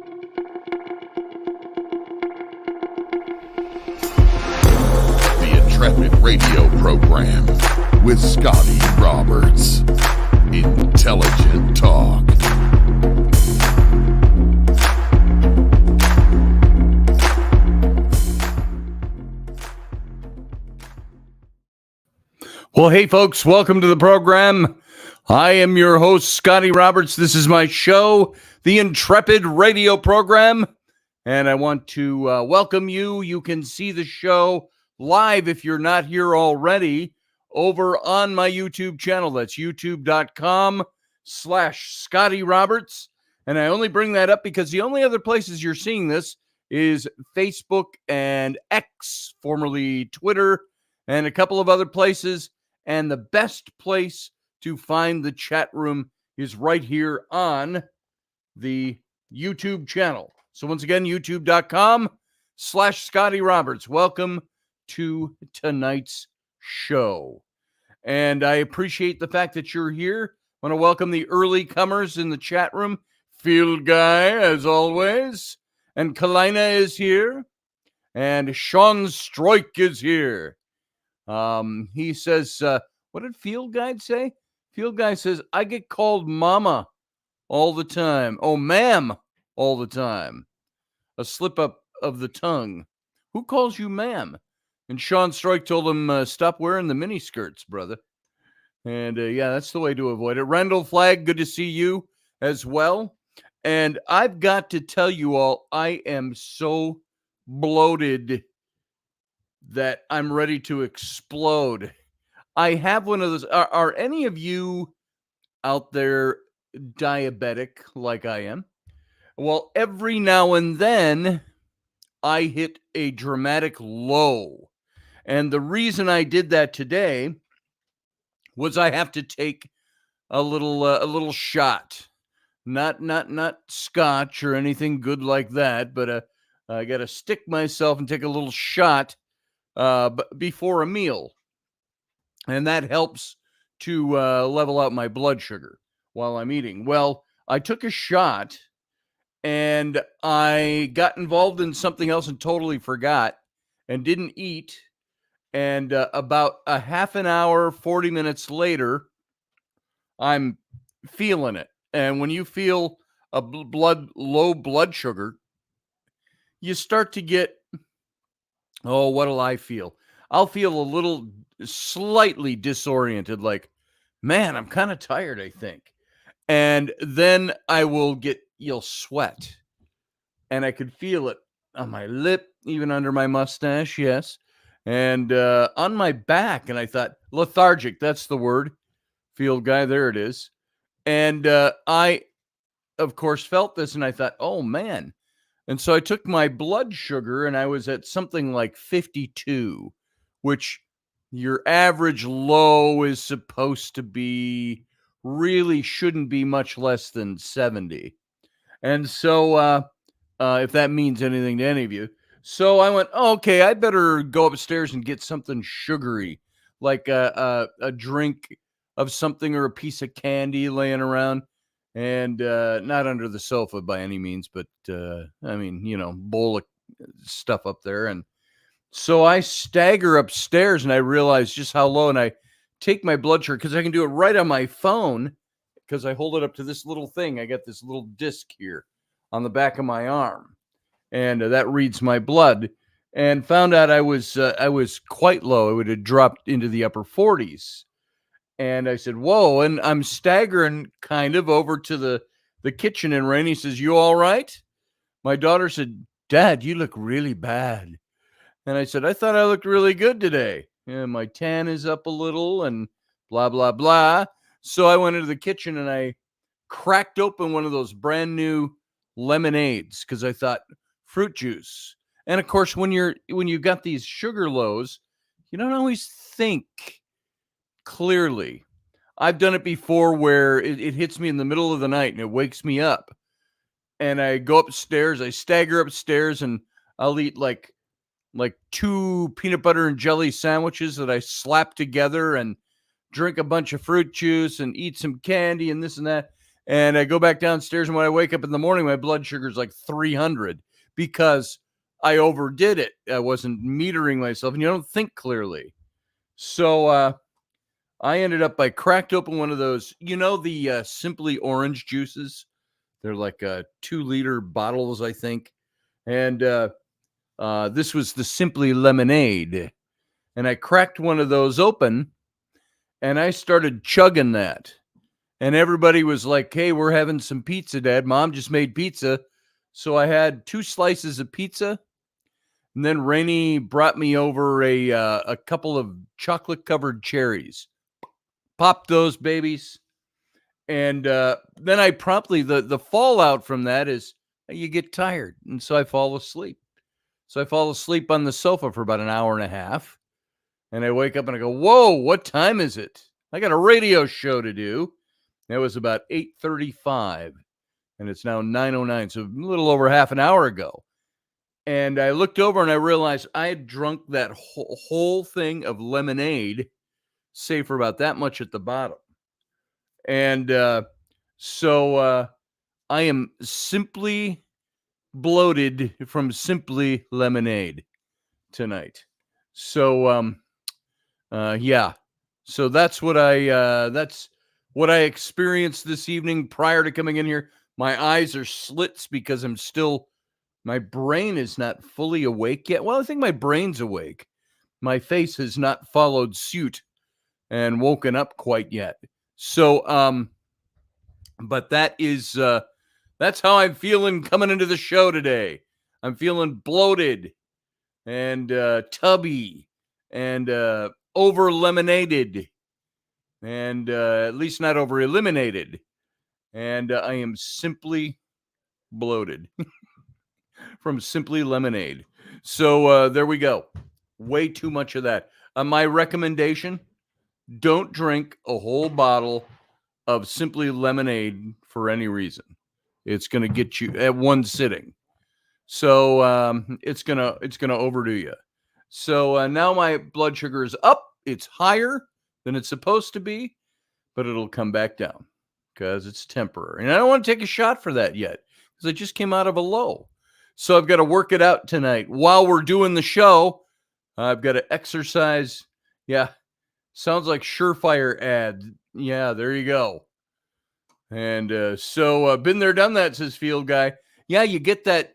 The Intrepid radio program with Scotty Roberts. Intelligent talk. Well, hey, folks, welcome to the program. I am your host, Scotty Roberts. This is my show, the Intrepid radio program, and I want to welcome you. You can see the show live if you're not here already over on my YouTube channel. That's youtube.com/Scotty Roberts. And I only bring that up because the only other places you're seeing this is Facebook and X, formerly Twitter, and a couple of other places. And the best place to find the chat room is right here on the YouTube channel. So once again, youtube.com/Scotty Roberts. Welcome to tonight's show. And I appreciate the fact that you're here. I want to welcome the early comers in the chat room. Field Guy, as always. And Kalina is here. And Sean Stroik is here. He says, what did Field Guide say? Field Guy says, I get called mama all the time. Oh, ma'am, all the time. A slip up of the tongue. Who calls you ma'am? And Sean Stroik told him, stop wearing the mini skirts, brother. And yeah, that's the way to avoid it. Randall Flagg, good to see you as well. And I've got to tell you all, I am so bloated that I'm ready to explode. I have one of those. Are any of you out there diabetic like I am? Well, every now and then I hit a dramatic low. And the reason I did that today was I have to take a little shot. Not scotch or anything good like that, but I got to stick myself and take a little shot before a meal. And that helps to level out my blood sugar while I'm eating. Well, I took a shot and I got involved in something else and totally forgot and didn't eat. And about a half an hour, 40 minutes later, I'm feeling it. And when you feel a low blood sugar, you start to get, oh, what'll I feel? I'll feel a little slightly disoriented, like, man, I'm kind of tired, I think. And then I will you'll sweat. And I could feel it on my lip, even under my mustache, yes. And on my back. And I thought, lethargic, that's the word. Field Guy, there it is. And I, of course, felt this, and I thought, oh, man. And so I took my blood sugar, and I was at something like 52, which your average low is supposed to be, really shouldn't be much less than 70. And so if that means anything to any of you. So I went, oh, okay, I better go upstairs and get something sugary, like a drink of something or a piece of candy laying around. And not under the sofa by any means, but I mean, bowl of stuff up there. And so I stagger upstairs and I realize just how low, and I take my blood sugar because I can do it right on my phone because I hold it up to this little thing. I got this little disc here on the back of my arm, and that reads my blood, and found out I was quite low. It would have dropped into the upper 40s. And I said, whoa, and I'm staggering kind of over to the kitchen, and Rainey says, you all right? My daughter said, Dad, you look really bad. And I said, I thought I looked really good today. Yeah, my tan is up a little and blah, blah, blah. So I went into the kitchen and I cracked open one of those brand new lemonades because I thought fruit juice. And of course, when you got these sugar lows, you don't always think clearly. I've done it before where it hits me in the middle of the night and it wakes me up. And I go upstairs, I stagger upstairs, and I'll eat like 2 peanut butter and jelly sandwiches that I slap together and drink a bunch of fruit juice and eat some candy and this and that. And I go back downstairs, and when I wake up in the morning, my blood sugar is like 300 because I overdid it. I wasn't metering myself, and you don't think clearly. So I ended up, I cracked open one of those, the Simply Orange juices. They're like 2-liter bottles, I think. And this was the Simply Lemonade. And I cracked one of those open, and I started chugging that. And everybody was like, hey, we're having some pizza, Dad. Mom just made pizza. So I had 2 slices of pizza. And then Rainey brought me over a couple of chocolate-covered cherries. Popped those babies. And then I promptly, the fallout from that is you get tired. And so I fall asleep. So I fall asleep on the sofa for about an hour and a half. And I wake up and I go, whoa, what time is it? I got a radio show to do. That was about 8:35. And it's now 9:09. So a little over half an hour ago. And I looked over and I realized I had drunk that whole thing of lemonade, save for about that much at the bottom. And so I am simply bloated from Simply Lemonade tonight. So yeah. So that's what I experienced this evening prior to coming in here. My eyes are slits because my brain is not fully awake yet. Well, I think my brain's awake. My face has not followed suit and woken up quite yet. So, but that's how I'm feeling coming into the show today. I'm feeling bloated and tubby and over lemonaded and at least not over eliminated. And I am simply bloated from Simply Lemonade. So there we go. Way too much of that. My recommendation, don't drink a whole bottle of Simply Lemonade for any reason. It's going to get you at one sitting. So it's gonna overdo you. So now my blood sugar is up. It's higher than it's supposed to be, but it'll come back down because it's temporary. And I don't want to take a shot for that yet because I just came out of a low. So I've got to work it out tonight while we're doing the show. I've got to exercise. Yeah, sounds like Surefire ad. Yeah, there you go. And so been there, done that, says Field Guy. Yeah, you get that,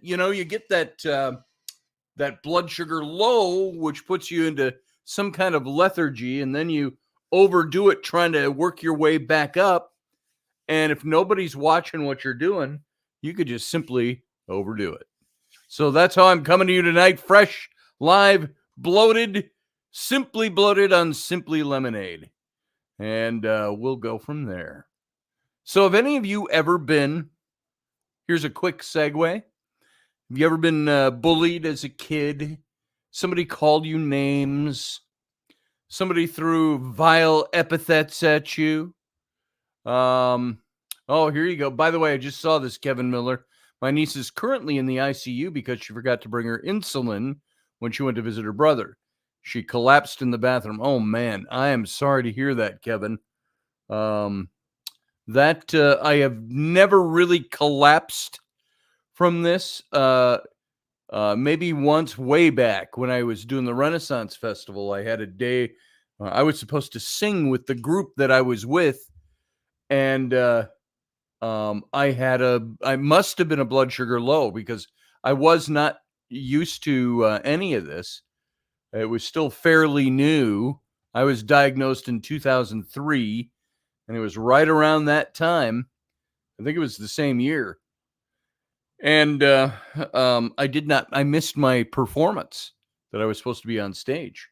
that blood sugar low, which puts you into some kind of lethargy, and then you overdo it trying to work your way back up. And if nobody's watching what you're doing, you could just simply overdo it. So that's how I'm coming to you tonight, fresh, live, bloated, simply bloated on Simply Lemonade. And we'll go from there. So have any of you ever been, here's a quick segue. Have you ever been bullied as a kid? Somebody called you names? Somebody threw vile epithets at you? Oh, here you go. By the way, I just saw this, Kevin Miller. My niece is currently in the ICU because she forgot to bring her insulin when she went to visit her brother. She collapsed in the bathroom. Oh, man. I am sorry to hear that, Kevin. That I have never really collapsed from this. Maybe once way back when I was doing the Renaissance Festival, I had a day I was supposed to sing with the group that I was with, and I must have been a blood sugar low because I was not used to any of this. It was still fairly new. I was diagnosed in 2003, and it was right around that time. I think it was the same year. And I missed my performance that I was supposed to be on stage.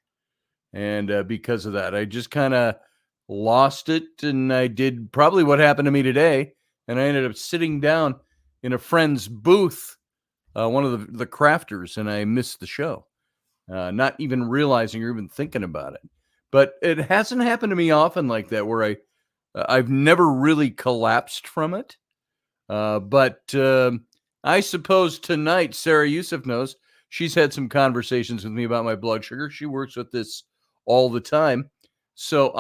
And because of that, I just kind of lost it. And I did probably what happened to me today. And I ended up sitting down in a friend's booth, one of the crafters, and I missed the show, not even realizing or even thinking about it. But it hasn't happened to me often like that, where I've never really collapsed from it. But I suppose tonight, Sarah Youssef knows. She's had some conversations with me about my blood sugar. She works with this all the time. So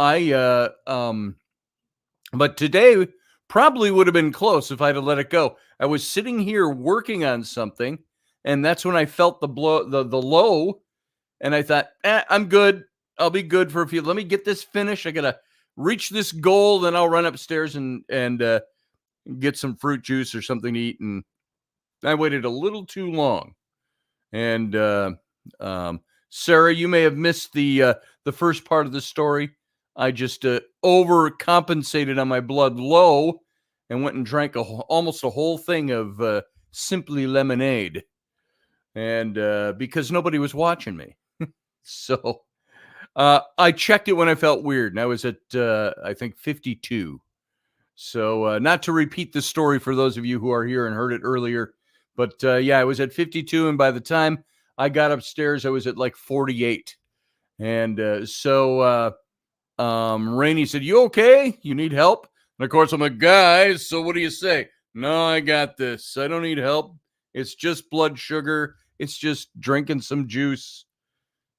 but today, Probably would have been close if I'd have let it go. I was sitting here working on something, and that's when I felt the low, and I thought, I'm good. I'll be good for a few. Let me get this finished. I gotta reach this goal, then I'll run upstairs and get some fruit juice or something to eat. And I waited a little too long. And Sarah, you may have missed the first part of the story. I just overcompensated on my blood low and went and drank almost a whole thing of Simply Lemonade, and because nobody was watching me. So I checked it when I felt weird, and I was at I think 52. So not to repeat the story for those of you who are here and heard it earlier, but yeah, I was at 52, and by the time I got upstairs, I was at like 48. And so Rainey said, "You okay? You need help?" And of course, I'm like, "Guys, so what do you say?" "No, I got this. I don't need help. It's just blood sugar. It's just drinking some juice."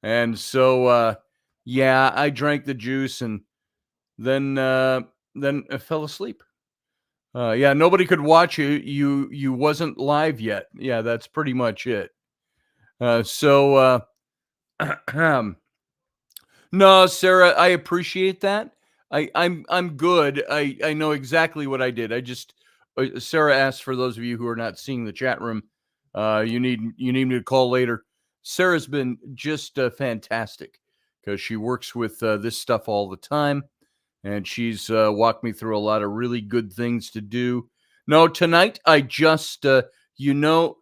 And so, yeah, I drank the juice, and then I fell asleep. Yeah, nobody could watch you. You wasn't live yet. Yeah, that's pretty much it. So, no, Sarah, I appreciate that. I'm good. I know exactly what I did. I just Sarah asked, for those of you who are not seeing the chat room, you need me to call later. Sarah's been just fantastic because she works with this stuff all the time, and she's walked me through a lot of really good things to do. No, tonight I just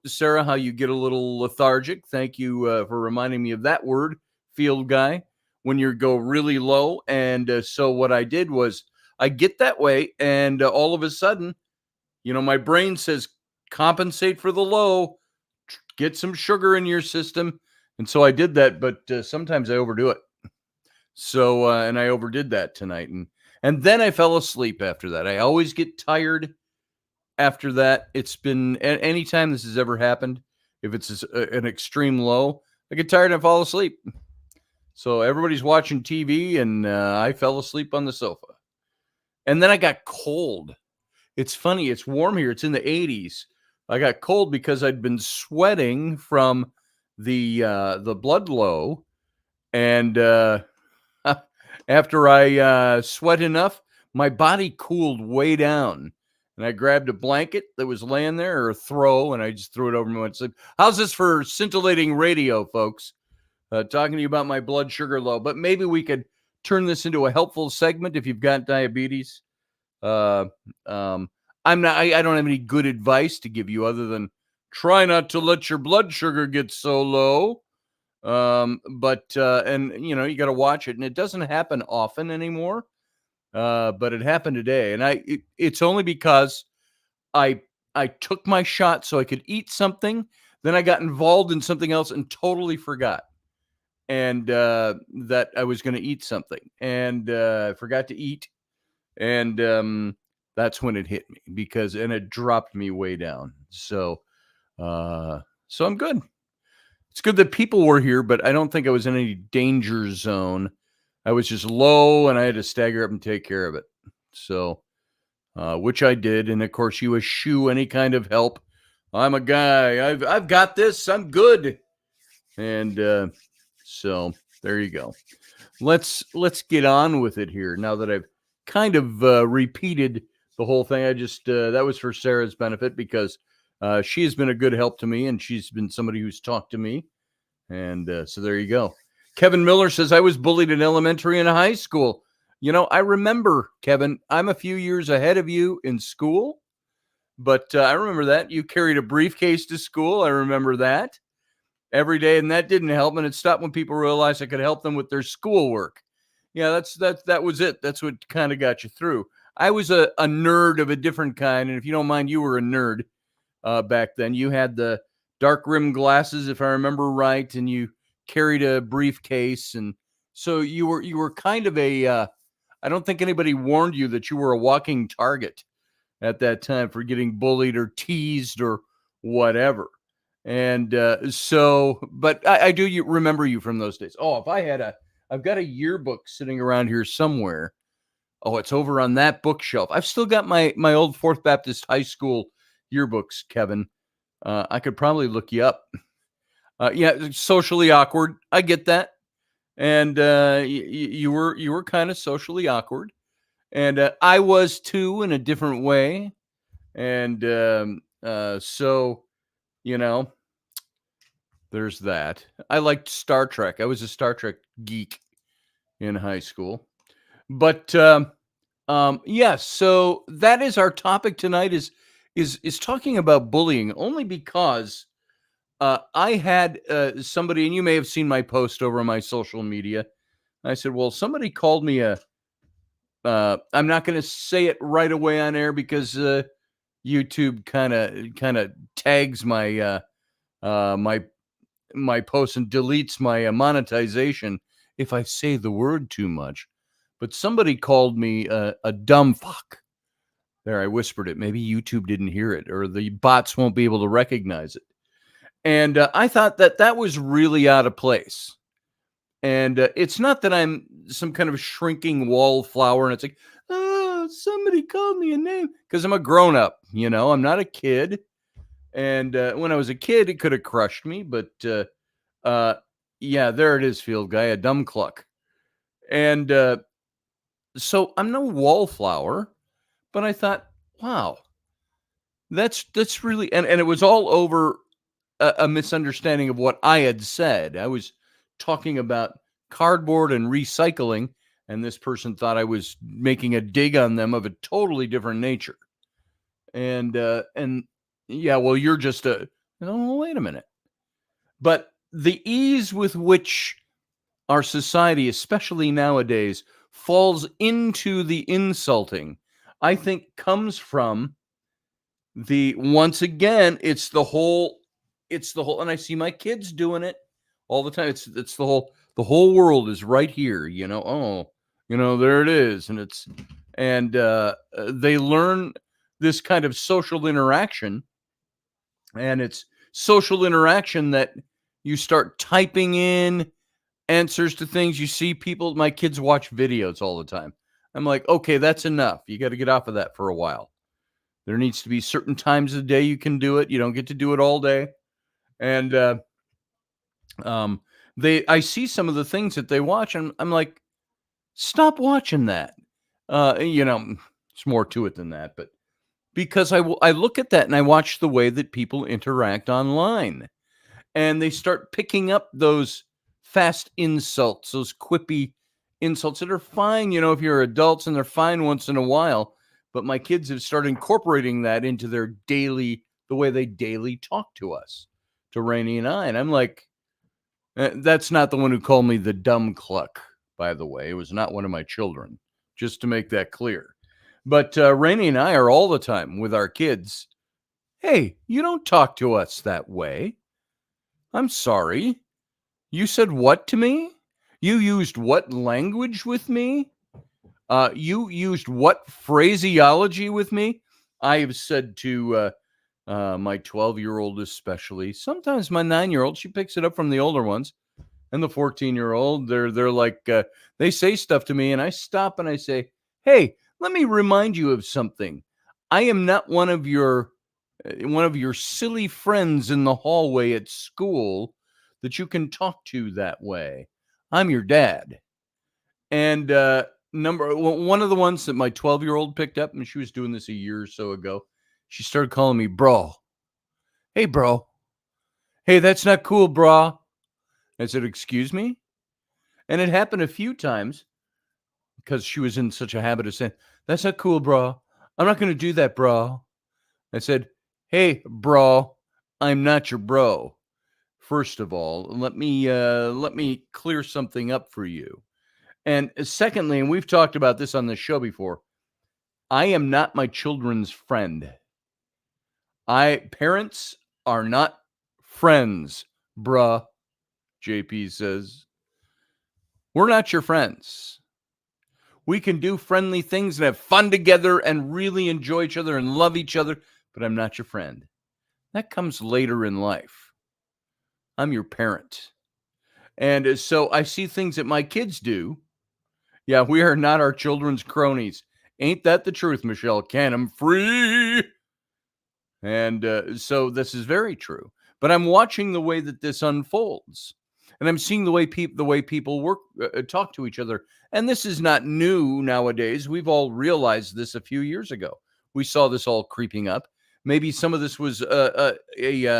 Sarah, how you get a little lethargic. Thank you for reminding me of that word, field guy, when you go really low. And so what I did was I get that way, and all of a sudden, my brain says, compensate for the low, get some sugar in your system. And so I did that, but sometimes I overdo it. So, and I overdid that tonight. And then I fell asleep after that. I always get tired after that. It's been anytime this has ever happened, if it's an extreme low, I get tired and I fall asleep. So everybody's watching TV, and I fell asleep on the sofa. And then I got cold. It's funny. It's warm here. It's in the 80s. I got cold because I'd been sweating from the blood low, and after I sweat enough, my body cooled way down. And I grabbed a blanket that was laying there, or a throw, and I just threw it over me and went to sleep. How's this for scintillating radio, folks? Talking to you about my blood sugar low. But maybe we could turn this into a helpful segment if you've got diabetes. I don't have any good advice to give you other than try not to let your blood sugar get so low. But you got to watch it, and it doesn't happen often anymore. But it happened today, and it's only because I took my shot so I could eat something. Then I got involved in something else and totally forgot, and that I was going to eat something, and I forgot to eat, and that's when it hit me, and it dropped me way down. So I'm good. It's good that people were here, but I don't think I was in any danger zone. I was just low, and I had to stagger up and take care of it. So, which I did. And of course, you eschew any kind of help. I'm a guy. I've got this. I'm good. And so there you go. Let's get on with it here. Now that I've kind of repeated the whole thing, I just that was for Sarah's benefit, because she has been a good help to me, and she's been somebody who's talked to me. And so there you go. Kevin Miller says, I was bullied in elementary and high school. I remember, Kevin, I'm a few years ahead of you in school, but I remember that. You carried a briefcase to school. I remember that every day, and that didn't help. And it stopped when people realized I could help them with their schoolwork. Yeah, that was it. That's what kind of got you through. I was a nerd of a different kind, and if you don't mind, you were a nerd back then. You had the dark rim glasses, if I remember right, and you carried a briefcase, and so you were kind of a I don't think anybody warned you that you were a walking target at that time for getting bullied or teased or whatever. And but I do remember you from those days. Oh, I've got a yearbook sitting around here somewhere Oh, it's over on that bookshelf. I've still got my old Fourth Baptist High School yearbooks, Kevin. I could probably look you up. Yeah, it's socially awkward. I get that. And you were kind of socially awkward, and I was too in a different way. And so you know, there's that. I liked Star Trek. I was a Star Trek geek in high school. But yeah, so that is our topic tonight. Is talking about bullying, only because I had somebody, and you may have seen my post over on my social media. I said, well, somebody called me a. I'm not going to say it right away on air because YouTube kind of tags my my post and deletes my monetization if I say the word too much. But somebody called me a dumb fuck. There, I whispered it. Maybe YouTube didn't hear it, or the bots won't be able to recognize it. And I thought that was really out of place. And it's not that I'm some kind of shrinking wallflower, and it's like, oh, somebody called me a name, because I'm a grown up. I'm not a kid. And when I was a kid, it could have crushed me, but uh, yeah, there it is, field guy, a dumb cluck. And so I'm no wallflower, but I thought, wow, that's really, and it was all over a misunderstanding of what I had said. I was talking about cardboard and recycling, and this person thought I was making a dig on them of a totally different nature. And yeah, well, you're just a, oh, wait a minute. But the ease with which our society, especially nowadays, falls into the insulting, I think comes from once again, it's the whole, and I see my kids doing it all the time. It's the whole world is right here, oh, there it is. And they learn this kind of social interaction, and it's social interaction that you start typing in answers to things. You see people, my kids watch videos all the time. I'm like, okay, that's enough. You got to get off of that for a while. There needs to be certain times of the day you can do it. You don't get to do it all day. And I see some of the things that they watch, and I'm like, stop watching that. It's more to it than that, but because I look at that and I watch the way that people interact online, and they start picking up those fast insults, those quippy insults that are fine, if you're adults, and they're fine once in a while. But my kids have started incorporating that into the way they daily talk to us, to Rainey and I. And I'm like, that's not the one who called me the dumb cluck, by the way. It was not one of my children, just to make that clear. But Rainey and I are all the time with our kids. Hey, you don't talk to us that way. I'm sorry. You said what to me? You used what language with me? You used what phraseology with me? I have said to my 12-year-old especially, sometimes my 9-year-old, she picks it up from the older ones, and the 14-year-old, they're like, they say stuff to me, and I stop and I say, hey, let me remind you of something. I am not one of your silly friends in the hallway at school that you can talk to that way. I'm your dad. And one of the ones that my 12-year-old picked up, and she was doing this a year or so ago, she started calling me bro. Hey, bro. Hey, that's not cool, bro. I said, excuse me? And it happened a few times because she was in such a habit of saying, that's not cool, bro. I'm not going to do that, bro. I said, hey, bro, I'm not your bro. First of all, let me clear something up for you. And secondly, and we've talked about this on the show before, I am not my children's friend. Parents are not friends, bruh, JP says. We're not your friends. We can do friendly things and have fun together and really enjoy each other and love each other, but I'm not your friend. That comes later in life. I'm your parent. And so I see things that my kids do. Yeah, we are not our children's cronies. Ain't that the truth, Michelle Canham? Free. And so this is very true. But I'm watching the way that this unfolds, and I'm seeing the way people work, talk to each other. And this is not new nowadays. We've all realized this a few years ago. We saw this all creeping up. Maybe some of this was a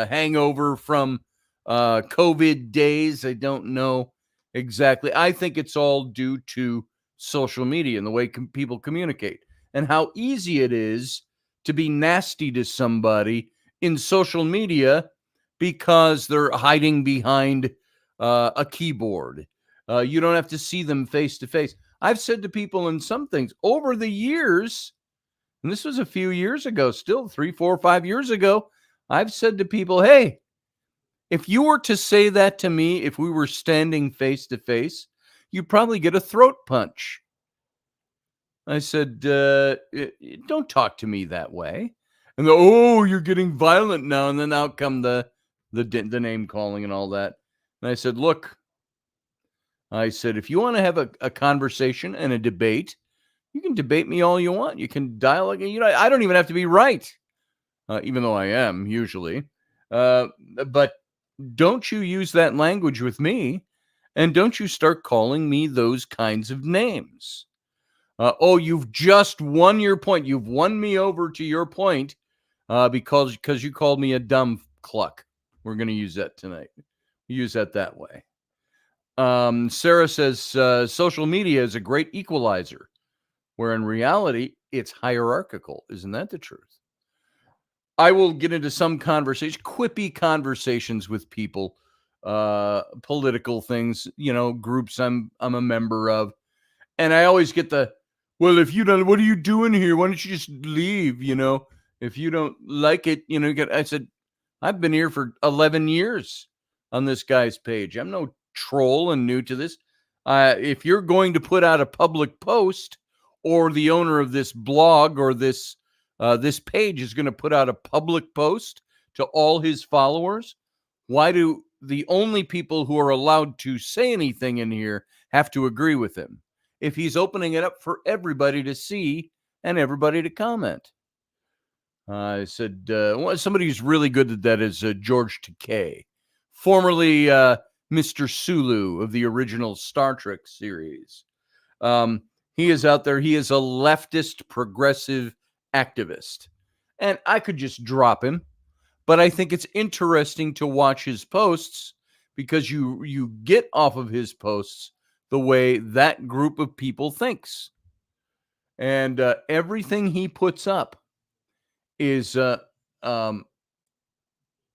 hangover from COVID days. I don't know exactly. I think it's all due to social media and the way people communicate, and how easy it is to be nasty to somebody in social media because they're hiding behind a keyboard. You don't have to see them face to face. I've said to people in some things over the years, and this was a few years ago, still 3, 4, 5 years ago, I've said to people, hey, if you were to say that to me, if we were standing face to face, you'd probably get a throat punch. I said, don't talk to me that way. And oh, you're getting violent now. And then out come the name calling and all that. And I said, look, if you want to have a conversation and a debate, you can debate me all you want. You can dialogue. I don't even have to be right, even though I am usually. But don't you use that language with me, and don't you start calling me those kinds of names. You've just won your point. You've won me over to your point because you called me a dumb cluck. We're going to use that tonight. Use that way. Sarah says social media is a great equalizer, where in reality it's hierarchical. Isn't that the truth? I will get into some quippy conversations with people, political things, groups I'm a member of, and I always get well, if you don't, what are you doing here? Why don't you just leave? If you don't like it, I said, I've been here for 11 years on this guy's page. I'm no troll and new to this. If you're going to put out a public post, or the owner of this blog or this page is going to put out a public post to all his followers, why do the only people who are allowed to say anything in here have to agree with him, if he's opening it up for everybody to see and everybody to comment? I said, somebody who's really good at that is George Takei, formerly Mr. Sulu of the original Star Trek series. He is out there. He is a leftist progressive activist. And I could just drop him, but I think it's interesting to watch his posts, because you get off of his posts the way that group of people thinks. And everything he puts up is what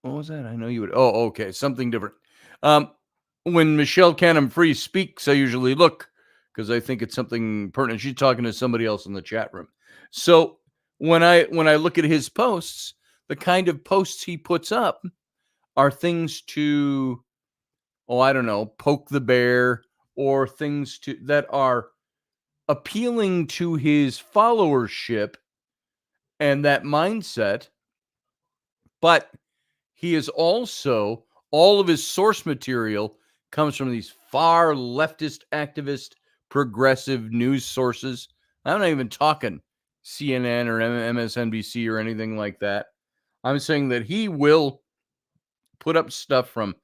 was that? I know you would. Oh, okay, something different. When Michelle Canham Free speaks, I usually look, because I think it's something pertinent. She's talking to somebody else in the chat room. So when I look at his posts, the kind of posts he puts up are things to, I don't know, poke the bear, or things that are appealing to his followership and that mindset. But he is also, all of his source material comes from these far leftist, activist, progressive news sources. I'm not even talking CNN or MSNBC or anything like that. I'm saying that he will put up stuff from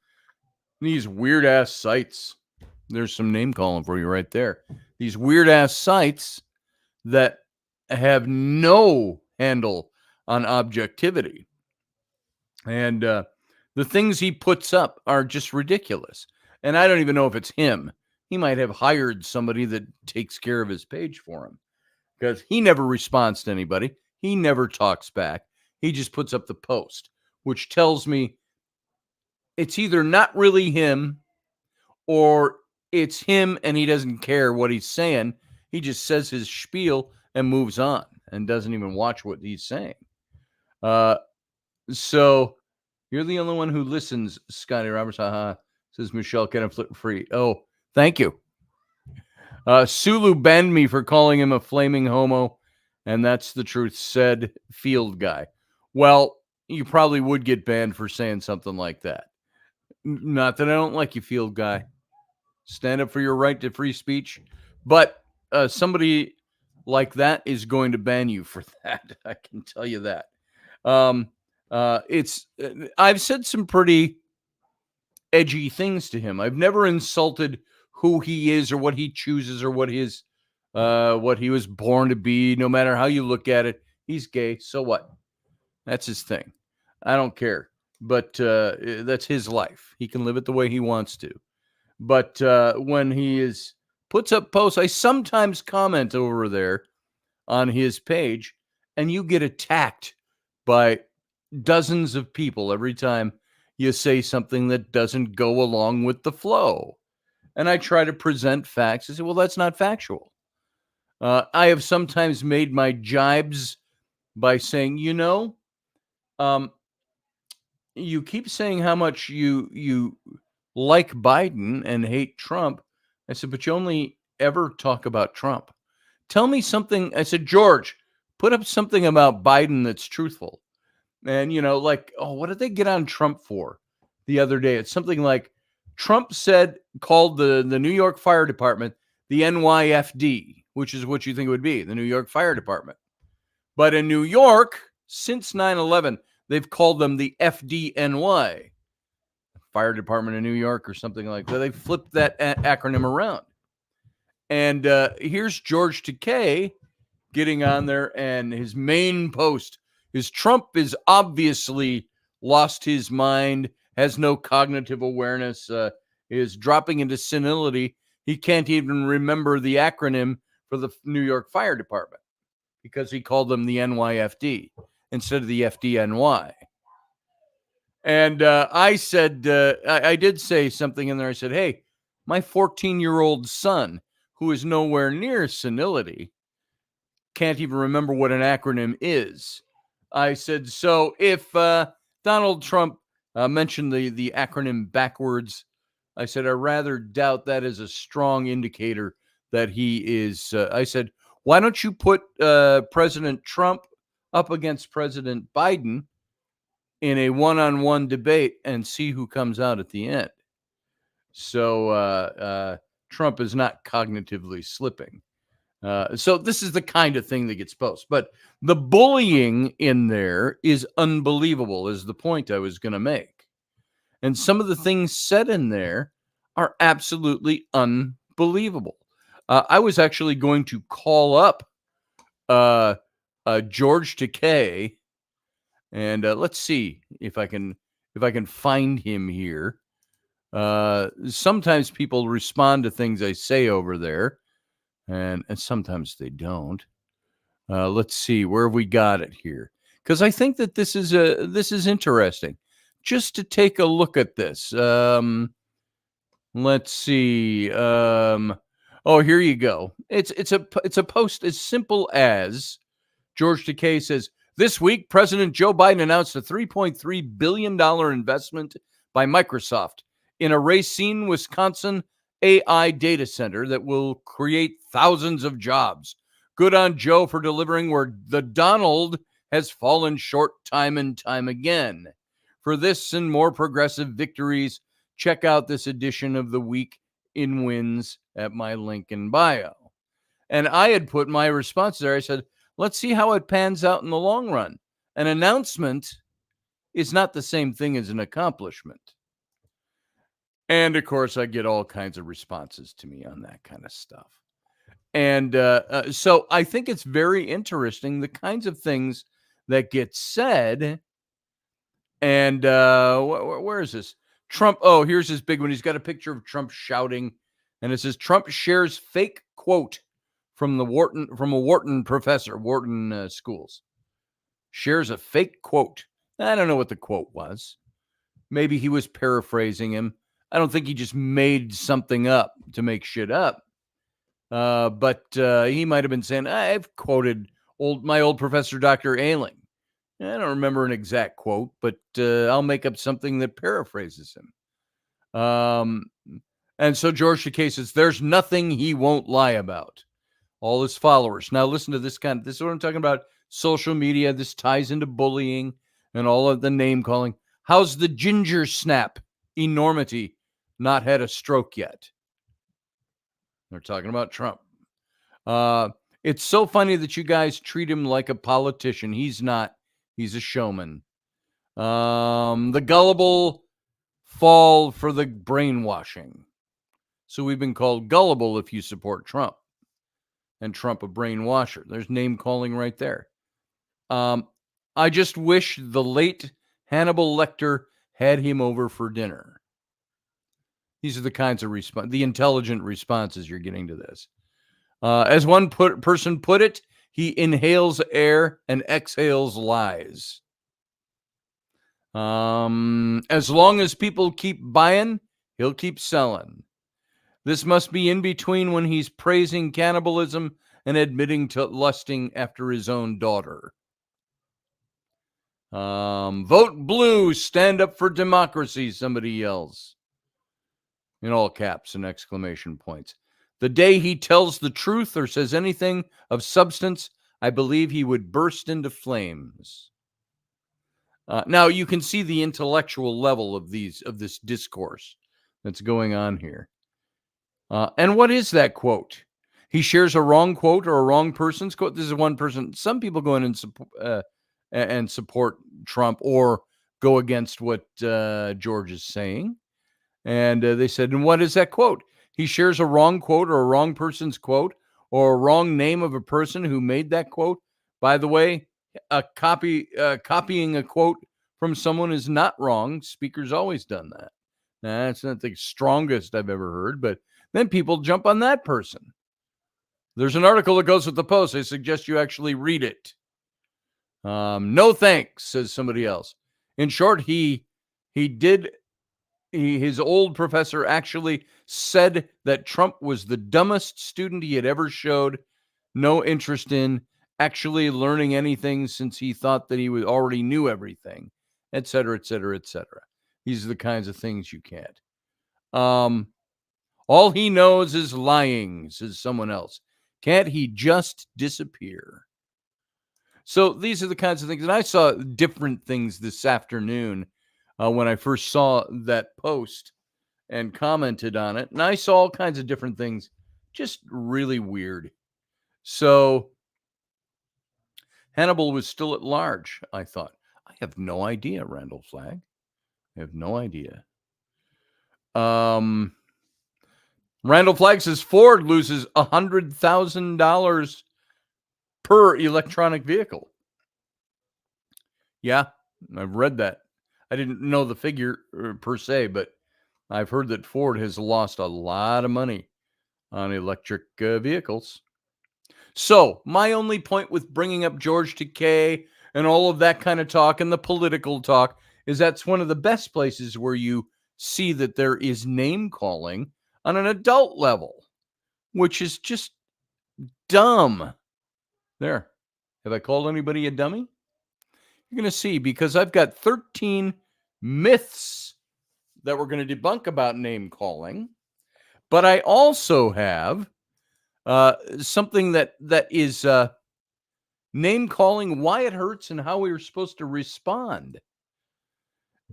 these weird ass sites. There's some name calling for you right there. These weird ass sites that have no handle on objectivity. And the things he puts up are just ridiculous. And I don't even know if it's him. He might have hired somebody that takes care of his page for him, because he never responds to anybody. He never talks back. He just puts up the post, which tells me it's either not really him, or it's him and he doesn't care what he's saying. He just says his spiel and moves on and doesn't even watch what he's saying. So you're the only one who listens, Scotty Roberts. Haha, says Michelle Canham Free. Oh, thank you. Sulu banned me for calling him a flaming homo, and that's the truth, said Field Guy. Well, you probably would get banned for saying something like that. Not that I don't like you, Field Guy. Stand up for your right to free speech. But somebody like that is going to ban you for that. I can tell you that. I've said some pretty edgy things to him. I've never insulted who he is or what he chooses or what he was born to be. No matter how you look at it, he's gay. So what? That's his thing. I don't care. But that's his life. He can live it the way he wants to. But when he puts up posts, I sometimes comment over there on his page, and you get attacked by dozens of people every time you say something that doesn't go along with the flow. And I try to present facts. I say, well, that's not factual. I have sometimes made my jibes by saying, you keep saying how much you like Biden and hate Trump. I said, but you only ever talk about Trump. Tell me something. I said, George, put up something about Biden that's truthful. And, what did they get on Trump for the other day? It's something like Trump called the New York Fire Department the NYFD, which is what you think it would be, the New York Fire Department. But in New York, since 9/11, they've called them the FDNY, Fire Department of New York or something like that. They flipped that acronym around. And here's George Takei getting on there, and his main post is Trump is obviously lost his mind, has no cognitive awareness, is dropping into senility. He can't even remember the acronym for the New York Fire Department because he called them the NYFD instead of the FDNY. And I said, I did say something in there. I said, hey, my 14-year-old son, who is nowhere near senility, can't even remember what an acronym is. I said, so if Donald Trump mentioned the acronym backwards, I said, I rather doubt that is a strong indicator that he is. I said, why don't you put President Trump up against President Biden in a one-on-one debate and see who comes out at the end? So Trump is not cognitively slipping. So this is the kind of thing that gets posted. But the bullying in there is unbelievable, is the point I was going to make. And some of the things said in there are absolutely unbelievable. I was actually going to call up George Takei, and let's see if I can find him here. Sometimes people respond to things I say over there, and sometimes they don't. Let's see, where have we got it here? Because I think that this is interesting. Just to take a look at this. Let's see. Here you go. It's a post as simple as George Takei says, this week, President Joe Biden announced a $3.3 billion investment by Microsoft in a Racine, Wisconsin AI data center that will create thousands of jobs. Good on Joe for delivering where the Donald has fallen short time and time again. For this and more progressive victories, check out this edition of the Week in Wins at my link in bio. And I had put my response there. I said, let's see how it pans out in the long run. An announcement is not the same thing as an accomplishment. And of course, I get all kinds of responses to me on that kind of stuff. And so I think it's very interesting, the kinds of things that get said. And where is this? Trump. Oh, here's his big one. He's got a picture of Trump shouting, and it says Trump shares fake quote from a Wharton professor, Wharton schools. Shares a fake quote. I don't know what the quote was. Maybe he was paraphrasing him. I don't think he just made something up to make shit up. But he might have been saying, I've quoted my old professor, Dr. Ailing. I don't remember an exact quote, but I'll make up something that paraphrases him. And so George Takei says, there's nothing he won't lie about. All his followers. Now listen to this this is what I'm talking about. Social media. This ties into bullying and all of the name calling. How's the ginger snap enormity not had a stroke yet? They're talking about Trump. It's so funny that you guys treat him like a politician. He's not. He's a showman. The gullible fall for the brainwashing. So we've been called gullible if you support Trump. And Trump a brainwasher. There's name calling right there. I just wish the late Hannibal Lecter had him over for dinner. These are the kinds of the intelligent responses you're getting to this. As one person put it, he inhales air and exhales lies. As long as people keep buying, he'll keep selling. This must be in between when he's praising cannibalism and admitting to lusting after his own daughter. Vote blue, stand up for democracy, somebody yells. In all caps and exclamation points. The day he tells the truth or says anything of substance, I believe he would burst into flames. Now you can see the intellectual level of this discourse that's going on here. And what is that quote? He shares a wrong quote or a wrong person's quote. This is one person. Some people go in and support Trump or go against what George is saying. And they said, and what is that quote? He shares a wrong quote or a wrong person's quote or a wrong name of a person who made that quote. By the way, copying a quote from someone is not wrong. Speaker's always done that. Now, that's not the strongest I've ever heard, but then people jump on that person. There's an article that goes with the post. I suggest you actually read it. No thanks, says somebody else. In short, his old professor actually said that Trump was the dumbest student he had ever showed no interest in actually learning anything since he thought that he already knew everything, et cetera, et cetera, et cetera. These are the kinds of things you can't. All he knows is lying, says someone else. Can't he just disappear? So these are the kinds of things. And I saw different things this afternoon when I first saw that post and commented on it. And I saw all kinds of different things, just really weird. So Hannibal was still at large, I thought. I have no idea, Randall Flagg. I have no idea. Randall Flagg says Ford loses $100,000 per electronic vehicle. Yeah, I've read that. I didn't know the figure per se, but I've heard that Ford has lost a lot of money on electric vehicles. So my only point with bringing up George Takei and all of that kind of talk and the political talk is that's one of the best places where you see that there is name calling on an adult level, which is just dumb. There. Have I called anybody a dummy? You're going to see, because I've got 13 myths that we're going to debunk about name calling. But I also have something that is name calling, why it hurts, and how we are supposed to respond.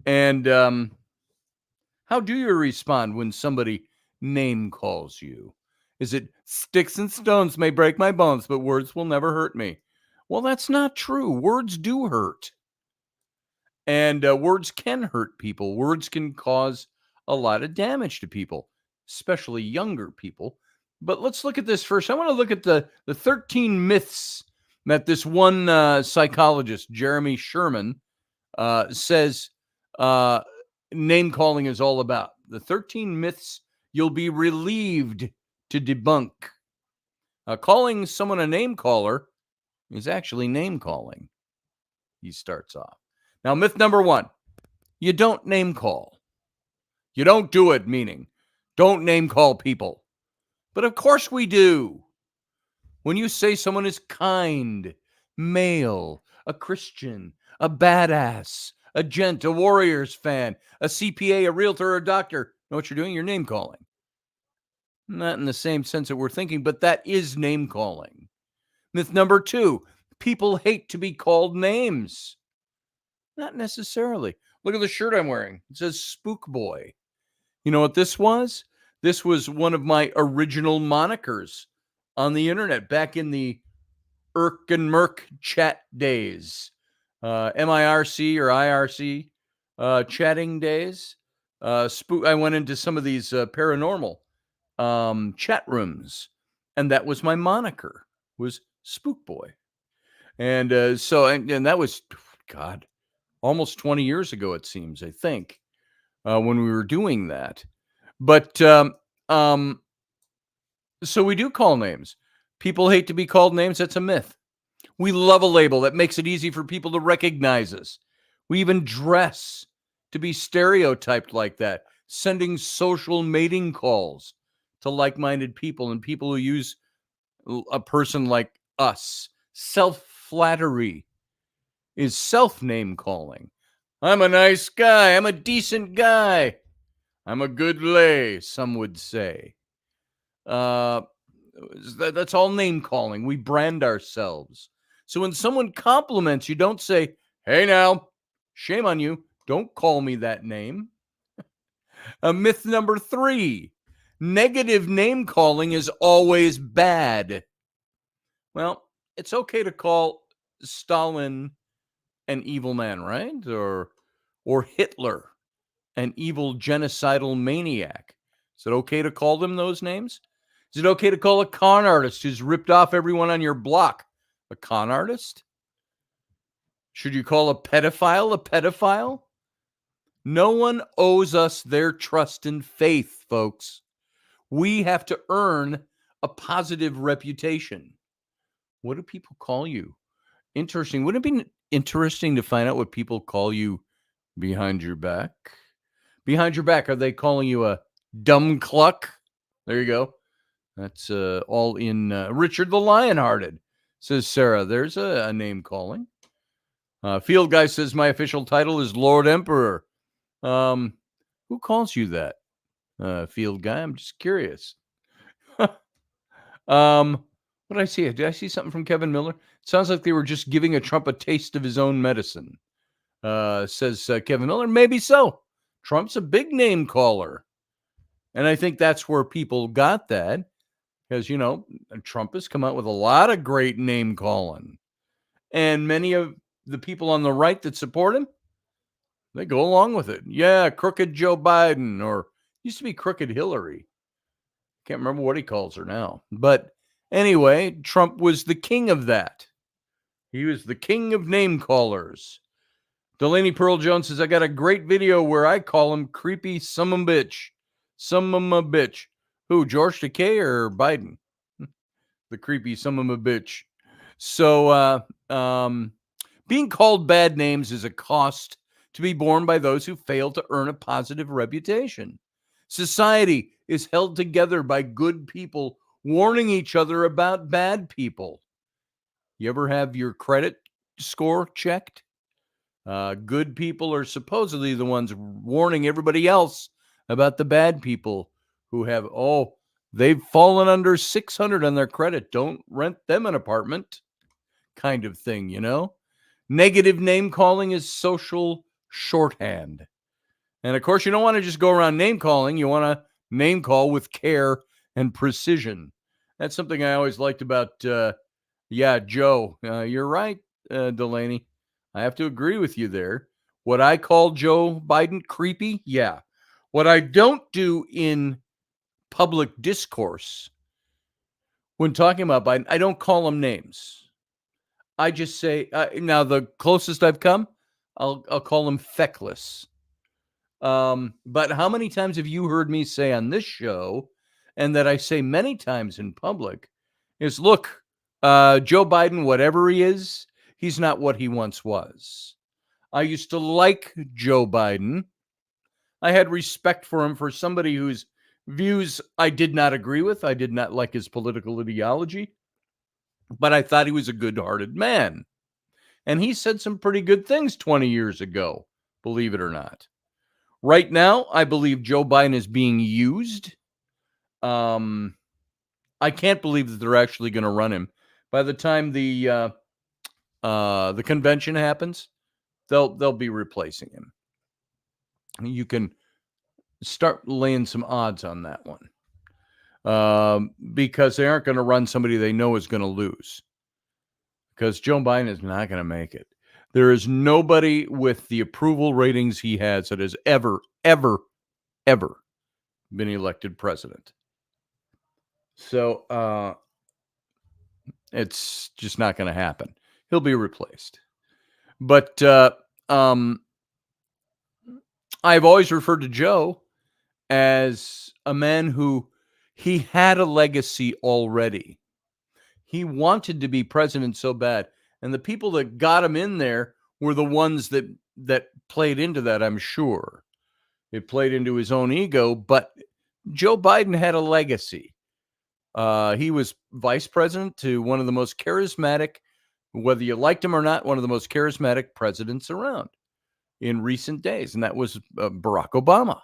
And how do you respond when somebody name calls you? Is it sticks and stones may break my bones, but words will never hurt me? Well, that's not true. Words do hurt. And words can hurt people. Words can cause a lot of damage to people, especially younger people. But let's look at this first. I want to look at the 13 myths that this one psychologist, Jeremy Sherman, says name calling is all about. The 13 myths you'll be relieved to debunk. Calling someone a name caller is actually name calling. He starts off. Now, myth number 1, you don't name call. You don't do it, meaning don't name call people. But of course we do. When you say someone is kind, male, a Christian, a badass, a gent, a Warriors fan, a CPA, a realtor, or a doctor, know what you're doing? You're name calling. Not in the same sense that we're thinking, but that is name calling. Myth number 2, people hate to be called names. Not necessarily. Look at the shirt I'm wearing. It says Spook Boy. You know what this was? This was one of my original monikers on the internet back in the Irk and Merk chat days, MIRC or IRC chatting days. I went into some of these paranormal chat rooms, and that was my moniker, was Spook Boy. And and that was, God, almost 20 years ago, it seems, I think, when we were doing that. But so we do call names. People hate to be called names. That's a myth. We love a label that makes it easy for people to recognize us. We even dress to be stereotyped like that, sending social mating calls to like-minded people and people who use a person like us. Self-flattery is self-name calling. I'm a nice guy. I'm a decent guy. I'm a good lay, some would say. That's all name calling. We brand ourselves. So when someone compliments you, don't say, "Hey now, shame on you. Don't call me that name." Myth number 3, negative name calling is always bad. Well, it's okay to call Stalin an evil man, right? Or Hitler an evil genocidal maniac. Is it okay to call them those names? Is it okay to call a con artist who's ripped off everyone on your block a con artist? Should you call a pedophile a pedophile? No one owes us their trust and faith, folks. We have to earn a positive reputation. What do people call you? Interesting. Wouldn't it be interesting to find out what people call you behind your back? Behind your back, are they calling you a dumb cluck? There you go. That's all in Richard the Lionhearted, says Sarah. There's a name calling. Field Guy says, my official title is Lord Emperor. Who calls you that, Field Guy? I'm just curious. What did I see? Did I see something from Kevin Miller? It sounds like they were just giving a Trump a taste of his own medicine, says Kevin Miller. Maybe so. Trump's a big name caller. And I think that's where people got that. Because, you know, Trump has come out with a lot of great name calling. And many of the people on the right that support him, they go along with it. Yeah, crooked Joe Biden, or used to be crooked Hillary. Can't remember what he calls her now. But anyway, Trump was the king of that. He was the king of name callers. Delaney Pearl Jones says, I got a great video where I call him creepy summum bitch. Summum a bitch. Who, George Takei or Biden? The creepy summum a bitch. So, being called bad names is a cost to be borne by those who fail to earn a positive reputation. Society is held together by good people warning each other about bad people. You ever have your credit score checked? Good people are supposedly the ones warning everybody else about the bad people who have, they've fallen under 600 on their credit. Don't rent them an apartment, kind of thing, you know? Negative name calling is social shorthand. And of course, you don't want to just go around name calling. You want to name call with care and precision. That's something I always liked about, Joe. You're right, Delaney. I have to agree with you there. What I call Joe Biden creepy? Yeah. What I don't do in public discourse when talking about Biden, I don't call him names. I just say, now the closest I've come, I'll call him feckless. But how many times have you heard me say on this show, and that I say many times in public, is look, Joe Biden, whatever he is, he's not what he once was. I used to like Joe Biden. I had respect for him for somebody whose views I did not agree with. I did not like his political ideology, but I thought he was a good-hearted man. And he said some pretty good things 20 years ago, believe it or not. Right now, I believe Joe Biden is being used. I can't believe that they're actually going to run him. By the time the convention happens, they'll be replacing him. You can start laying some odds on that one. because they aren't going to run somebody they know is going to lose. Because Joe Biden is not going to make it. There is nobody with the approval ratings he has that has ever been elected president. So it's just not going to happen. He'll be replaced. But I've always referred to Joe as a man who he had a legacy already. He wanted to be president so bad. And the people that got him in there were the ones that played into that, I'm sure. It played into his own ego, but Joe Biden had a legacy. He was vice president to one of the most charismatic, whether you liked him or not, one of the most charismatic presidents around in recent days, and that was Barack Obama.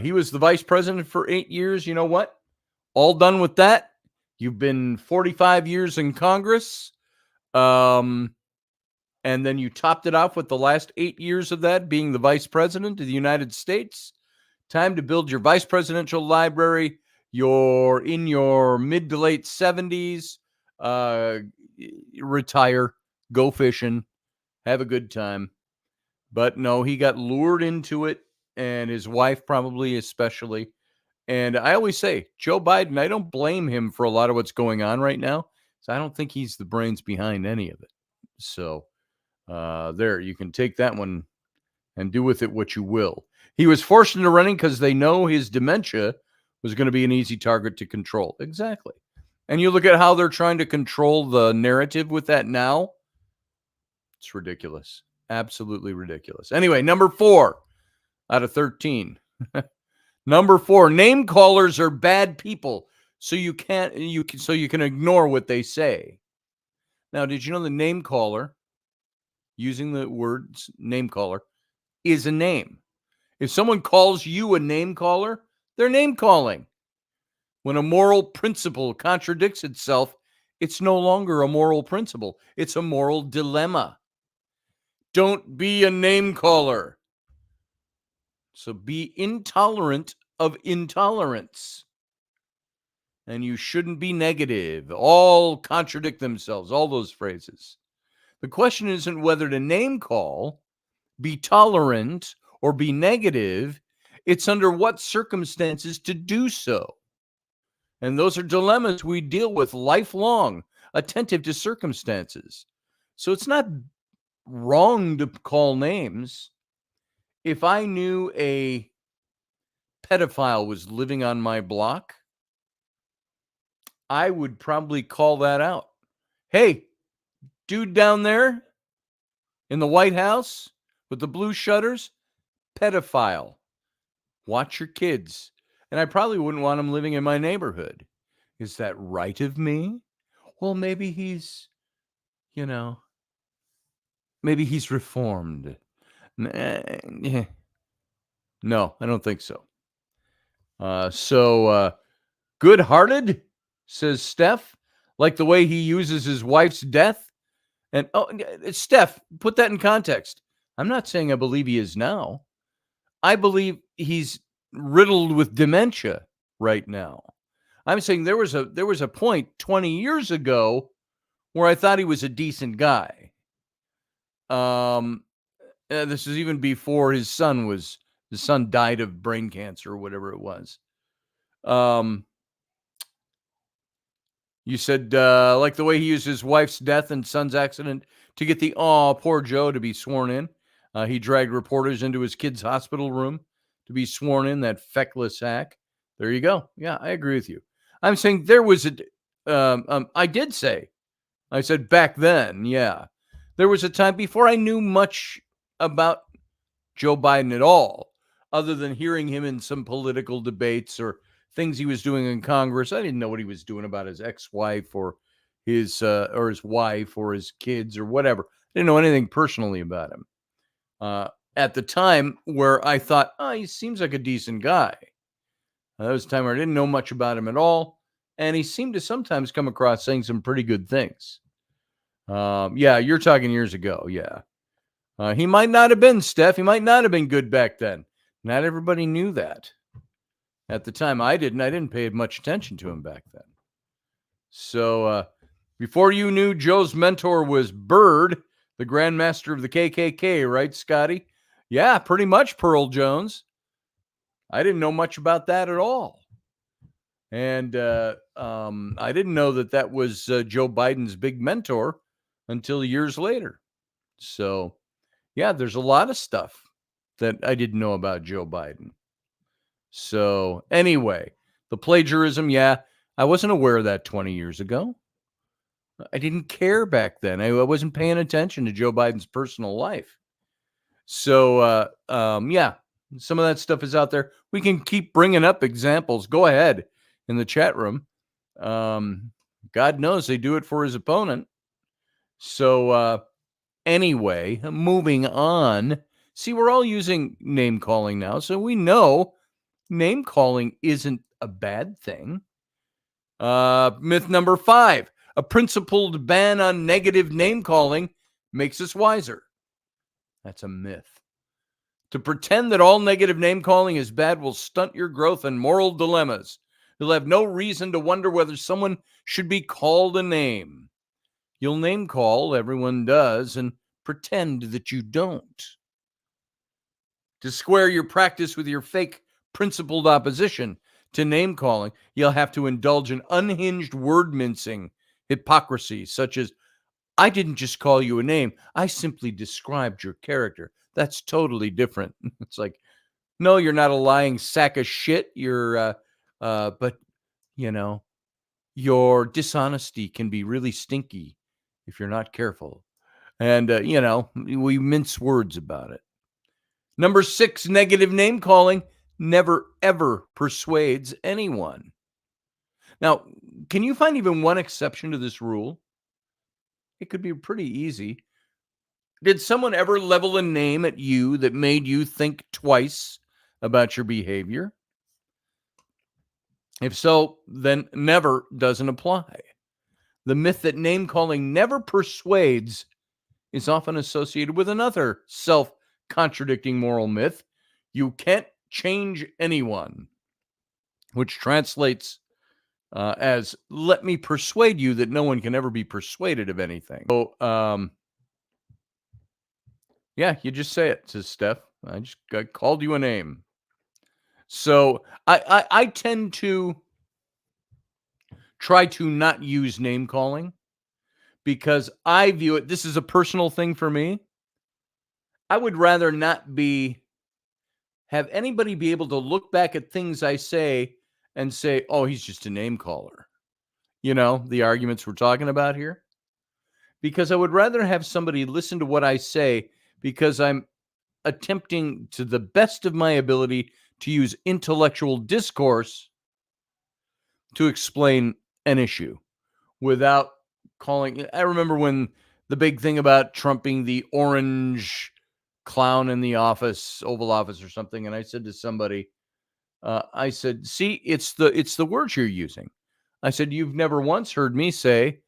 He was the vice president for 8 years. You know what? All done with that. You've been 45 years in Congress, and then you topped it off with the last 8 years of that being the vice president of the United States. Time to build your vice presidential library. You're in your mid to late 70s. Retire, go fishing, have a good time. But no, he got lured into it, and his wife probably especially. And I always say, Joe Biden, I don't blame him for a lot of what's going on right now. So I don't think he's the brains behind any of it. So there, you can take that one and do with it what you will. He was forced into running because they know his dementia was going to be an easy target to control. Exactly. And you look at how they're trying to control the narrative with that now. It's ridiculous. Absolutely ridiculous. Anyway, number 4 out of 13. Number 4, name callers are bad people, so you can ignore what they say. Now, did you know the name caller, using the words name caller, is a name? If someone calls you a name caller, they're name calling. When a moral principle contradicts itself, it's no longer a moral principle. It's a moral dilemma. Don't be a name caller. So be intolerant of intolerance. And you shouldn't be negative. All contradict themselves, all those phrases. The question isn't whether to name call, be tolerant, or be negative. It's under what circumstances to do so. And those are dilemmas we deal with lifelong, attentive to circumstances. So it's not wrong to call names. If I knew a pedophile was living on my block, I would probably call that out. Hey, dude down there in the White House with the blue shutters, pedophile. Watch your kids. And I probably wouldn't want him living in my neighborhood. Is that right of me? Well, maybe he's, maybe he's reformed. No, I don't think so. Good-hearted, says Steph, like the way he uses his wife's death. And Steph, put that in context. I'm not saying I believe he is now. I believe he's riddled with dementia right now. I'm saying there was a point 20 years ago where I thought he was a decent guy. This is even before his son died of brain cancer or whatever it was. You said, like the way he used his wife's death and son's accident to get the poor Joe to be sworn in. He dragged reporters into his kid's hospital room to be sworn in, that feckless hack. There you go. Yeah, I agree with you. I'm saying there was I said back then, yeah. There was a time before I knew much about Joe Biden at all, other than hearing him in some political debates or things he was doing in Congress. I didn't know what he was doing about his ex-wife or his wife or his kids or whatever. I didn't know anything personally about him. At the time where I thought, he seems like a decent guy. That was a time where I didn't know much about him at all. And he seemed to sometimes come across saying some pretty good things. Yeah, you're talking years ago. Yeah. He might not have been, Steph. He might not have been good back then. Not everybody knew that. At the time, I didn't pay much attention to him back then. So before you knew, Joe's mentor was Bird, the Grandmaster of the KKK, right, Scotty? Yeah, pretty much, Pearl Jones. I didn't know much about that at all. And I didn't know that was Joe Biden's big mentor until years later. So, yeah, there's a lot of stuff that I didn't know about Joe Biden. So, anyway, the plagiarism, yeah, I wasn't aware of that 20 years ago. I didn't care back then. I wasn't paying attention to Joe Biden's personal life. So, yeah, some of that stuff is out there. We can keep bringing up examples. Go ahead in the chat room. God knows they do it for his opponent. So, anyway, moving on. See, we're all using name calling now, so we know name calling isn't a bad thing. Myth number 5. A principled ban on negative name calling makes us wiser. That's a myth. To pretend that all negative name calling is bad will stunt your growth and moral dilemmas. You'll have no reason to wonder whether someone should be called a name. You'll name call, everyone does, and pretend that you don't. To square your practice with your fake principled opposition to name calling, you'll have to indulge in unhinged word mincing hypocrisy, such as, I didn't just call you a name, I simply described your character. That's totally different. It's like, no, you're not a lying sack of shit. You're, but, you know, your dishonesty can be really stinky if you're not careful. And, you know, we mince words about it. Number 6, negative name calling never, ever persuades anyone. Now, can you find even one exception to this rule? It could be pretty easy. Did someone ever level a name at you that made you think twice about your behavior? If so, then never doesn't apply. The myth that name calling never persuades is often associated with another self-contradicting moral myth. You can't change anyone, which translates as, let me persuade you that no one can ever be persuaded of anything. So, yeah, you just say it, says Steph. I just called you a name. So I tend to try to not use name calling because I view it, this is a personal thing for me. I would rather not have anybody be able to look back at things I say and say, oh, he's just a name caller. You know, the arguments we're talking about here. Because I would rather have somebody listen to what I say because I'm attempting to the best of my ability to use intellectual discourse to explain an issue without calling. I remember when the big thing about Trump being the orange clown in the office, Oval Office or something. And I said to somebody, I said, see, it's the words you're using. I said, you've never once heard me say,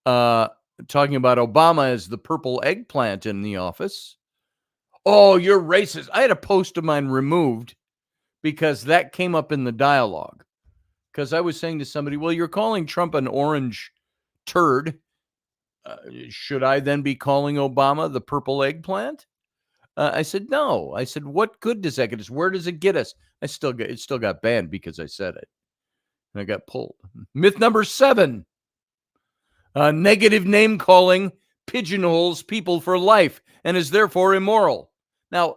talking about Obama as the purple eggplant in the office. Oh, you're racist. I had a post of mine removed because that came up in the dialogue. Because I was saying to somebody, well, you're calling Trump an orange turd. Should I then be calling Obama the purple eggplant? I said, no. I said, what good does that get us? Where does it get us? It still got banned because I said it. And I got pulled. Myth number 7. Negative name calling pigeonholes people for life and is therefore immoral. Now,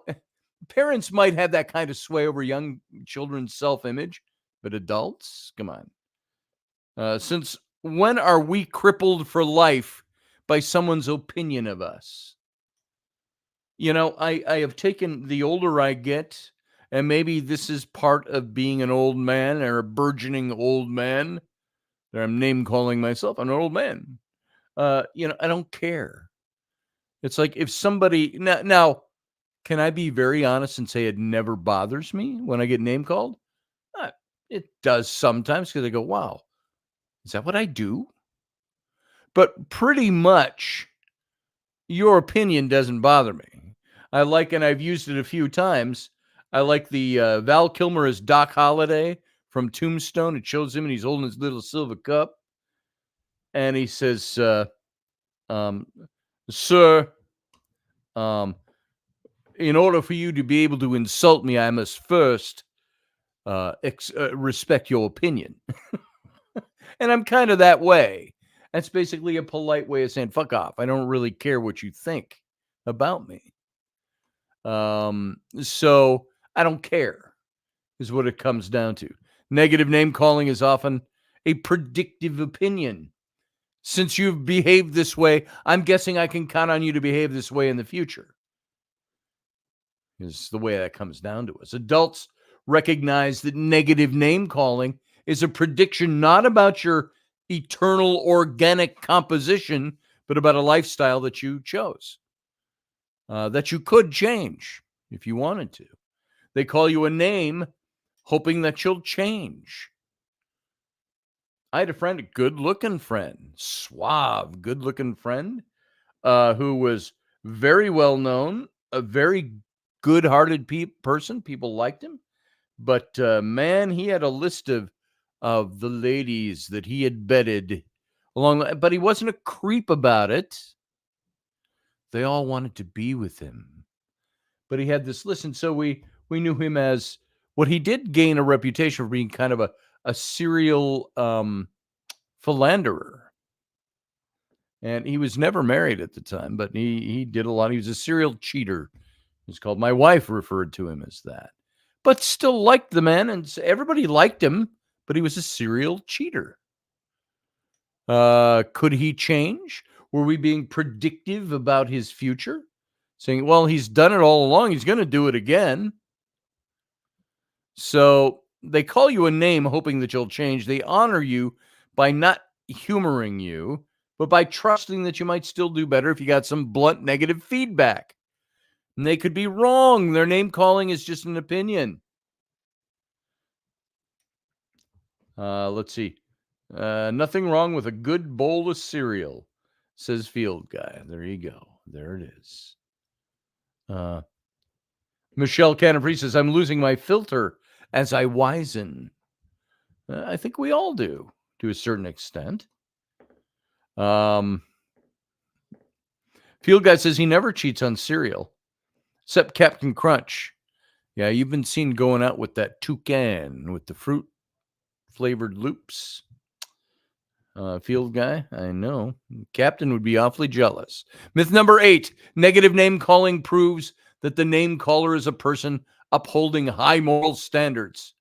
parents might have that kind of sway over young children's self-image, but adults, come on. Since when are we crippled for life by someone's opinion of us? You know, I have taken, the older I get, and maybe this is part of being an old man or a burgeoning old man, that I'm name calling myself. I'm an old man. You know, I don't care. It's like if somebody, now, can I be very honest and say it never bothers me when I get name called? It does sometimes because I go, wow, is that what I do? But pretty much your opinion doesn't bother me. And I've used it a few times. I like the Val Kilmer as Doc Holliday from Tombstone. It shows him, and he's holding his little silver cup. And he says, "Sir, in order for you to be able to insult me, I must first respect your opinion." And I'm kind of that way. That's basically a polite way of saying, fuck off. I don't really care what you think about me. So I don't care, is what it comes down to. Negative name calling is often a predictive opinion. Since you've behaved this way, I'm guessing I can count on you to behave this way in the future. Is the way that comes down to us. Adults recognize that negative name calling is a prediction not about your eternal organic composition, but about a lifestyle that you chose, that you could change if you wanted to. They call you a name hoping that you'll change. I had a friend, a good-looking friend, suave, good-looking friend, who was very well-known, a very good-hearted person. People liked him. But, man, he had a list of the ladies that he had bedded along, but he wasn't a creep about it. They all wanted to be with him. But he had this list, and so we knew him as what he did gain a reputation for being kind of a serial philanderer. And he was never married at the time, but he did a lot. He was a serial cheater. It's called, my wife referred to him as that. But still liked the man, and everybody liked him, but he was a serial cheater. Could he change? Were we being predictive about his future? Saying, well, he's done it all along. He's going to do it again. So they call you a name hoping that you'll change. They honor you by not humoring you, but by trusting that you might still do better if you got some blunt negative feedback. And they could be wrong. Their name calling is just an opinion. Let's see. Nothing wrong with a good bowl of cereal, says Field Guy. There you go. There it is. Michelle Canapri says, I'm losing my filter as I wizen. I think we all do, to a certain extent. Field Guy says he never cheats on cereal, except Captain Crunch. Yeah, you've been seen going out with that toucan with the fruit flavored loops. Field Guy, I know. Captain would be awfully jealous. Myth number 8, negative name calling proves that the name caller is a person upholding high moral standards.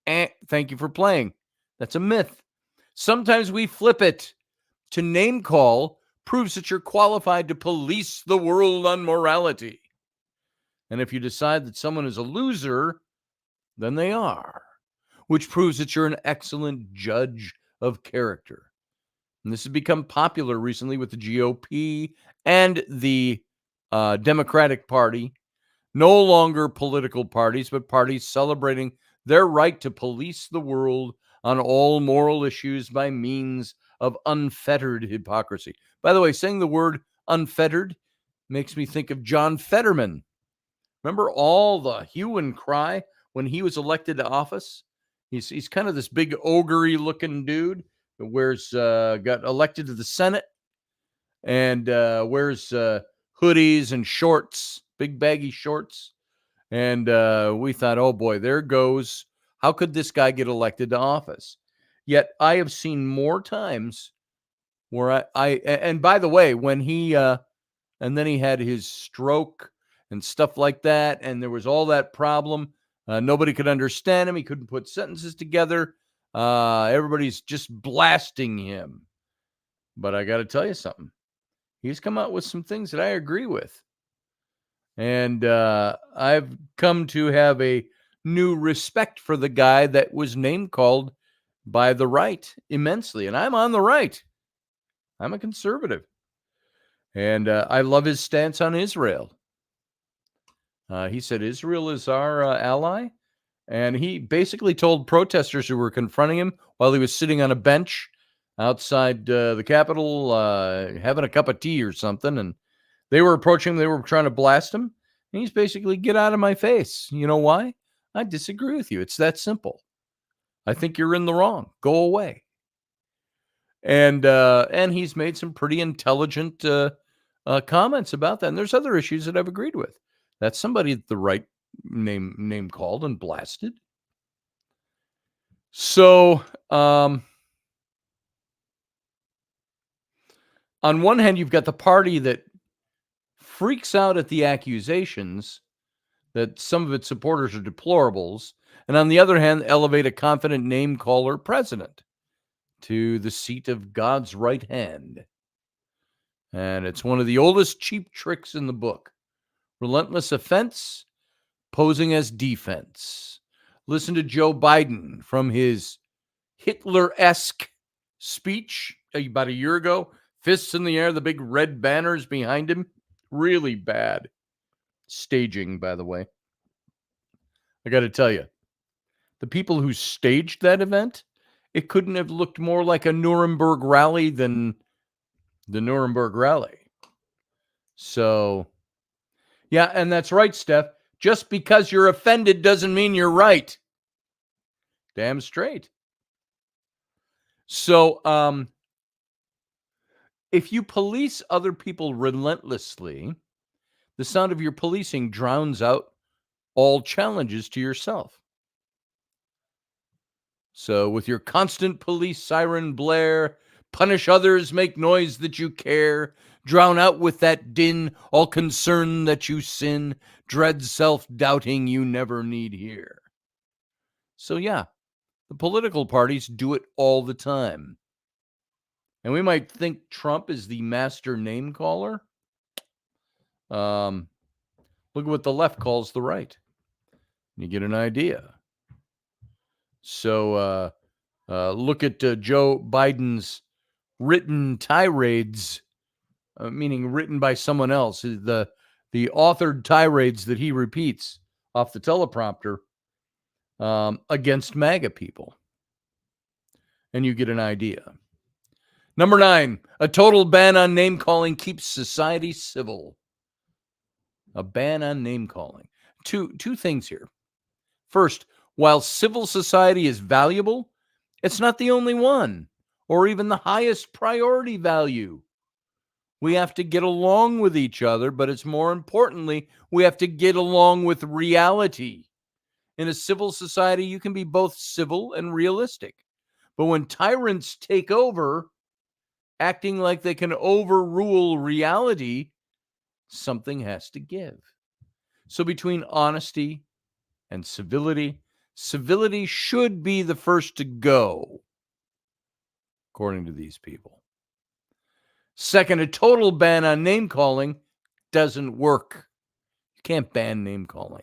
Thank you for playing. That's a myth. Sometimes we flip it. To name call proves that you're qualified to police the world on morality. And if you decide that someone is a loser, then they are, which proves that you're an excellent judge of character. And this has become popular recently with the GOP and the Democratic Party. No longer political parties, but parties celebrating their right to police the world on all moral issues by means of unfettered hypocrisy. By the way, saying the word unfettered makes me think of John Fetterman. Remember all the hue and cry when he was elected to office? He's kind of this big ogre-y looking dude that got elected to the Senate and wears hoodies and shorts, big baggy shorts. And we thought, oh boy, there goes. How could this guy get elected to office? Yet I have seen more times where and by the way, when he, and then he had his stroke and stuff like that, and there was all that problem. Nobody could understand him. He couldn't put sentences together. Everybody's just blasting him. But I got to tell you something. He's come out with some things that I agree with. And I've come to have a new respect for the guy that was name called by the right immensely. And I'm on the right. I'm a conservative. And I love his stance on Israel. He said Israel is our ally. And he basically told protesters who were confronting him while he was sitting on a bench outside the Capitol, having a cup of tea or something. And they were approaching him. They were trying to blast him. And he's basically, get out of my face. You know why? I disagree with you. It's that simple. I think you're in the wrong. Go away. And he's made some pretty intelligent comments about that. And there's other issues that I've agreed with. That's somebody that the right name called and blasted. So on one hand, you've got the party that freaks out at the accusations that some of its supporters are deplorables, and on the other hand, elevate a confident name caller president to the seat of God's right hand. And it's one of the oldest cheap tricks in the book. Relentless offense posing as defense. Listen to Joe Biden from his Hitler-esque speech about a year ago. Fists in the air, the big red banners behind him. Really bad staging, by the way. I got to tell you, the people who staged that event, it couldn't have looked more like a Nuremberg rally than the Nuremberg rally. So, yeah, and that's right, Steph. Just because you're offended doesn't mean you're right. Damn straight. So, if you police other people relentlessly, the sound of your policing drowns out all challenges to yourself. So with your constant police siren blare, punish others, make noise that you care, drown out with that din all concern that you sin, dread self-doubting you never need hear. So yeah, the political parties do it all the time. And we might think Trump is the master name caller. Look at what the left calls the right. You get an idea. So look at Joe Biden's written tirades, meaning written by someone else, the authored tirades that he repeats off the teleprompter against MAGA people. And you get an idea. Number 9, a total ban on name calling keeps society civil. A ban on name calling. Two things here. First, while civil society is valuable, it's not the only one, or even the highest priority value. We have to get along with each other, but it's more importantly, we have to get along with reality. In a civil society, you can be both civil and realistic. But when tyrants take over, acting like they can overrule reality, something has to give. So between honesty and civility should be the first to go, according to these people. Second, a total ban on name calling doesn't work. You can't ban name calling.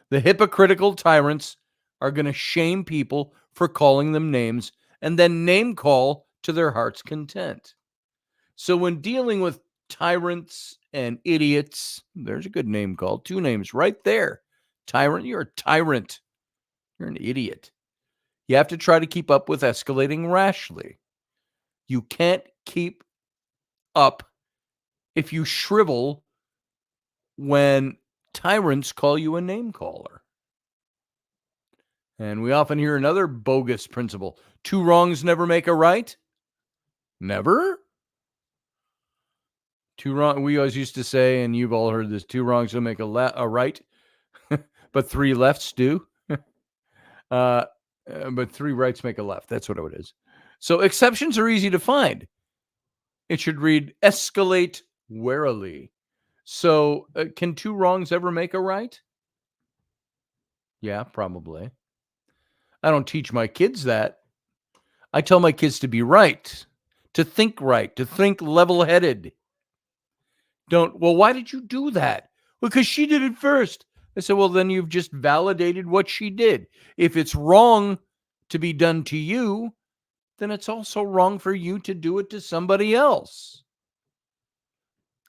The hypocritical tyrants are going to shame people for calling them names and then name call to their heart's content. So when dealing with tyrants and idiots, there's a good name call. 2 names right there. Tyrant, you're a tyrant. You're an idiot. You have to try to keep up with escalating rashly. You can't keep up if you shrivel when tyrants call you a name caller. And we often hear another bogus principle. 2 wrongs never make a right. Never? 2 wrongs, we always used to say, and you've all heard this, 2 wrongs don't make a right, but 3 lefts do. But 3 rights make a left. That's what it is. So exceptions are easy to find. It should read, escalate warily. So can 2 wrongs ever make a right? Yeah, probably. I don't teach my kids that. I tell my kids to be right, to think level-headed. Well, why did you do that? Because she did it first. I said, well, then you've just validated what she did. If it's wrong to be done to you, then it's also wrong for you to do it to somebody else.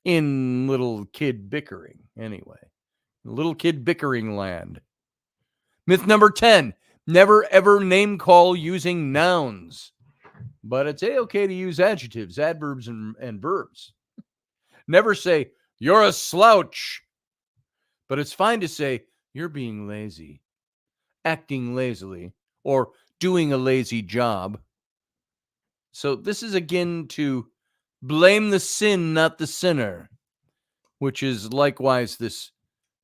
In little kid bickering, anyway. Little kid bickering land. Myth number 10, never ever name call using nouns. But it's okay to use adjectives, adverbs, and verbs. Never say, you're a slouch. But it's fine to say, you're being lazy, acting lazily, or doing a lazy job. So this is again to blame the sin, not the sinner, which is likewise this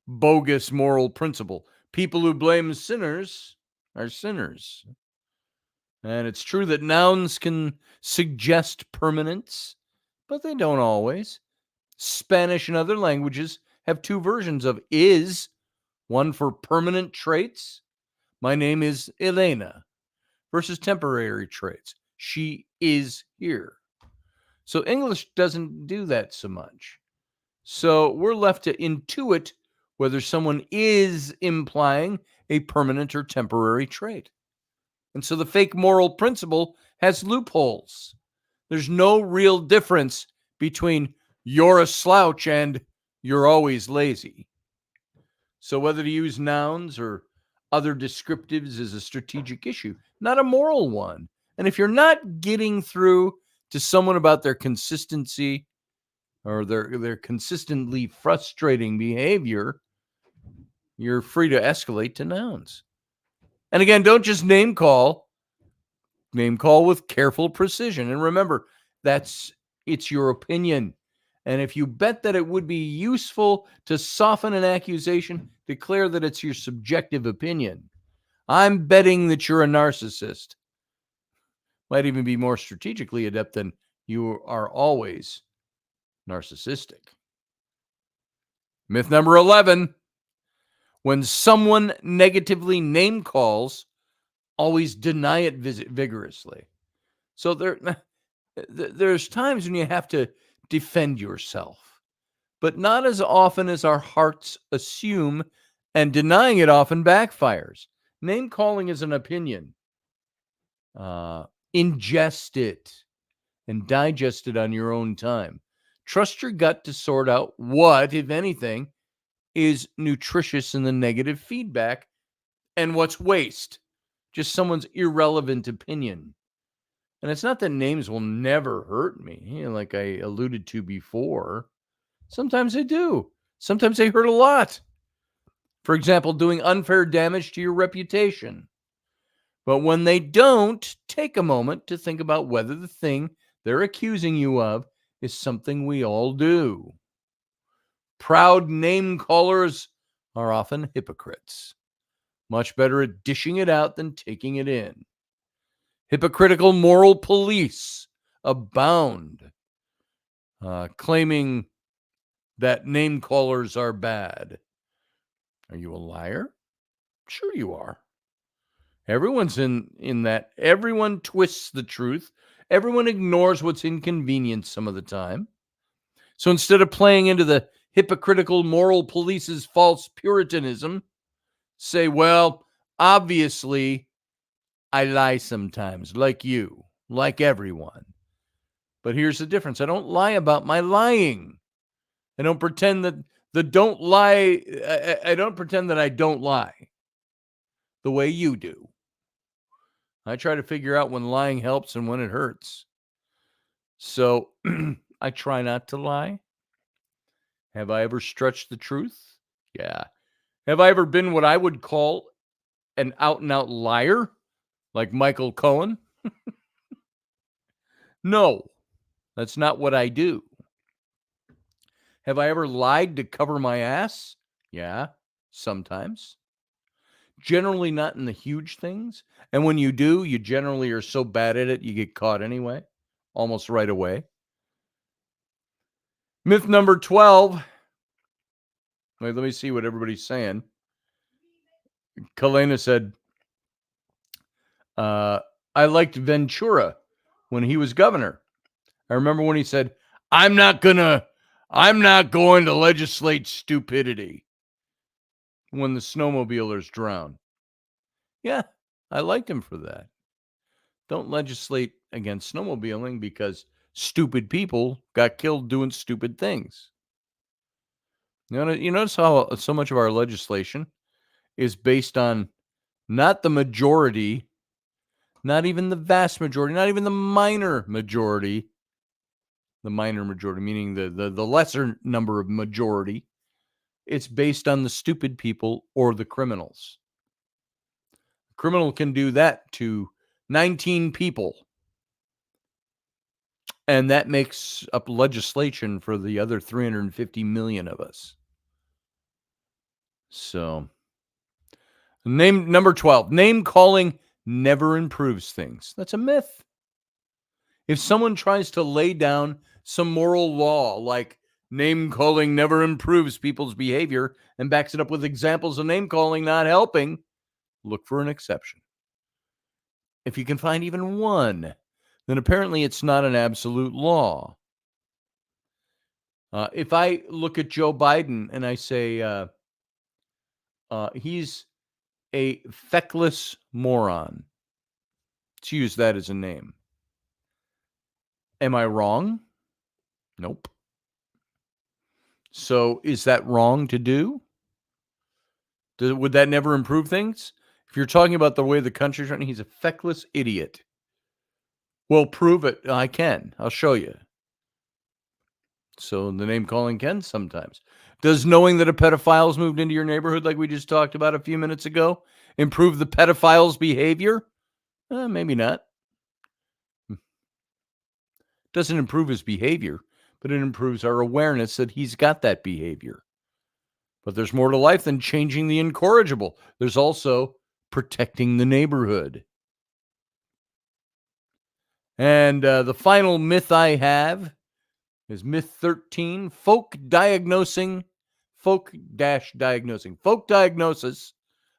bogus moral principle. People who blame sinners are sinners. And it's true that nouns can suggest permanence, but they don't always. Spanish and other languages have two versions of is, one for permanent traits. My name is Elena, versus temporary traits. She is here. So English doesn't do that so much. So we're left to intuit whether someone is implying a permanent or temporary trait. And so the fake moral principle has loopholes. There's no real difference between you're a slouch and you're always lazy. So whether to use nouns or other descriptives is a strategic issue, not a moral one. And if you're not getting through to someone about their consistency or their consistently frustrating behavior, you're free to escalate to nouns. And again, don't just name call. Name call with careful precision. And remember, it's your opinion. And if you bet that it would be useful to soften an accusation, declare that it's your subjective opinion. I'm betting that you're a narcissist. Might even be more strategically adept than you are always narcissistic. Myth number 11. When someone negatively name calls, always deny it vigorously. So there's times when you have to defend yourself, but not as often as our hearts assume, and denying it often backfires. Name calling is an opinion. Ingest it and digest it on your own time. Trust your gut to sort out what, if anything, is nutritious in the negative feedback and what's waste. Just someone's irrelevant opinion. And it's not that names will never hurt me, like I alluded to before. Sometimes they do. Sometimes they hurt a lot. For example, doing unfair damage to your reputation. But when they don't, take a moment to think about whether the thing they're accusing you of is something we all do. Proud name callers are often hypocrites. Much better at dishing it out than taking it in. Hypocritical moral police abound, claiming that name callers are bad. Are you a liar? Sure you are. Everyone's in that. Everyone twists the truth. Everyone ignores what's inconvenient some of the time. So instead of playing into the hypocritical moral police's false puritanism, say, well, obviously, I lie sometimes, like you, like everyone. But here's the difference. I don't lie about my lying. I don't pretend that I don't pretend that I don't lie the way you do. I try to figure out when lying helps and when it hurts. So I try not to lie. Have I ever stretched the truth? Yeah. Have I ever been what I would call an out-and-out liar, like Michael Cohen? No, that's not what I do. Have I ever lied to cover my ass? Yeah, sometimes. Generally not in the huge things. And when you do, you generally are so bad at it, you get caught anyway, almost right away. Myth number 12. Wait, let me see what everybody's saying. Kalena said, I liked Ventura when he was governor. I remember when he said, I'm not going to legislate stupidity when the snowmobilers drown. Yeah, I liked him for that. Don't legislate against snowmobiling because stupid people got killed doing stupid things. You notice how so much of our legislation is based on not the majority, not even the vast majority, not even the minor majority. The minor majority, meaning the lesser number of majority. It's based on the stupid people or the criminals. A criminal can do that to 19 people. And that makes up legislation for the other 350 million of us. So, number 12, name calling never improves things. That's a myth. If someone tries to lay down some moral law like name calling never improves people's behavior and backs it up with examples of name calling not helping, look for an exception. If you can find even one, then apparently it's not an absolute law. If I look at Joe Biden and I say he's a feckless moron, let's use that as a name. Am I wrong? Nope. So is that wrong to do? Would that never improve things? If you're talking about the way the country's running, he's a feckless idiot. Well, prove it. I can. I'll show you. So the name calling can sometimes. Does knowing that a pedophile's moved into your neighborhood, like we just talked about a few minutes ago, improve the pedophile's behavior? Maybe not. Doesn't improve his behavior, but it improves our awareness that he's got that behavior. But there's more to life than changing the incorrigible. There's also protecting the neighborhood. And the final myth I have is myth 13, folk diagnosis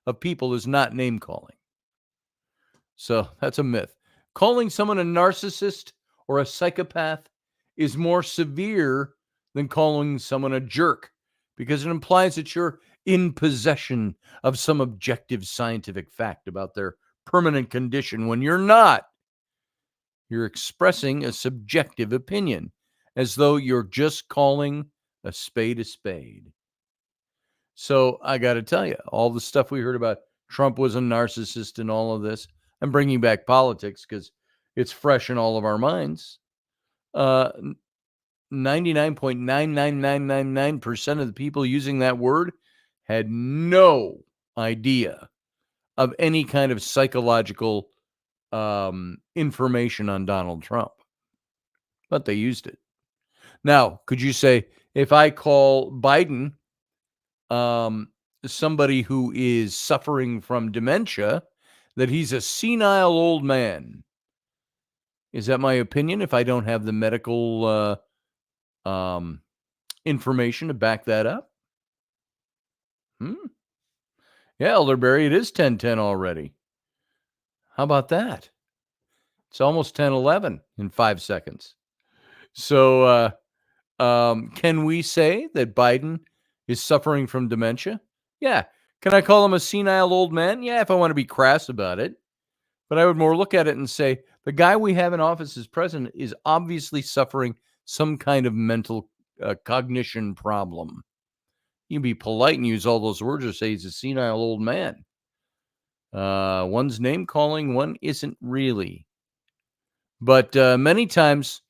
of people is not name calling. So that's a myth. Calling someone a narcissist or a psychopath is more severe than calling someone a jerk, because it implies that you're in possession of some objective scientific fact about their permanent condition when you're not. You're expressing a subjective opinion, as though you're just calling a spade a spade. So I got to tell you, all the stuff we heard about Trump was a narcissist and all of this, I'm bringing back politics because it's fresh in all of our minds. 99.99999% of the people using that word had no idea of any kind of psychological information on Donald Trump, but they used it. Now, could you say, if I call Biden somebody who is suffering from dementia, that he's a senile old man? Is that my opinion if I don't have the medical information to back that up? Yeah, Elderberry, it is 10:10 already. How about that? It's almost 10:11 in 5 seconds. So, can we say that Biden is suffering from dementia? Yeah. Can I call him a senile old man? Yeah, if I want to be crass about it. But I would more look at it and say, the guy we have in office as president is obviously suffering some kind of mental cognition problem. You can be polite and use all those words or say he's a senile old man. One's name calling, one isn't really. But many times,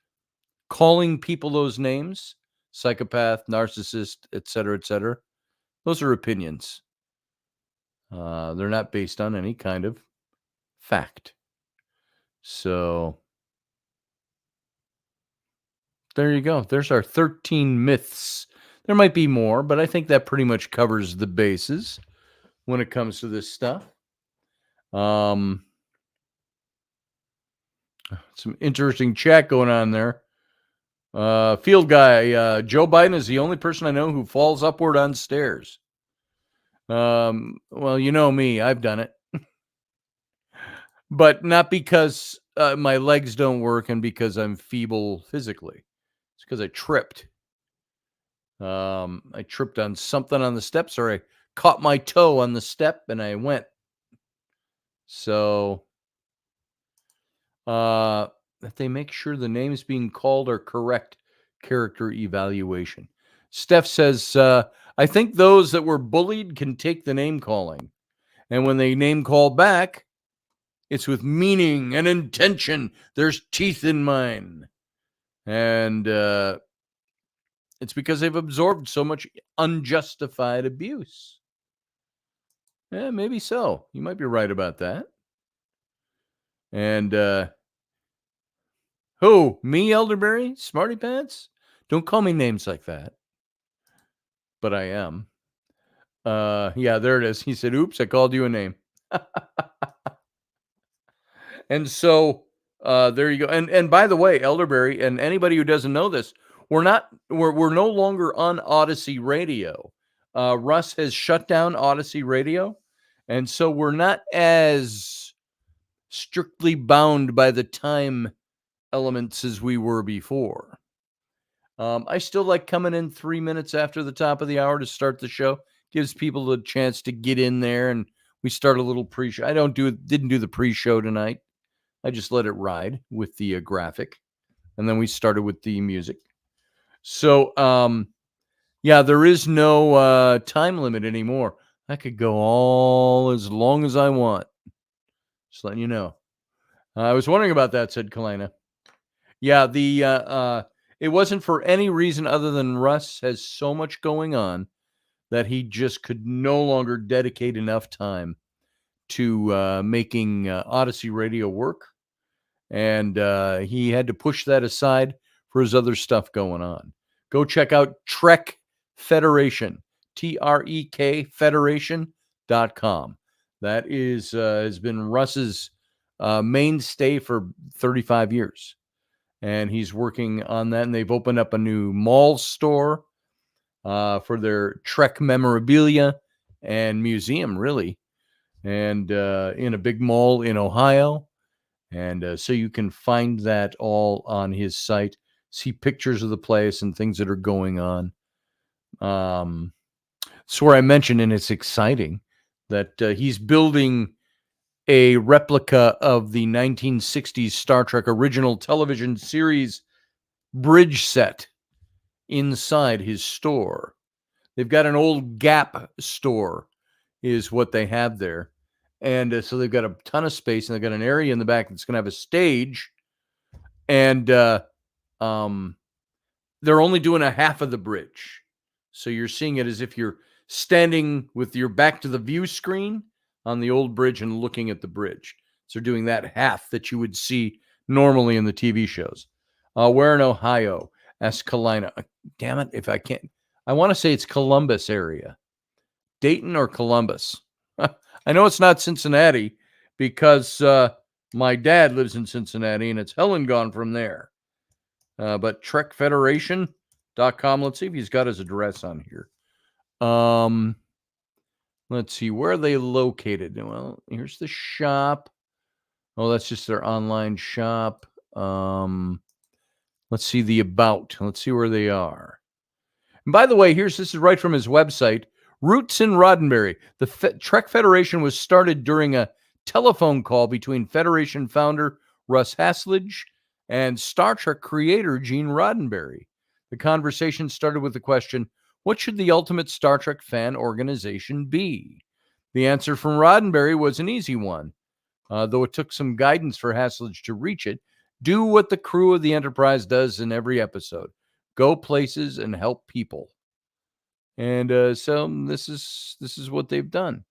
calling people those names, psychopath, narcissist, etc., those are opinions. They're not based on any kind of fact. So there you go. There's our 13 myths. There might be more, but I think that pretty much covers the bases when it comes to this stuff. Some interesting chat going on there. Field guy, Joe Biden is the only person I know who falls upward on stairs. Well, you know me, I've done it. But not because my legs don't work and because I'm feeble physically. It's because I tripped. I tripped on something on the steps, or I caught my toe on the step and I went. So that they make sure the names being called are correct character evaluation. Steph says, I think those that were bullied can take the name calling. And when they name call back, it's with meaning and intention. There's teeth in mine. And it's because they've absorbed so much unjustified abuse. Yeah, maybe so. You might be right about that. And who? Me, Elderberry? Smarty Pants? Don't call me names like that. But I am. Yeah, there it is. He said, "Oops, I called you a name." And so there you go. And by the way, Elderberry, and anybody who doesn't know this, we're no longer on Odyssey Radio. Russ has shut down Odyssey Radio, and so we're not as strictly bound by the time elements as we were before. I still like coming in 3 minutes after the top of the hour to start the show. Gives people the chance to get in there, and we start a little pre-show. I didn't do the pre-show tonight. I just let it ride with the graphic, and then we started with the music. So, yeah, there is no time limit anymore. I could go all as long as I want. Just letting you know. I was wondering about that, said Kalina. Yeah, it wasn't for any reason other than Russ has so much going on that he just could no longer dedicate enough time to making Odyssey Radio work. And he had to push that aside for his other stuff going on. Go check out Trek Federation, TREK Federation.com. That has been Russ's mainstay for 35 years. And he's working on that. And they've opened up a new mall store for their Trek memorabilia and museum, really. And in a big mall in Ohio. And so you can find that all on his site, see pictures of the place and things that are going on. It's where I mentioned, and it's exciting, that he's building a replica of the 1960s Star Trek original television series bridge set inside his store. They've got an old Gap store is what they have there. And so they've got a ton of space, and they've got an area in the back that's going to have a stage. And they're only doing a half of the bridge. So you're seeing it as if you're standing with your back to the view screen on the old bridge and looking at the bridge. So they're doing that half that you would see normally in the TV shows. Where in Ohio? Asked Kalina. Damn it, if I can't. I want to say it's Columbus area. Dayton or Columbus. I know it's not Cincinnati because my dad lives in Cincinnati, and it's hell and gone from there. But TrekFederation.com. Let's see if he's got his address on here. Let's see. Where are they located? Well, here's the shop. Oh, that's just their online shop. Let's see the about. Let's see where they are. And by the way, this is right from his website. Roots in Roddenberry. The Trek Federation was started during a telephone call between Federation founder Russ Hasledge and Star Trek creator Gene Roddenberry. The conversation started with the question, what should the ultimate Star Trek fan organization be? The answer from Roddenberry was an easy one, though it took some guidance for Hasledge to reach it. Do what the crew of the Enterprise does in every episode. Go places and help people. And so this is what they've done.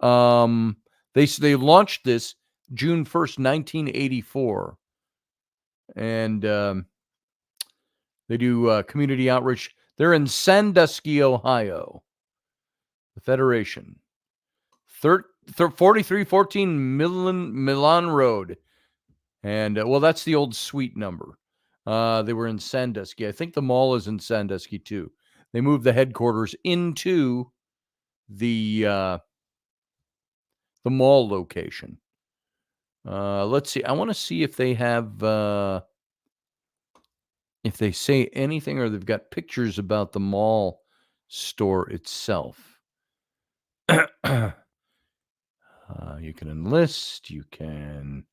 They launched this June 1st, 1984. And they do community outreach. They're in Sandusky, Ohio. The Federation. 4314 Milan Road. And, well, that's the old suite number. They were in Sandusky. I think the mall is in Sandusky, too. They moved the headquarters into the mall location. Let's see. I want to see if they have... if they say anything or they've got pictures about the mall store itself. You can enlist, you can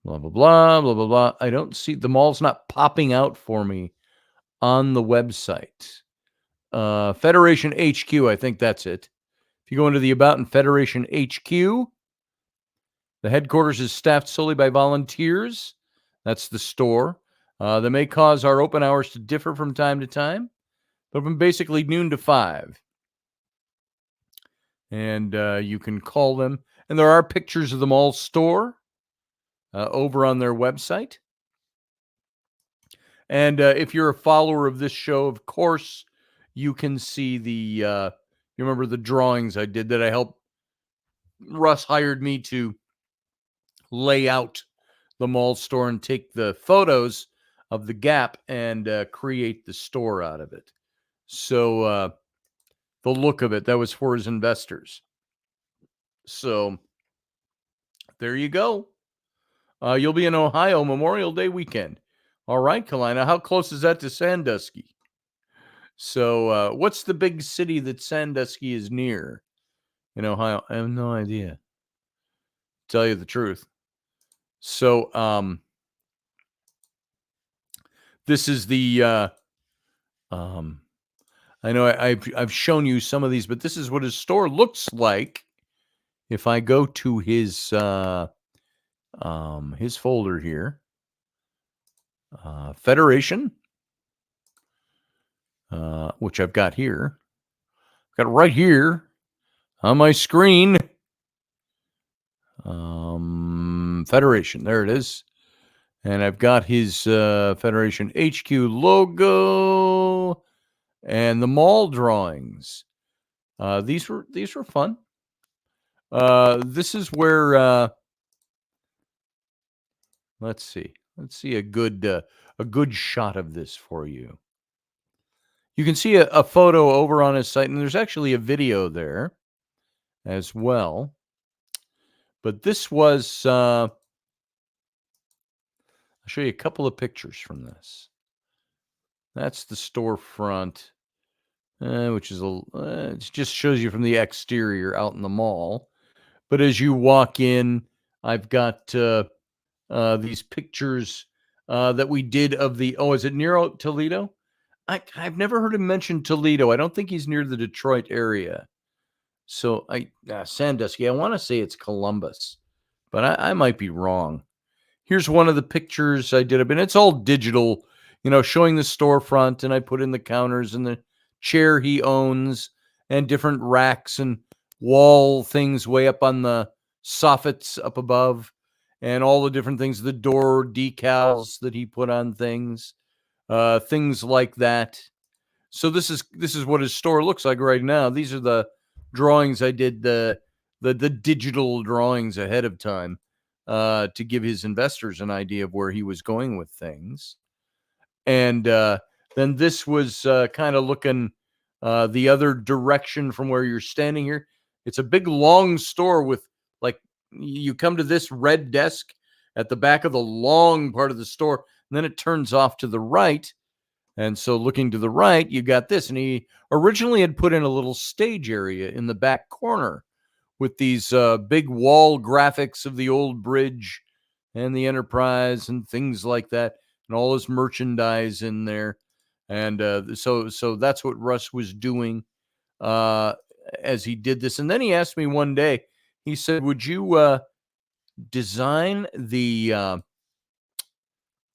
blah, blah, blah, blah, blah, blah. I don't see, the mall's not popping out for me on the website. Federation HQ, I think that's it. If you go into the About in Federation HQ, the headquarters is staffed solely by volunteers. That's the store. That may cause our open hours to differ from time to time, but from basically noon to 5. and you can call them. And there are pictures of the mall store over on their website. And if you're a follower of this show, of course, you can see you remember the drawings I did that I helped. Russ hired me to lay out the mall store and take the photos of the Gap and create the store out of it. So the look of it, that was for his investors. So there you go. You'll be in Ohio Memorial Day weekend. All right, Kalina, how close is that to Sandusky? So what's the big city that Sandusky is near in Ohio? I have no idea. Tell you the truth. So this is the I know I've shown you some of these, but this is what his store looks like. If I go to his folder here, Federation, which I've got here, got it right here on my screen. Federation, there it is, and I've got his Federation HQ logo and the mall drawings. These were fun. This is where let's see a good shot of this for you. You can see a photo over on his site, and there's actually a video there as well. But this was I'll show you a couple of pictures from this. That's the storefront, which is it just shows you from the exterior out in the mall. But as you walk in, I've got these pictures that we did of the. Oh, is it near Toledo? I've never heard him mention Toledo. I don't think he's near the Detroit area. So Sandusky. I want to say it's Columbus, but I might be wrong. Here's one of the pictures I did. It's all digital, showing the storefront, and I put in the counters and the chair he owns and different racks and wall things way up on the soffits up above and all the different things, the door decals that he put on things, things like that. So this is what his store looks like right now. These are the drawings I did, the digital drawings ahead of time to give his investors an idea of where he was going with things. And then this was kind of looking the other direction from where you're standing here. It's a big long store with, like, you come to this red desk at the back of the long part of the store, and then it turns off to the right. And so looking to the right, you got this. And he originally had put in a little stage area in the back corner with these big wall graphics of the old bridge and the Enterprise and things like that, and all his merchandise in there. And so that's what Russ was doing as he did this. And then he asked me one day, he said, would you design the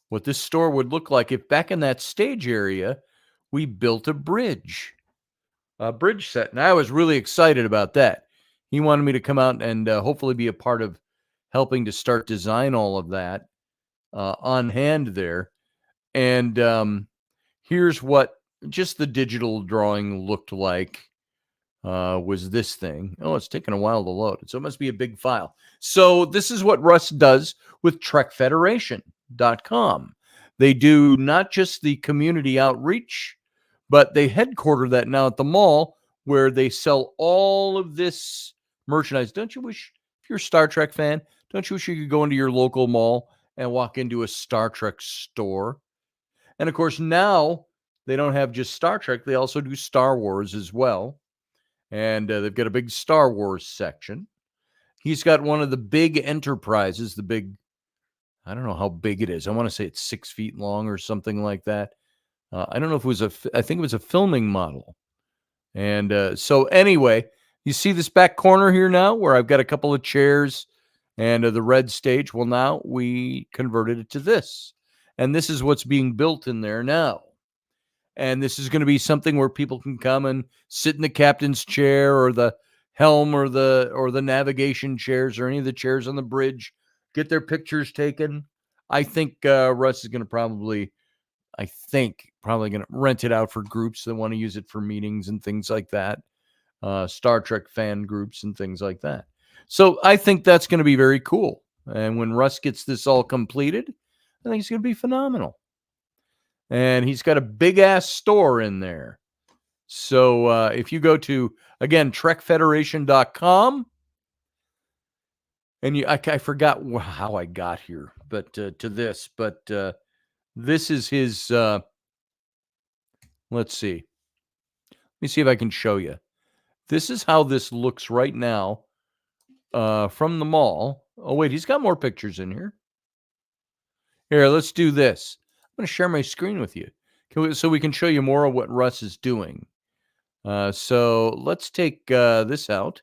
what this store would look like if back in that stage area we built a bridge set? And I was really excited about that. He wanted me to come out and hopefully be a part of helping to start design all of that on hand there. And here's what just the digital drawing looked like. Was this thing. Oh, it's taking a while to load. So it must be a big file. So this is what Russ does with TrekFederation.com. They do not just the community outreach, but they headquarter that now at the mall where they sell all of this merchandise. Don't you wish, if you're a Star Trek fan, don't you wish you could go into your local mall and walk into a Star Trek store? And of course, now they don't have just Star Trek. They also do Star Wars as well. And they've got a big Star Wars section. He's got one of the big Enterprises, the big, I don't know how big it is. I want to say it's 6 feet long or something like that. I don't know if it was I think it was a filming model. And so anyway, you see this back corner here now where I've got a couple of chairs and the red stage. Well, now we converted it to this. And this is what's being built in there now. And this is going to be something where people can come and sit in the captain's chair or the helm or the navigation chairs or any of the chairs on the bridge, get their pictures taken. I think Russ is going to probably going to rent it out for groups that want to use it for meetings and things like that. Star Trek fan groups and things like that. So I think that's going to be very cool. And when Russ gets this all completed, I think it's going to be phenomenal. And he's got a big ass store in there. So if you go to, again, trekfederation.com, and I forgot how I got here, but to this, but this is his, let's see. Let me see if I can show you. This is how this looks right now from the mall. Oh, wait, he's got more pictures in here. Here, let's do this. I'm going to share my screen with you so we can show you more of what Russ is doing. So let's take this out,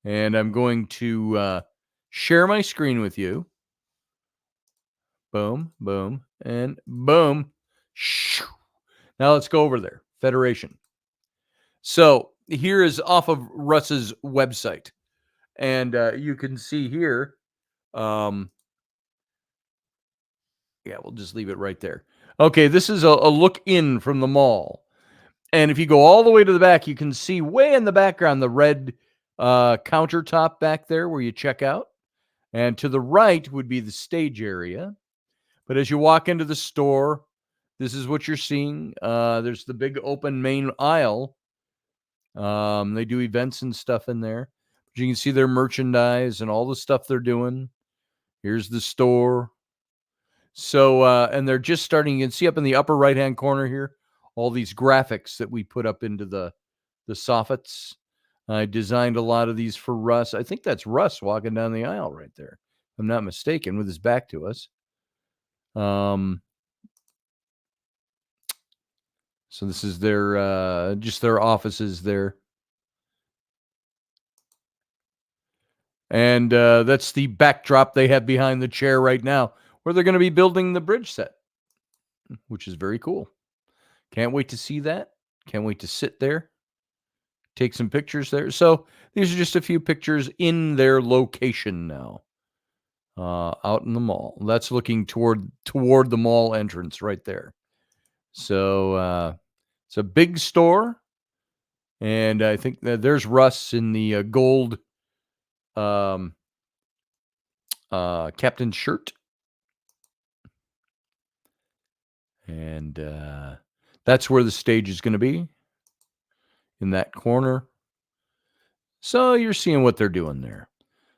and I'm going to share my screen with you. Boom, boom, and boom. Now let's go over there. Federation. So here is off of Russ's website. And you can see here, yeah, we'll just leave it right there. Okay, this is a look in from the mall. And if you go all the way to the back, you can see way in the background the red countertop back there where you check out. And to the right would be the stage area. But as you walk into the store, this is what you're seeing. There's the big open main aisle. They do events and stuff in there. You can see their merchandise and all the stuff they're doing. Here's the store. So, and they're just starting. You can see up in the upper right-hand corner here, all these graphics that we put up into the soffits. I designed a lot of these for Russ. I think that's Russ walking down the aisle right there, if I'm not mistaken, with his back to us. So this is their just their offices there. And that's the backdrop they have behind the chair right now, where they're going to be building the bridge set, which is very cool. Can't wait to see that. Can't wait to sit there, take some pictures there. So these are just a few pictures in their location now, out in the mall. That's looking toward the mall entrance right there. So it's a big store, and I think that there's Russ in the gold captain shirt. And that's where the stage is going to be, in that corner. So you're seeing what they're doing there.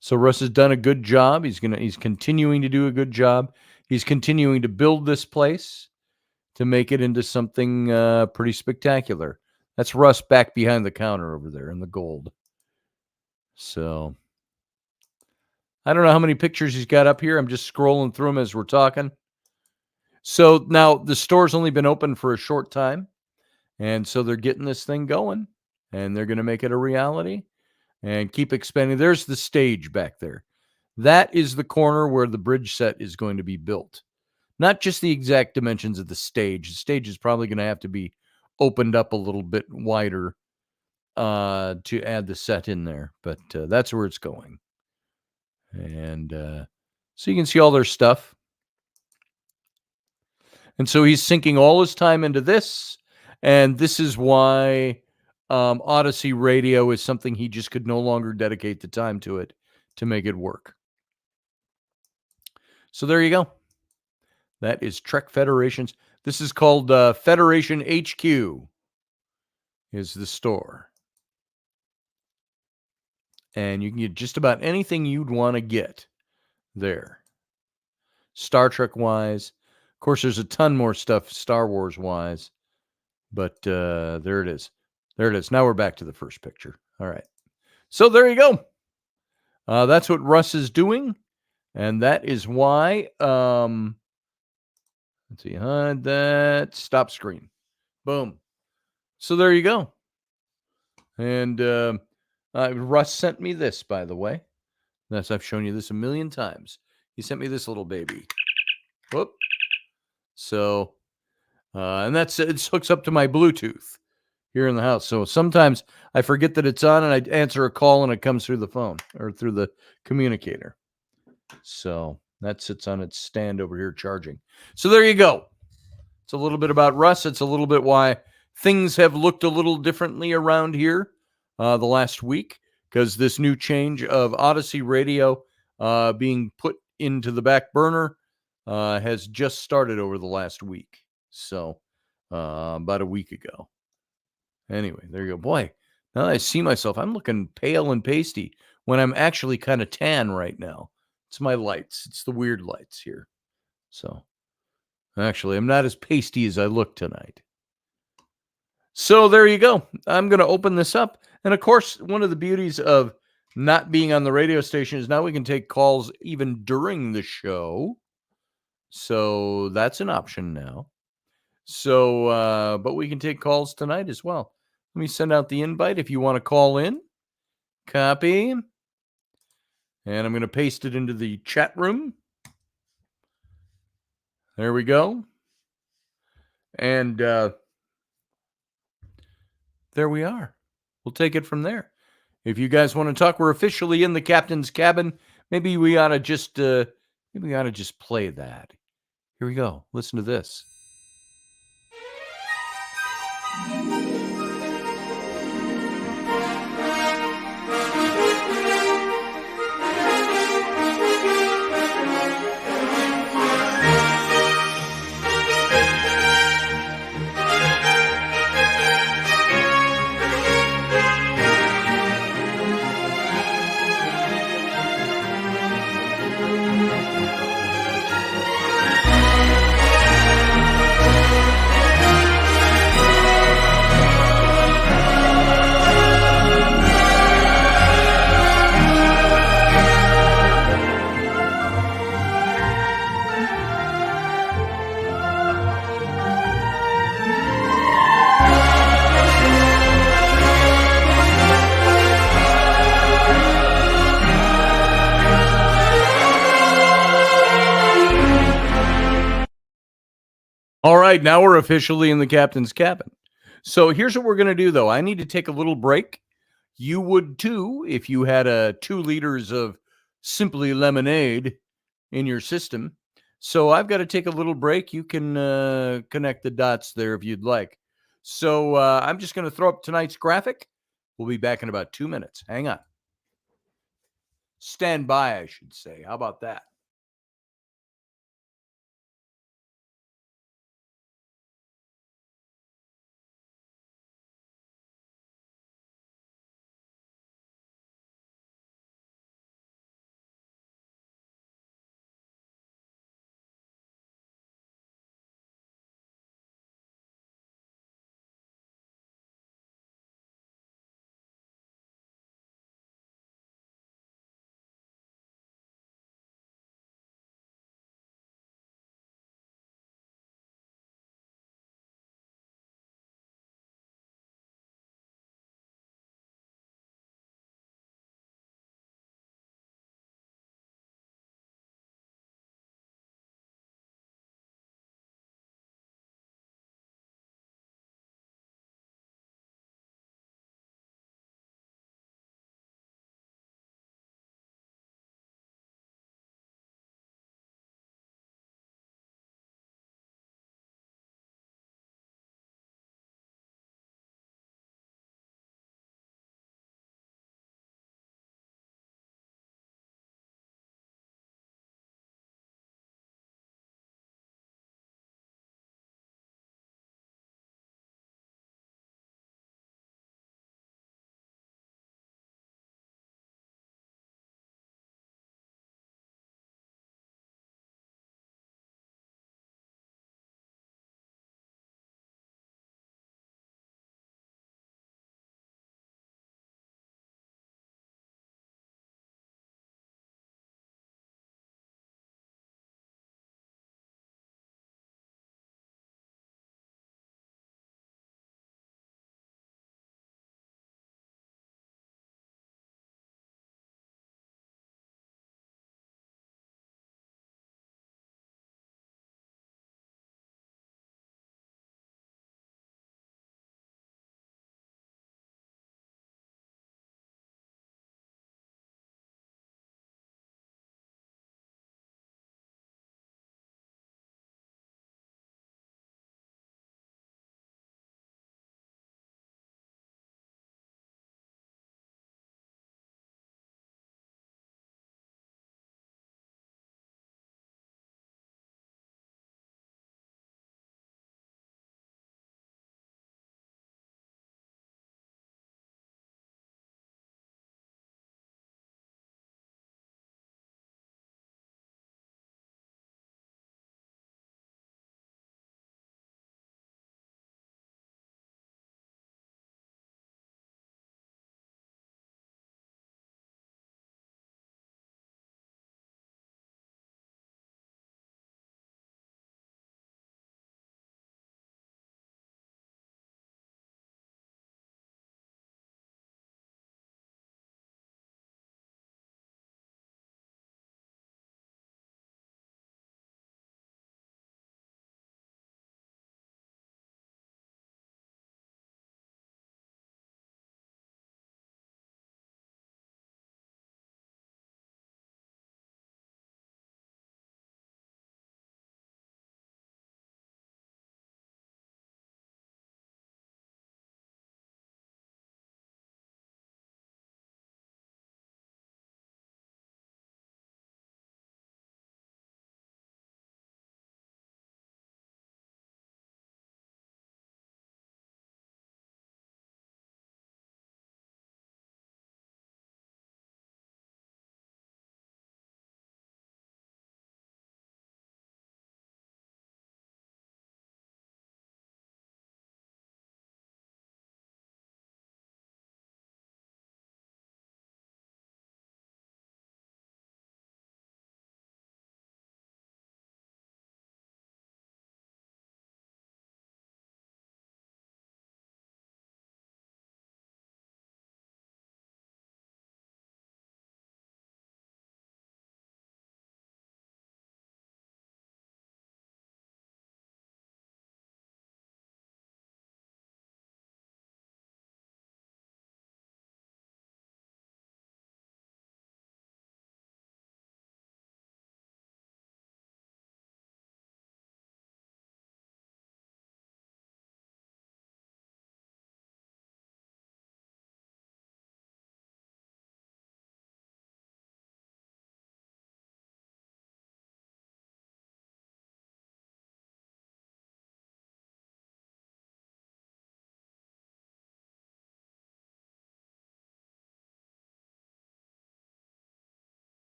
So Russ has done a good job. He's continuing to do a good job. He's continuing to build this place to make it into something pretty spectacular. That's Russ back behind the counter over there in the gold. So I don't know how many pictures he's got up here. I'm just scrolling through them as we're talking. So now the store's only been open for a short time, and so they're getting this thing going, and they're going to make it a reality and keep expanding. There's the stage back there. That is the corner where the bridge set is going to be built. Not just the exact dimensions of the stage. The stage is probably going to have to be opened up a little bit wider to add the set in there, but that's where it's going. And so you can see all their stuff. And so he's sinking all his time into this. And this is why Odyssey Radio is something he just could no longer dedicate the time to it to make it work. So there you go. That is Trek Federation's. This is called Federation HQ is the store. And you can get just about anything you'd want to get there. Star Trek wise. Of course, there's a ton more stuff Star Wars wise. But there it is. There it is. Now we're back to the first picture. All right. So there you go. That's what Russ is doing. And that is why, let's see, hide that, stop screen. Boom. So there you go. And Russ sent me this, by the way. I've shown you this a million times. He sent me this little baby. Whoop. So, and it hooks up to my Bluetooth here in the house. So sometimes I forget that it's on and I answer a call and it comes through the phone or through the communicator. So that sits on its stand over here charging. So there you go. It's a little bit about Russ. It's a little bit why things have looked a little differently around here the last week, because this new change of Odyssey Radio being put into the back burner has just started over the last week. So about a week ago. Anyway, there you go. Boy, now that I see myself, I'm looking pale and pasty when I'm actually kind of tan right now. It's my lights. It's the weird lights here. So actually, I'm not as pasty as I look tonight. So there you go. I'm going to open this up. And of course, one of the beauties of not being on the radio station is now we can take calls even during the show. So that's an option now. So, but we can take calls tonight as well. Let me send out the invite if you want to call in. Copy. And I'm going to paste it into the chat room. There we go. And there we are. We'll take it from there. If you guys want to talk, we're officially in the captain's cabin. Maybe we ought to just play that. Here we go. Listen to this. All right, now we're officially in the captain's cabin. So here's what we're going to do, though. I need to take a little break. You would, too, if you had 2 liters of Simply Lemonade in your system. So I've got to take a little break. You can connect the dots there if you'd like. So I'm just going to throw up tonight's graphic. We'll be back in about 2 minutes. Hang on. Stand by, I should say. How about that?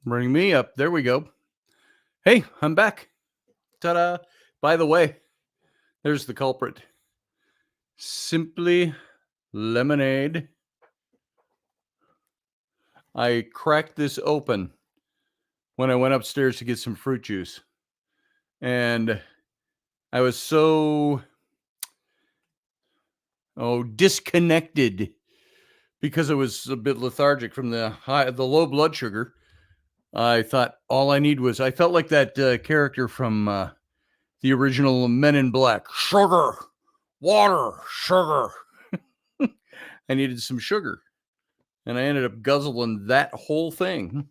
Bring me up. There we go. Hey, I'm back. Ta-da. By the way, there's the culprit. Simply lemonade. I cracked this open when I went upstairs to get some fruit juice. And I was so disconnected because I was a bit lethargic from the low blood sugar. I thought all I need was, I felt like that character from the original Men in Black. Sugar, water, sugar. I needed some sugar. And I ended up guzzling that whole thing.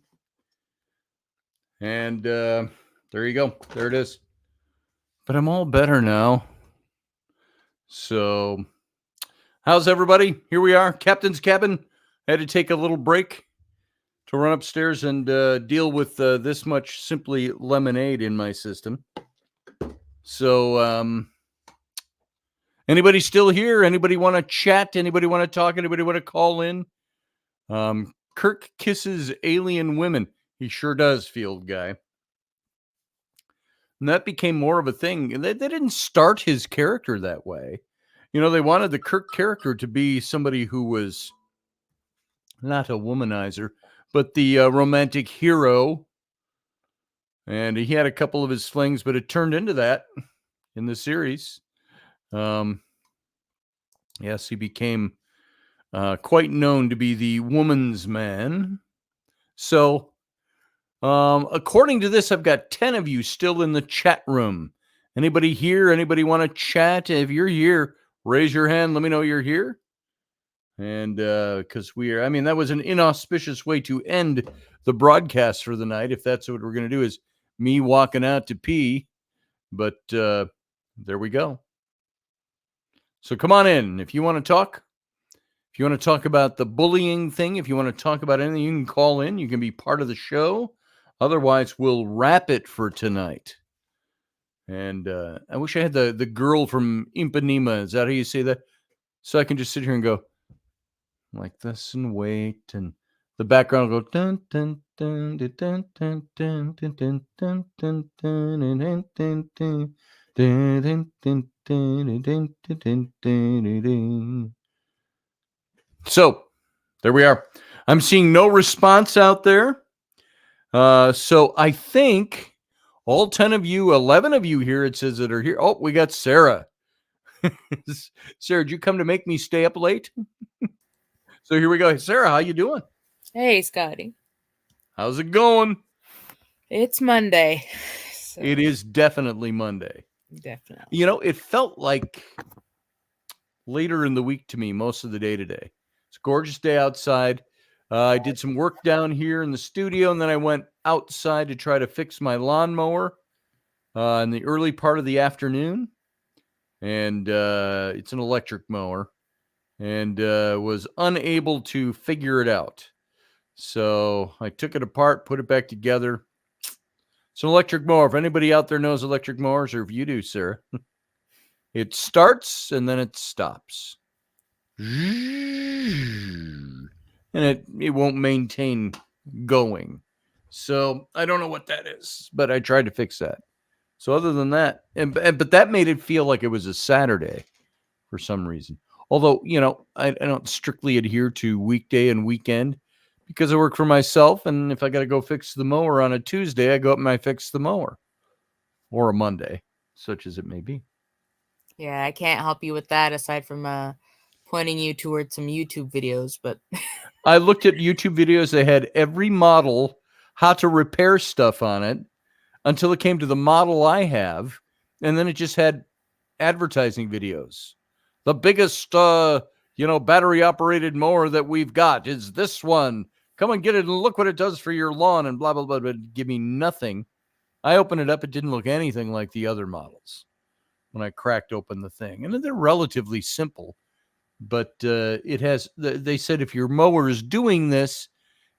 And there you go. There it is. But I'm all better now. So, how's everybody? Here we are, Captain's Cabin. I had to take a little break to run upstairs and deal with this much Simply Lemonade in my system. So, anybody still here? Anybody want to chat? Anybody want to talk? Anybody want to call in? Kirk kisses alien women. He sure does, Field Guy. And that became more of a thing. They didn't start his character that way. You know, they wanted the Kirk character to be somebody who was not a womanizer, but the romantic hero. And he had a couple of his flings, but it turned into that in the series. Yes, he became quite known to be the woman's man. So, according to this, I've got 10 of you still in the chat room. Anybody here? Anybody want to chat? If you're here, raise your hand. Let me know you're here. And because that was an inauspicious way to end the broadcast for the night. If that's what we're going to do, is me walking out to pee. But there we go. So come on in. If you want to talk, if you want to talk about the bullying thing, if you want to talk about anything, you can call in. You can be part of the show. Otherwise, we'll wrap it for tonight. And I wish I had the girl from Ipanema. Is that how you say that? So I can just sit here and go like this and wait, and the background will go dun dun dun dun dun dun dun dun dun dun dun dun dun dun. So there we are. I'm seeing no response out there. So I think all 10 of you, 11 of you here, it says that are here. Oh, we got Sarah. Sarah, did you come to make me stay up late? So here we go. Sarah, how you doing? Hey, Scotty. How's it going? It's Monday. So. It is definitely Monday. Definitely. You know, it felt like later in the week to me most of the day today. It's a gorgeous day outside. I did some work down here in the studio, and then I went outside to try to fix my lawnmower in the early part of the afternoon. And it's an electric mower, and was unable to figure it out. So I took it apart, put it back together. It's an electric mower. If anybody out there knows electric mowers, or if you do, Sarah, it starts and then it stops. And it won't maintain going. So I don't know what that is, but I tried to fix that. So other than that, but that made it feel like it was a Saturday for some reason. Although, you know, I don't strictly adhere to weekday and weekend because I work for myself. And if I got to go fix the mower on a Tuesday, I go up and I fix the mower, or a Monday, such as it may be. Yeah, I can't help you with that aside from pointing you towards some YouTube videos. But I looked at YouTube videos. They had every model, how to repair stuff on it, until it came to the model I have. And then it just had advertising videos. The biggest, battery operated mower that we've got is this one. Come and get it and look what it does for your lawn and blah, blah, blah. But give me nothing. I opened it up. It didn't look anything like the other models when I cracked open the thing. And they're relatively simple. But it has, they said if your mower is doing this,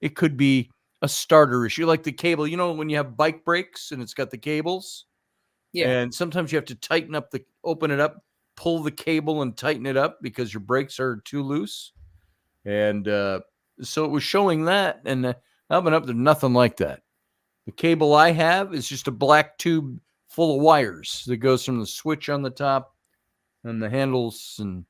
it could be a starter issue, like the cable. You know, when you have bike brakes and it's got the cables? Yeah. And sometimes you have to open it up, pull the cable and tighten it up because your brakes are too loose. And so it was showing that. And I opened up, there's nothing like that. The cable I have is just a black tube full of wires that goes from the switch on the top and the handles and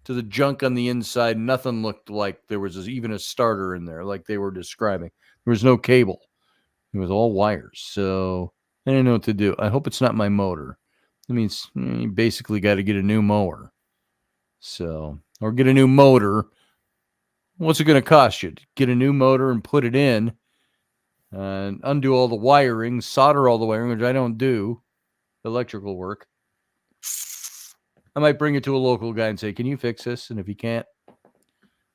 to the junk on the inside. Nothing looked like there was even a starter in there like they were describing. There was no cable. It was all wires. So I didn't know what to do. I hope it's not my motor. That means you basically got to get a new mower. So, or get a new motor. What's it going to cost you? Get a new motor and put it in and undo all the wiring, solder all the wiring, which I don't do, electrical work. I might bring it to a local guy and say, can you fix this? And if he can't,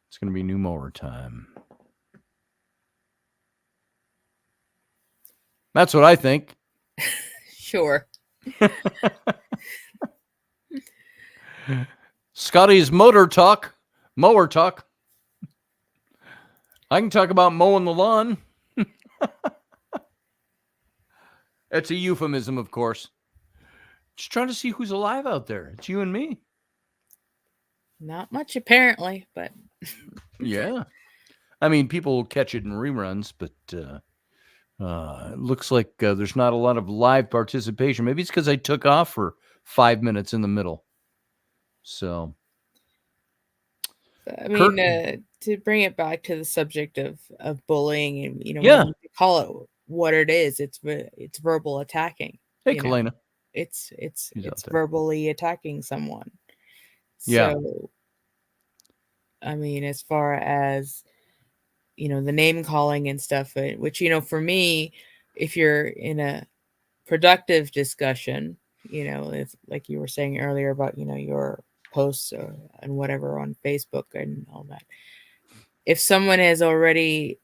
it's going to be new mower time. That's what I think. Sure. Scotty's mower talk. I can talk about mowing the lawn. It's a euphemism, of course. Just trying to see who's alive out there. It's you and me. Not much, apparently, but Yeah. I mean, people will catch it in reruns, but it looks like there's not a lot of live participation. Maybe it's because I took off for 5 minutes in the middle. So, I mean, to bring it back to the subject of bullying, and Yeah. when you call it what it is, it's verbal attacking. Hey, Kalena. It's He's out there. verbally attacking someone. Yeah. So, I mean, as far as the name calling and stuff, which for me, if you're in a productive discussion, if, like you were saying earlier about your posts and whatever on Facebook and all that, if someone has already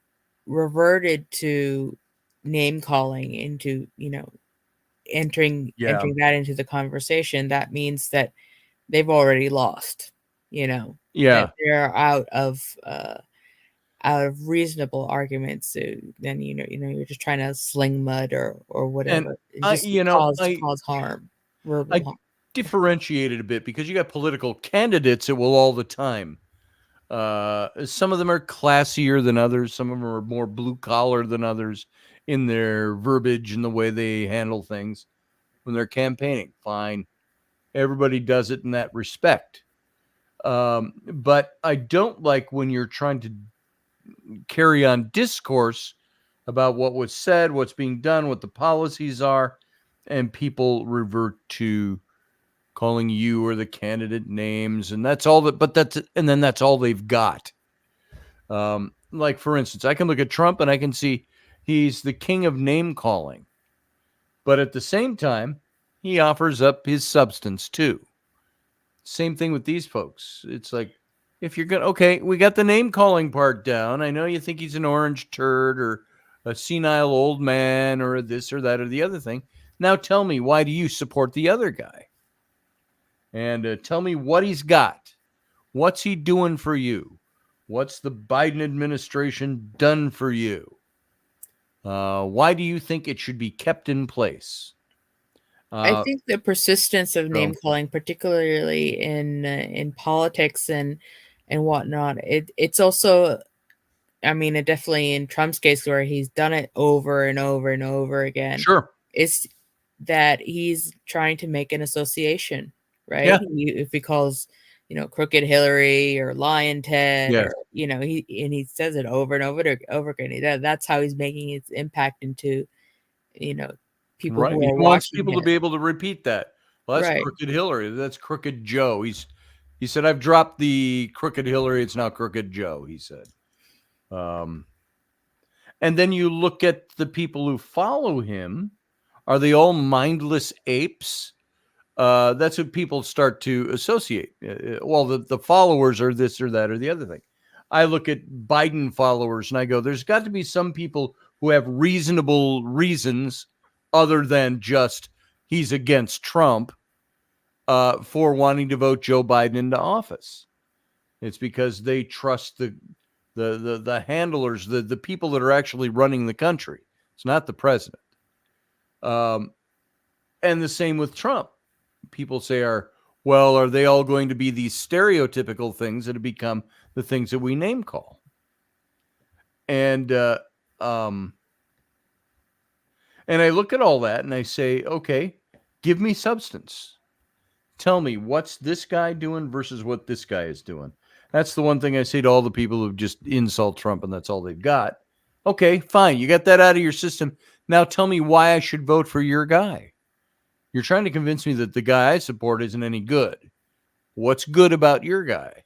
reverted to name calling into entering that into the conversation, that means that they've already lost. Yeah. That they're out of reasonable arguments. So then you're just trying to sling mud or whatever, cause harm, verbal harm. Differentiate it a bit because you got political candidates that will all the time. Some of them are classier than others. Some of them are more blue collar than others in their verbiage and the way they handle things when they're campaigning. Fine. Everybody does it in that respect. But I don't like when you're trying to carry on discourse about what was said, what's being done, what the policies are, and people revert to calling you or the candidate names, and that's all that's all they've got. Like, for instance, I can look at Trump and I can see he's the king of name calling, but at the same time, he offers up his substance too. Same thing with these folks. It's like, if you're gonna, okay, we got the name calling part down. I know you think he's an orange turd or a senile old man or this or that or the other thing. Now tell me, why do you support the other guy? And tell me what he's got. What's he doing for you? What's the Biden administration done for you? Why do you think it should be kept in place? I think the persistence of name calling, particularly in politics and whatnot, it's also, I mean, definitely in Trump's case where he's done it over and over and over again. Sure. It's that he's trying to make an association, right? Yeah. If he calls, Crooked Hillary or Lion Ted, Yes. or, he says it over and over again. That's how he's making his impact into, people right. who He are wants watching people him. to be able to repeat that. Well, that's Right. Crooked Hillary. That's Crooked Joe. He said, I've dropped the Crooked Hillary. It's now Crooked Joe, he said. And then you look at the people who follow him. Are they all mindless apes? That's what people start to associate. Well, the followers are this or that or the other thing. I look at Biden followers and I go, there's got to be some people who have reasonable reasons other than just he's against Trump for wanting to vote Joe Biden into office. It's because they trust the handlers, the people that are actually running the country. It's not the president. And the same with Trump. People say are they all going to be these stereotypical things that have become the things that we name call? And And I look at all that and I say, okay, give me substance. Tell me what's this guy doing versus what this guy is doing. That's the one thing I say to all the people who just insult Trump and that's all they've got. Okay, fine. You got that out of your system. Now tell me why I should vote for your guy. You're trying to convince me that the guy I support isn't any good. What's good about your guy?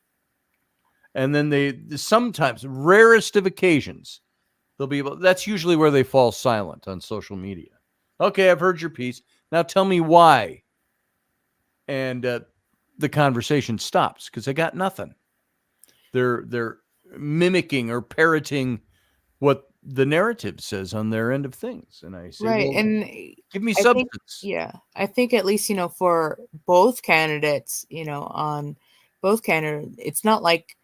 And then they sometimes, rarest of occasions, they'll be able, that's usually where they fall silent on social media. Okay, I've heard your piece. Now tell me why. And the conversation stops because they got nothing. They're mimicking or parroting what the narrative says on their end of things. And I say, Right. well, And give me I think, substance. I think at least, for both candidates, on both candidates, it's not like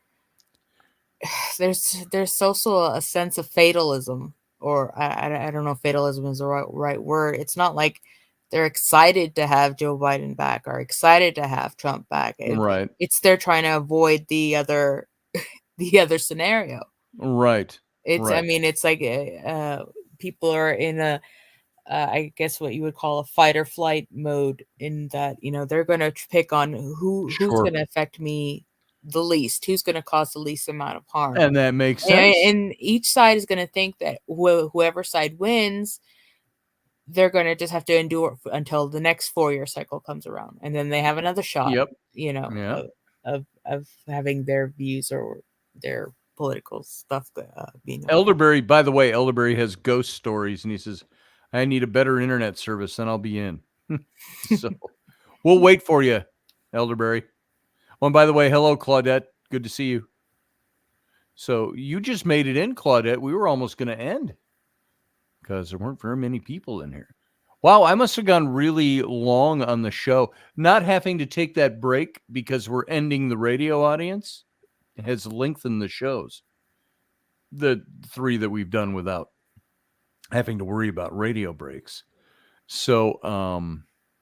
there's also a sense of fatalism, or I don't know if fatalism is the right word. It's not like they're excited to have Joe Biden back or excited to have Trump back. Right. It's they're trying to avoid the other the other scenario. Right. It's right. I mean, it's like people are in a I guess what you would call a fight or flight mode, in that they're going to pick on who's Sure. going to affect me the least, who's going to cause the least amount of harm. And that makes sense. And each side is going to think that whoever side wins, they're going to just have to endure until the next 4-year cycle comes around, and then they have another shot. Yep. Of having their views or their political stuff being Elderberry, by the way, Elderberry has ghost stories, and he says, I need a better internet service, then I'll be in. So we'll wait for you, Elderberry. Oh, and by the way, hello, Claudette. Good to see you. So you just made it in, Claudette. We were almost going to end because there weren't very many people in here. Wow, I must have gone really long on the show. Not having to take that break because we're ending the radio audience has lengthened the shows. The 3 that we've done without having to worry about radio breaks. So,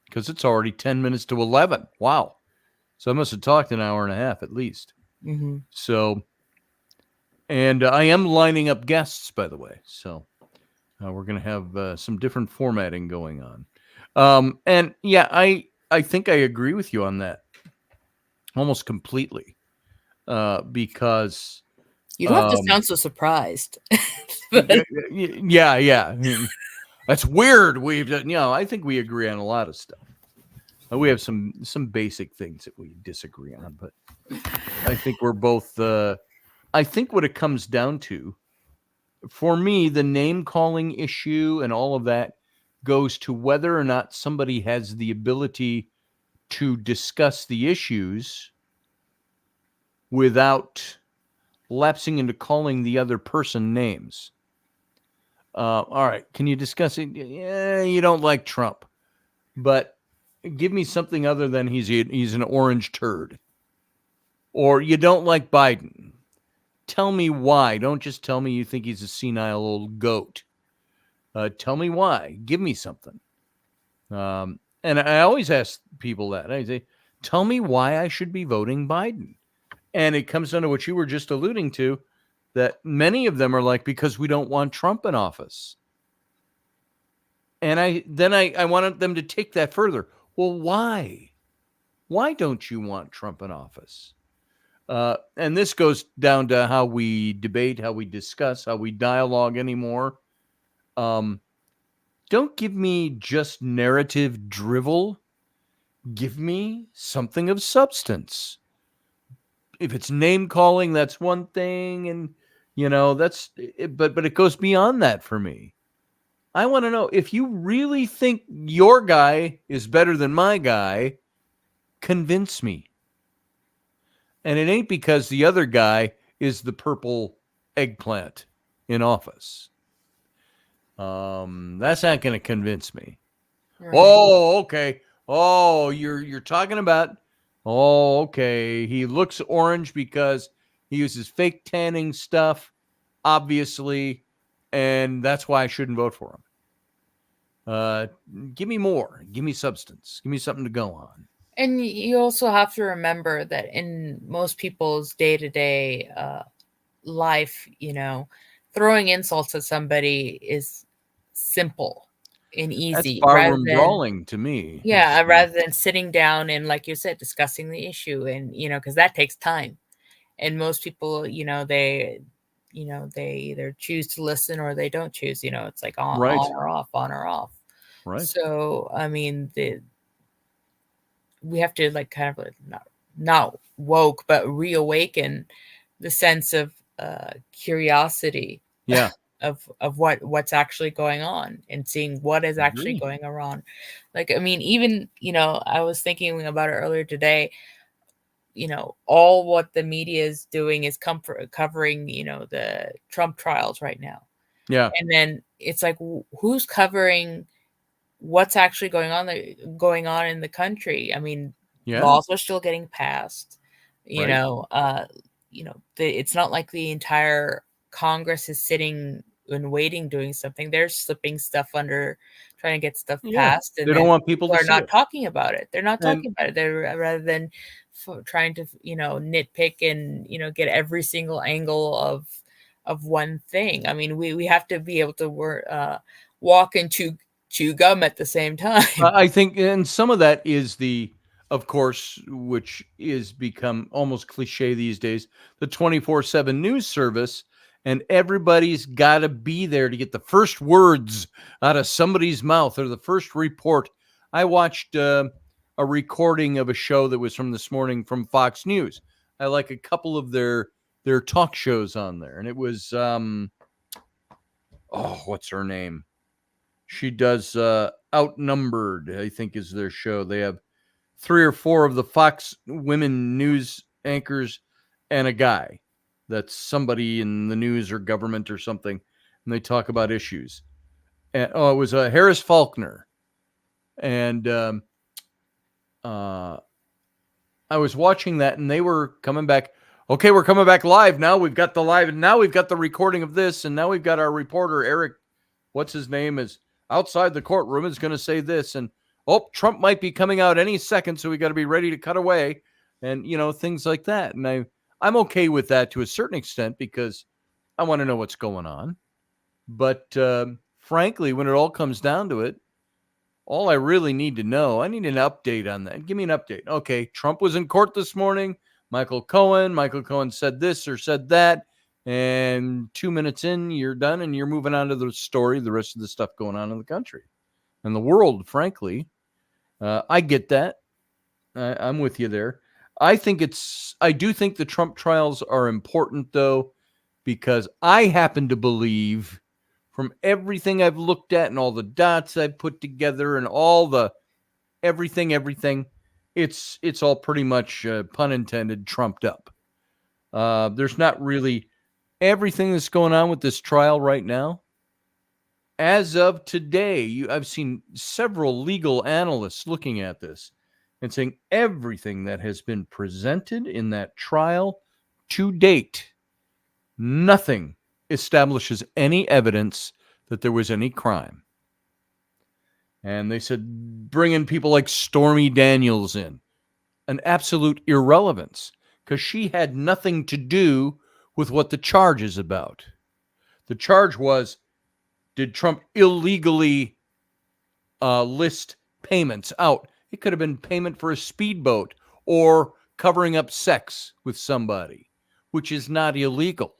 because it's already 10 minutes to 11. Wow. So I must have talked an hour and a half at least. Mm-hmm. So, and I am lining up guests, by the way. So we're going to have some different formatting going on. And yeah, I think I agree with you on that almost completely. Because you don't have to sound so surprised. Yeah. That's weird. I think we agree on a lot of stuff. We have some basic things that we disagree on, but I think we're both. I think what it comes down to, for me, the name calling issue and all of that goes to whether or not somebody has the ability to discuss the issues without lapsing into calling the other person names. All right, can you discuss it? Yeah, you don't like Trump, but give me something other than he's an orange turd. Or you don't like Biden. Tell me why. Don't just tell me you think he's a senile old goat. Tell me why. Give me something. And I always ask people that. I say, tell me why I should be voting Biden. And it comes down to what you were just alluding to, that many of them are like, because we don't want Trump in office. And I wanted them to take that further. Well, why? Why don't you want Trump in office? And this goes down to how we debate, how we discuss, how we dialogue anymore. Don't give me just narrative drivel. Give me something of substance. If it's name calling, that's one thing. And, that's it, but it goes beyond that for me. I want to know, if you really think your guy is better than my guy, convince me. And it ain't because the other guy is the purple eggplant in office. That's not going to convince me. Right. Oh, okay. Oh, you're talking about, okay. He looks orange because he uses fake tanning stuff, obviously, and that's why I shouldn't vote for him. Give me more. Give me substance. Give me something to go on. And you also have to remember that in most people's day-to-day life, throwing insults at somebody is simple. and That's easy rather barroom than brawling to me. yeah, rather than sitting down and, like you said, discussing the issue, and because that takes time. And most people, they either choose to listen or they don't choose. It's like Right, on or off, on or off. right. So I mean, we have to like kind of like not woke, but reawaken the sense of curiosity Yeah, of what's actually going on and seeing what is actually agree. going around. Like, I mean, even, I was thinking about it earlier today. All what the media is doing is covering, the Trump trials right now. Yeah, And then it's like, who's covering what's actually going on in the country? I mean, yeah, laws are still getting passed. You right. know, uh, it's not like the entire Congress is sitting and waiting, doing something. They're slipping stuff under, trying to get stuff Yeah, passed, and they don't then want people people to are see not it. talking about it. They're not And talking about it. They're rather than trying to, nitpick and get every single angle of one thing. I mean, we have to be able to walk and chew gum at the same time. I think, and some of that is of course, which is become almost cliche these days, the 24/7 news service, and everybody's got to be there to get the first words out of somebody's mouth or the first report. I watched a recording of a show that was from this morning from Fox News. I like a couple of their talk shows on there, and it was what's her name? She does Outnumbered, I think is their show. They have 3 or 4 of the Fox women news anchors and a guy that's somebody in the news or government or something, and they talk about issues. And it was Harris Faulkner, and I was watching that, and they were coming back. Okay, we're coming back live now. We've got the live, and now we've got the recording of this, and now we've got our reporter Eric. What's his name is outside the courtroom is going to say this, and Trump might be coming out any second, so we got to be ready to cut away, and things like that. And I'm okay with that to a certain extent because I want to know what's going on. But frankly, when it all comes down to it, all I really need to know, I need an update on that. Give me an update. Okay, Trump was in court this morning. Michael Cohen said this or said that. And 2 minutes in, you're done and you're moving on to the story, the rest of the stuff going on in the country and the world, frankly. I get that. I'm with you there. I do think the Trump trials are important, though, because I happen to believe from everything I've looked at and all the dots I've put together and all the everything, it's all pretty much, pun intended, trumped up. There's not really everything that's going on with this trial right now. As of today, I've seen several legal analysts looking at this and saying everything that has been presented in that trial to date, nothing establishes any evidence that there was any crime. And they said bringing people like Stormy Daniels in, an absolute irrelevance because she had nothing to do with what the charge is about. The charge was, did Trump illegally list payments out? It could have been payment for a speedboat or covering up sex with somebody, which is not illegal.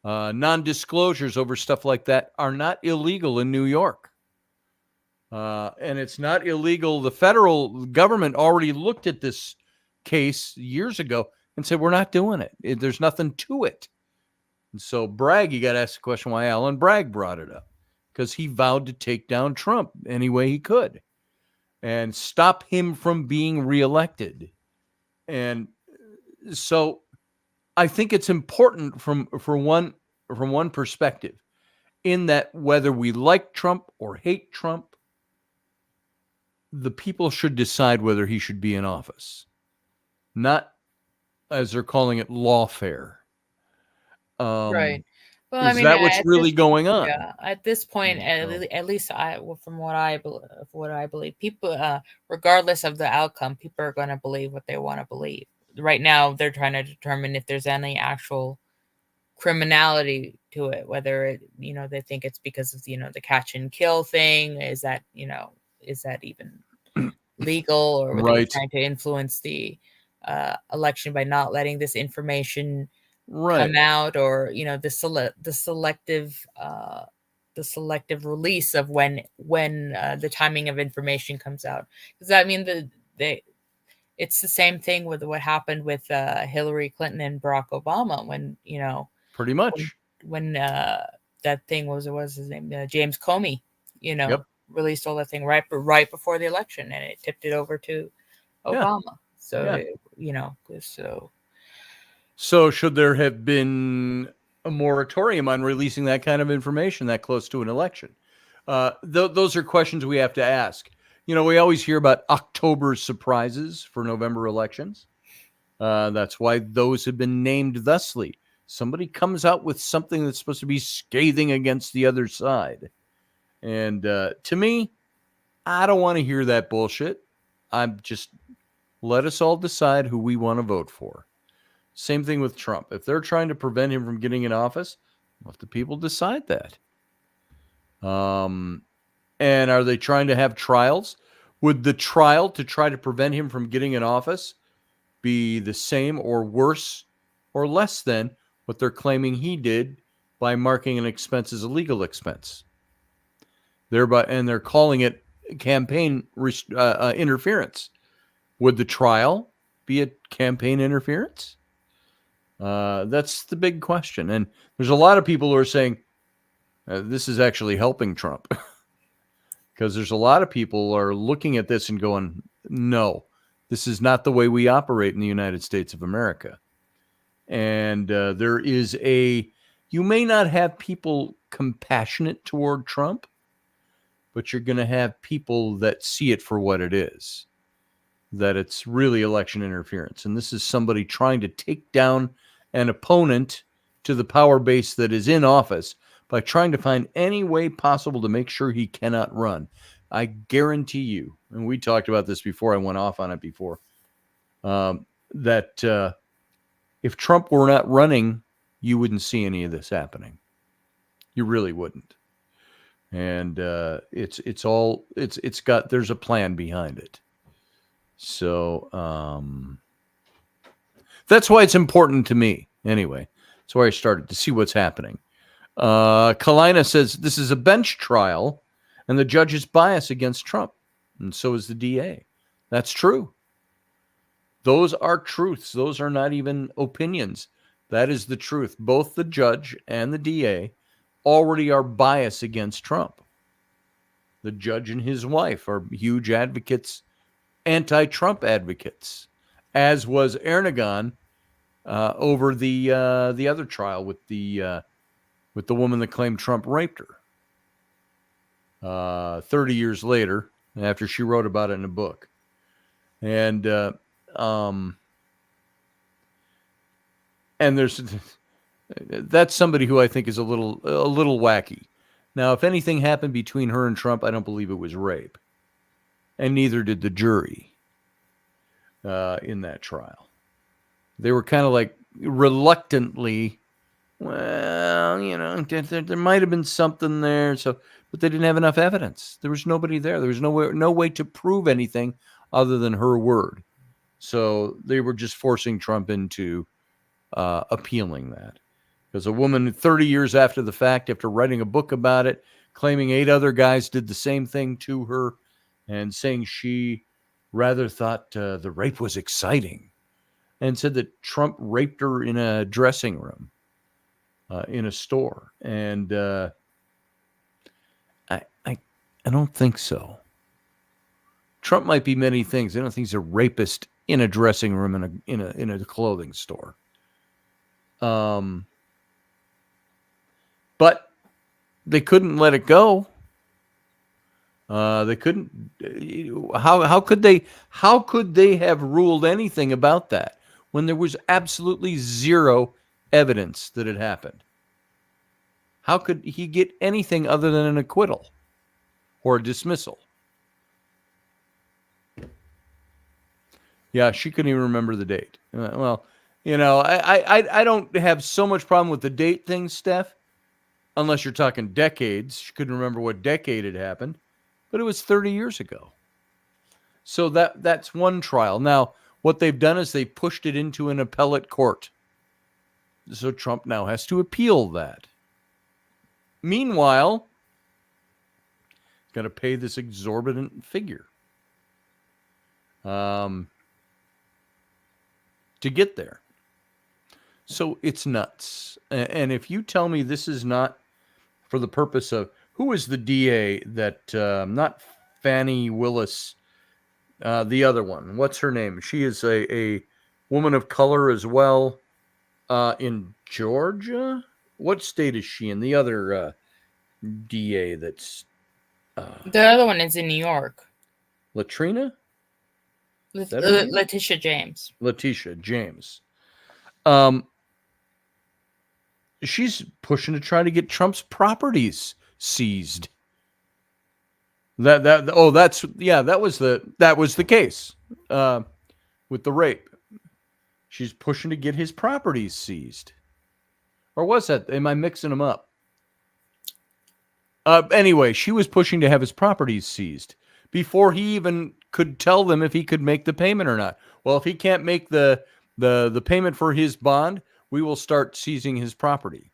Non-disclosures over stuff like that are not illegal in New York. And it's not illegal. The federal government already looked at this case years ago and said, we're not doing it. There's nothing to it. And so Bragg, you got to ask the question why Alan Bragg brought it up, because he vowed to take down Trump any way he could and stop him from being reelected. And so I think it's important from one perspective, in that whether we like Trump or hate Trump, the people should decide whether he should be in office, not, as they're calling it, lawfare. Right. Well, I Is mean, that what's at really this going on? yeah, at this point, So, at least from what I believe, people, regardless of the outcome, people are going to believe what they want to believe. Right now, they're trying to determine if there's any actual criminality to it, whether it, they think it's because of, the catch and kill thing. Is that even legal, or were they Right. trying to influence the election by not letting this information Right. come out, or the selective release of when the timing of information comes out? Because I mean, it's the same thing with what happened with Hillary Clinton and Barack Obama when Pretty much. when that thing was his name, James Comey, Yep. released all that thing right before the election, and it tipped it over to Yeah. Obama. So Yeah. so So should there have been a moratorium on releasing that kind of information that close to an election? Those are questions we have to ask. We always hear about October surprises for November elections. That's why those have been named thusly. Somebody comes out with something that's supposed to be scathing against the other side. And to me, I don't want to hear that bullshit. Let us all decide who we want to vote for. Same thing with Trump. If they're trying to prevent him from getting in office, let the people decide that. And are they trying to have trials? Would the trial to try to prevent him from getting in office be the same or worse or less than what they're claiming he did by marking an expense as a legal expense? They're calling it campaign interference. Would the trial be a campaign interference? That's the big question. And there's a lot of people who are saying this is actually helping Trump. Because there's a lot of people are looking at this and going, no, this is not the way we operate in the United States of America. And you may not have people compassionate toward Trump, but you're going to have people that see it for what it is, that it's really election interference. And this is somebody trying to take down an opponent to the power base that is in office by trying to find any way possible to make sure he cannot run. I guarantee you, and we talked about this before, I went off on it before, that if Trump were not running, you wouldn't see any of this happening. You really wouldn't. And there's a plan behind it. So that's why it's important to me. Anyway, that's why I started to see what's happening. Kalina says this is a bench trial and the judge is biased against Trump. And so is the DA. That's true. Those are truths. Those are not even opinions. That is the truth. Both the judge and the DA already are biased against Trump. The judge and his wife are huge advocates, anti-Trump advocates, as was Erdogan over the other trial with the woman that claimed Trump raped her 30 years later after she wrote about it in a book. And that's somebody who I think is a little wacky. Now, if anything happened between her and Trump, I don't believe it was rape. And neither did the jury in that trial. They were kind of like reluctantly, well, there might have been something there. But they didn't have enough evidence. There was nobody there. There was no way to prove anything other than her word. So they were just forcing Trump into appealing that. Because a woman 30 years after the fact, after writing a book about it, claiming 8 other guys did the same thing to her and saying she rather thought the rape was exciting, and said that Trump raped her in a dressing room in a store. And I don't think so. Trump might be many things. I don't think he's a rapist in a dressing room in a clothing store. But they couldn't let it go. They couldn't. How could they have ruled anything about that when there was absolutely zero evidence that it happened? How could he get anything other than an acquittal or a dismissal? Yeah, she couldn't even remember the date. Well, You know, I don't have so much problem with the date thing, Steph, unless you're talking decades. She couldn't remember what decade it happened, but it was 30 years ago. So that's one trial. Now, what they've done is they pushed it into an appellate court. So Trump now has to appeal that. Meanwhile, he's got to pay this exorbitant figure to get there. So it's nuts. And if you tell me this is not for the purpose of, who is the DA that, not Fannie Willis, the other one, what's her name? She is a woman of color as well, in Georgia. What state is she in? The other DA that's... The other one is in New York. Latrina? Letitia James. Letitia James. She's pushing to try to get Trump's properties seized. That was the case with the rape. She's pushing to get his properties seized. Or was that? Am I mixing them up? Anyway, she was pushing to have his properties seized before he even could tell them if he could make the payment or not. Well, if he can't make the payment for his bond, we will start seizing his property.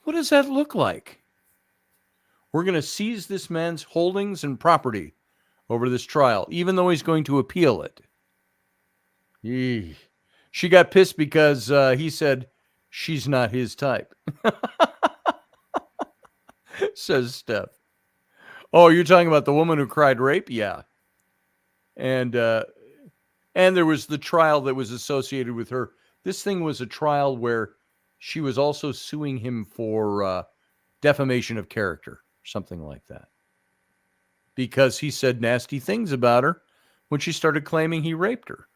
What does that look like? We're going to seize this man's holdings and property over this trial, even though he's going to appeal it. Eey. She got pissed because he said she's not his type. Says Steph. Oh, you're talking about the woman who cried rape? Yeah. And there was the trial that was associated with her. This thing was a trial where she was also suing him for defamation of character, something like that. Because he said nasty things about her when she started claiming he raped her.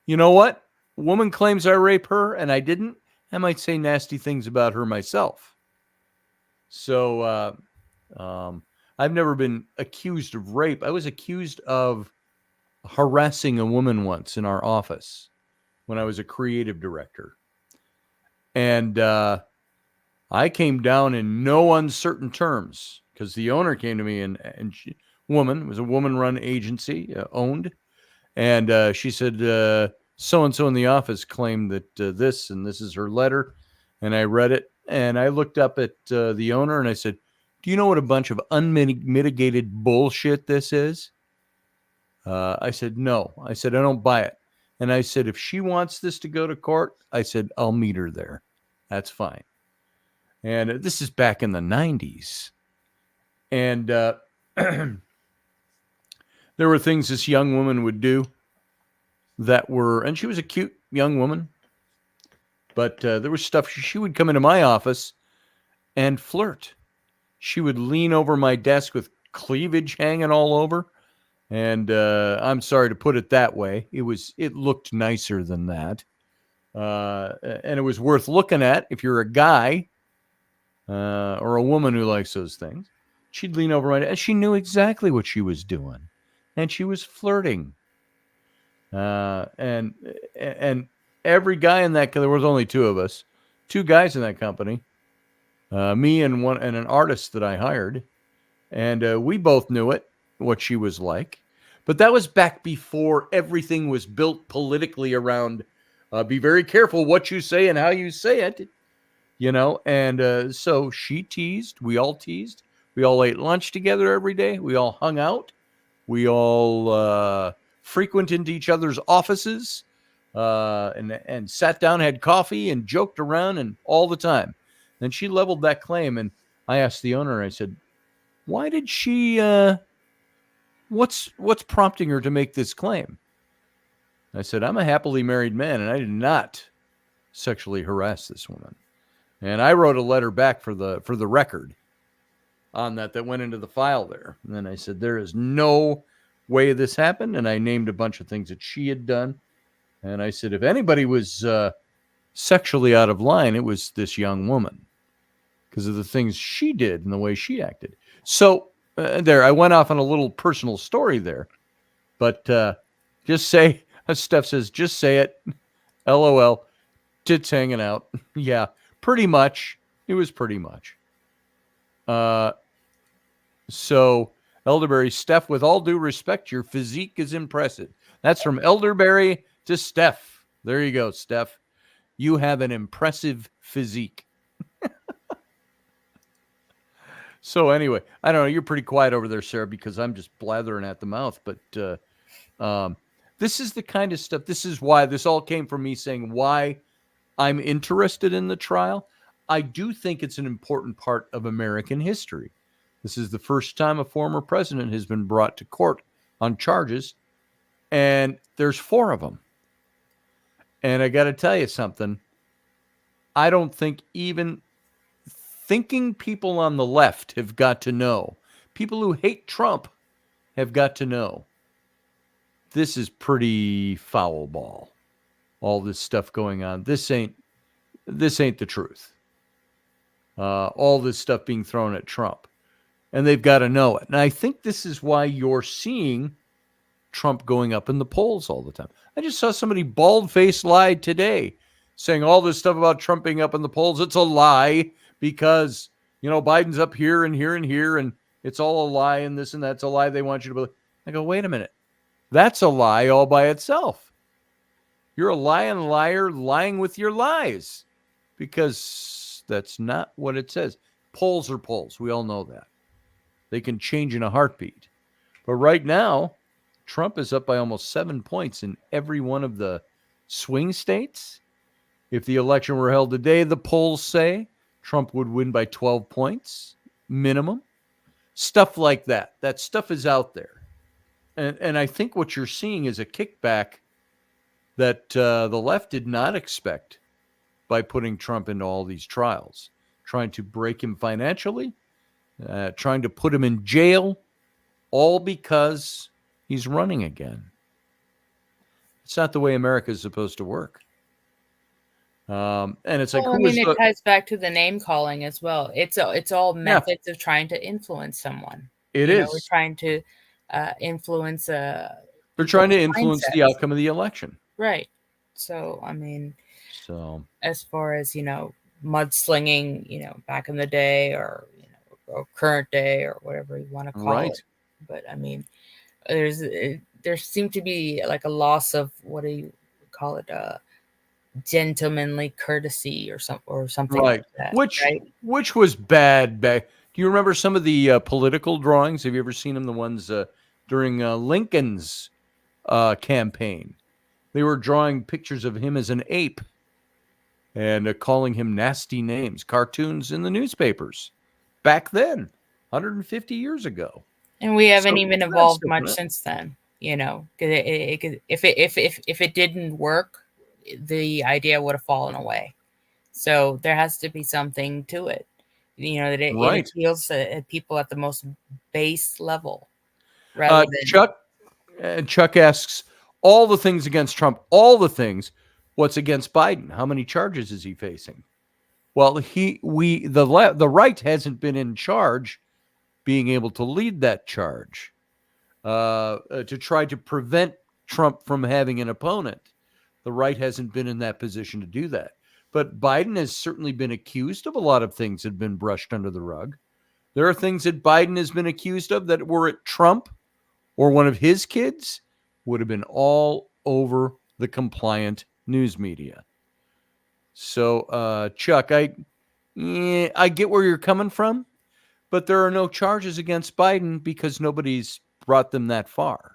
You know what? Woman claims I rape her and I didn't. I might say nasty things about her myself. So I've never been accused of rape. I was accused of harassing a woman once in our office when I was a creative director. And I came down in no uncertain terms because the owner came to me and she, woman, it was a woman-run agency, owned. And she said, so-and-so in the office claimed that this, and this is her letter. And I read it, and I looked up at the owner, and I said, do you know what a bunch of unmitigated bullshit this is? I said, no. I said, I don't buy it. And I said, if she wants this to go to court, I said, I'll meet her there. That's fine. And this is back in the 90s. And there were things this young woman would do that were, and she was a cute young woman, but there was stuff, she would come into my office and flirt. She would lean over my desk with cleavage hanging all over. And I'm sorry to put it that way. It looked nicer than that. And it was worth looking at if you're a guy or a woman who likes those things. She'd lean over my desk. She knew exactly what she was doing. And she was flirting. And every guy in that, there was only two of us, two guys in that company, me and an artist that I hired. And we both knew it, what she was like. But that was back before everything was built politically around, be very careful what you say and how you say it, you know. And so she teased, we all teased. We all ate lunch together every day. We all hung out. We all frequented each other's offices and sat down, had coffee, and joked around and all the time. And she leveled that claim. And I asked the owner, I said, why did she, what's prompting her to make this claim? I said, I'm a happily married man, and I did not sexually harass this woman. And I wrote a letter back for the record on that went into the file there. And then I said, there is no way this happened. And I named a bunch of things that she had done. And I said, if anybody was sexually out of line, it was this young woman because of the things she did and the way she acted. So there, I went off on a little personal story there. But just say Steph says, just say it. LOL. Tits hanging out. Yeah, pretty much. It was pretty much. So, Elderberry, Steph, with all due respect, your physique is impressive. That's from Elderberry to Steph. There you go, Steph. You have an impressive physique. So anyway, I don't know. You're pretty quiet over there, Sarah, because I'm just blathering at the mouth. But this is the kind of stuff. This is why this all came from me saying why I'm interested in the trial. I do think it's an important part of American history. This is the first time a former president has been brought to court on charges, and there's 4 of them. And I got to tell you something. I don't think even thinking people on the left have got to know. People who hate Trump have got to know. This is pretty foul ball. All this stuff going on. This ain't the truth. All this stuff being thrown at Trump. And they've got to know it. And I think this is why you're seeing Trump going up in the polls all the time. I just saw somebody bald-faced lie today saying all this stuff about Trump being up in the polls. It's a lie because, Biden's up here and here and here, and it's all a lie, and this and that's a lie they want you to believe. I go, wait a minute. That's a lie all by itself. You're a lying liar lying with your lies because that's not what it says. Polls are polls. We all know that. They can change in a heartbeat. But right now, Trump is up by almost 7 points in every one of the swing states. If the election were held today, the polls say Trump would win by 12 points minimum. Stuff like that. That stuff is out there. And I think what you're seeing is a kickback that the left did not expect by putting Trump into all these trials, trying to break him financially, trying to put him in jail, all because he's running again. It's not the way America is supposed to work. And it's like, it ties back to the name calling as well. It's all methods of trying to influence someone. We're trying to influence. They're trying to influence the outcome of the election, right? So as far as mudslinging, back in the day, or current day, or whatever you want to call it. But there seemed to be like a loss of, what do you call it? Gentlemanly courtesy or something like that. Which was bad. Do you remember some of the political drawings? Have you ever seen them? The ones during Lincoln's campaign. They were drawing pictures of him as an ape and calling him nasty names. Cartoons in the newspapers back then, 150 years ago. And we haven't even evolved much since then. Because if it didn't work, the idea would have fallen away. So there has to be something to it, that it appeals to people at the most base level. Rather than Chuck asks, all the things against Trump, all the things. What's against Biden? How many charges is he facing? Well, the right hasn't been in charge, being able to lead that charge to try to prevent Trump from having an opponent. The right hasn't been in that position to do that. But Biden has certainly been accused of a lot of things that have been brushed under the rug. There are things that Biden has been accused of that were it Trump or one of his kids would have been all over the compliant news media. So, Chuck, I get where you're coming from, but there are no charges against Biden because nobody's brought them that far.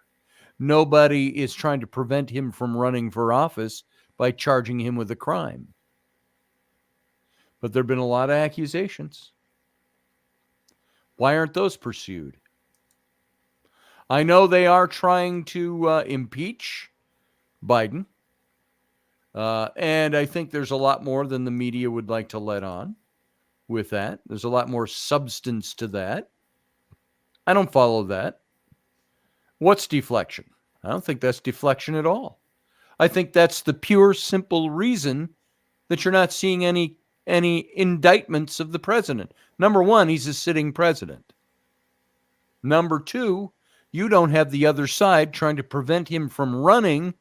Nobody is trying to prevent him from running for office by charging him with a crime. But there have been a lot of accusations. Why aren't those pursued? I know they are trying to impeach Biden. And I think there's a lot more than the media would like to let on with that. There's a lot more substance to that. I don't follow that. What's deflection? I don't think that's deflection at all. I think that's the pure, simple reason that you're not seeing any indictments of the president. Number one, he's a sitting president. Number two, you don't have the other side trying to prevent him from running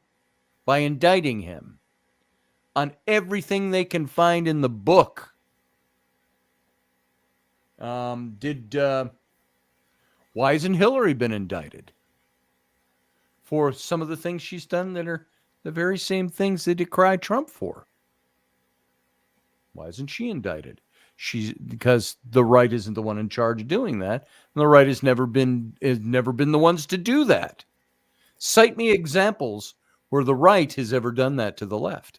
by indicting him on everything they can find in the book. Why hasn't Hillary been indicted for some of the things she's done that are the very same things they decry Trump for? Why isn't she indicted? Because the right isn't the one in charge of doing that, and the right has never been the ones to do that. Cite me examples where the right has ever done that to the left.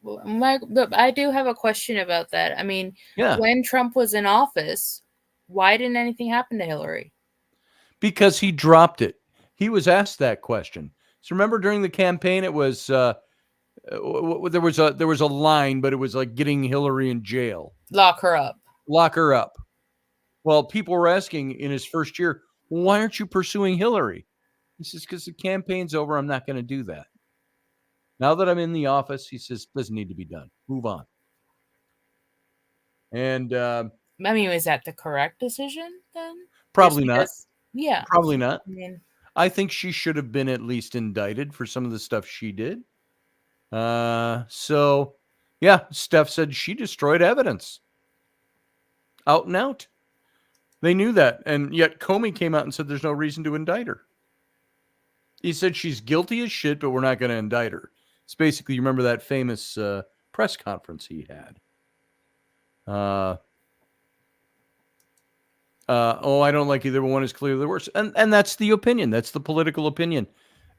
But I do have a question about that. I mean, when Trump was in office, why didn't anything happen to Hillary? Because he dropped it. He was asked that question. So remember during the campaign, it was there was a line, but it was like getting Hillary in jail. Lock her up. Lock her up. Well, people were asking in his first year, why aren't you pursuing Hillary? He says, because the campaign's over, I'm not going to do that. Now that I'm in the office, he says, doesn't need to be done. Move on. And I mean, is that the correct decision then? Probably not. Yeah. Probably not. I think she should have been at least indicted for some of the stuff she did. So, yeah, Steph said she destroyed evidence. Out and out. They knew that. And yet Comey came out and said there's no reason to indict her. He said she's guilty as shit, but we're not going to indict her. It's basically, you remember that famous press conference he had. I don't like either one, is clearly the worst. And that's the opinion. That's the political opinion.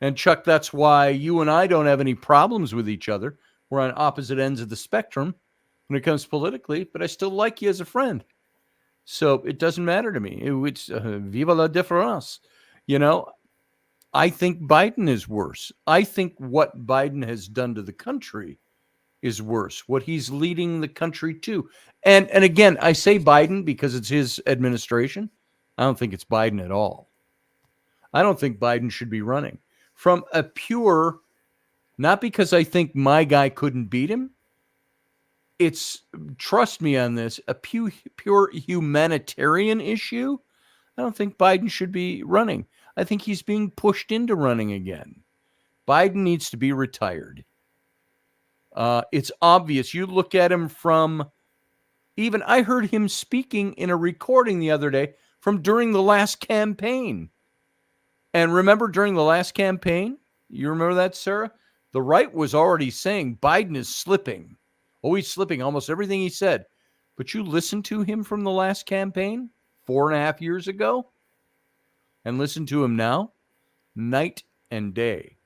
And Chuck, that's why you and I don't have any problems with each other. We're on opposite ends of the spectrum when it comes politically, but I still like you as a friend. So it doesn't matter to me. It's viva la différence. You know, I think Biden is worse. I think what Biden has done to the country is worse. What he's leading the country to. And again, I say Biden because it's his administration. I don't think it's Biden at all. I don't think Biden should be running. From a pure, not because I think my guy couldn't beat him. It's, trust me on this, a pure humanitarian issue. I don't think Biden should be running. I think he's being pushed into running again. Biden needs to be retired. It's obvious. You look at him from, even I heard him speaking in a recording the other day from during the last campaign. And remember during the last campaign, you remember that, Sarah? The right was already saying Biden is slipping. Oh, he's slipping, almost everything he said. But you listen to him from the last campaign 4.5 years ago and listen to him now, night and day.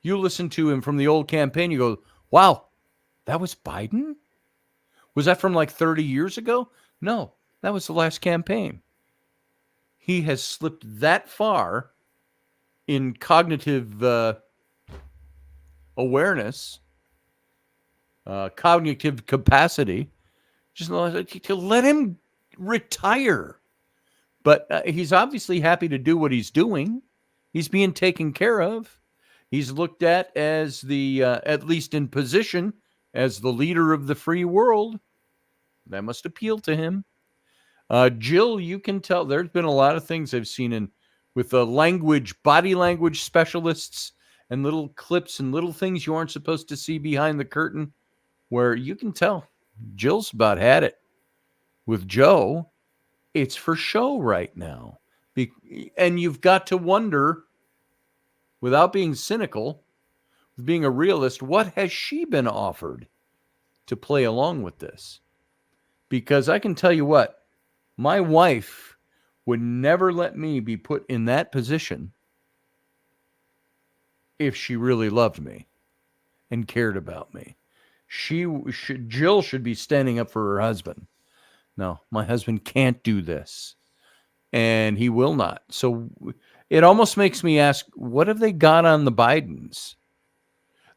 You listen to him from the old campaign, you go, wow, that was Biden? Was that from like 30 years ago? No, that was the last campaign. He has slipped that far in cognitive awareness, cognitive capacity, just to let him retire. But he's obviously happy to do what he's doing. He's being taken care of. He's looked at as the, at least in position, as the leader of the free world. That must appeal to him. Jill, you can tell there's been a lot of things I've seen with the body language specialists and little clips and little things you aren't supposed to see behind the curtain, where you can tell Jill's about had it. With Joe, it's for show right now. And you've got to wonder, without being cynical, being a realist, what has she been offered to play along with this? Because I can tell you what, my wife would never let me be put in that position if she really loved me and cared about me. Jill should be standing up for her husband. No, my husband can't do this. And he will not. So it almost makes me ask, what have they got on the Bidens?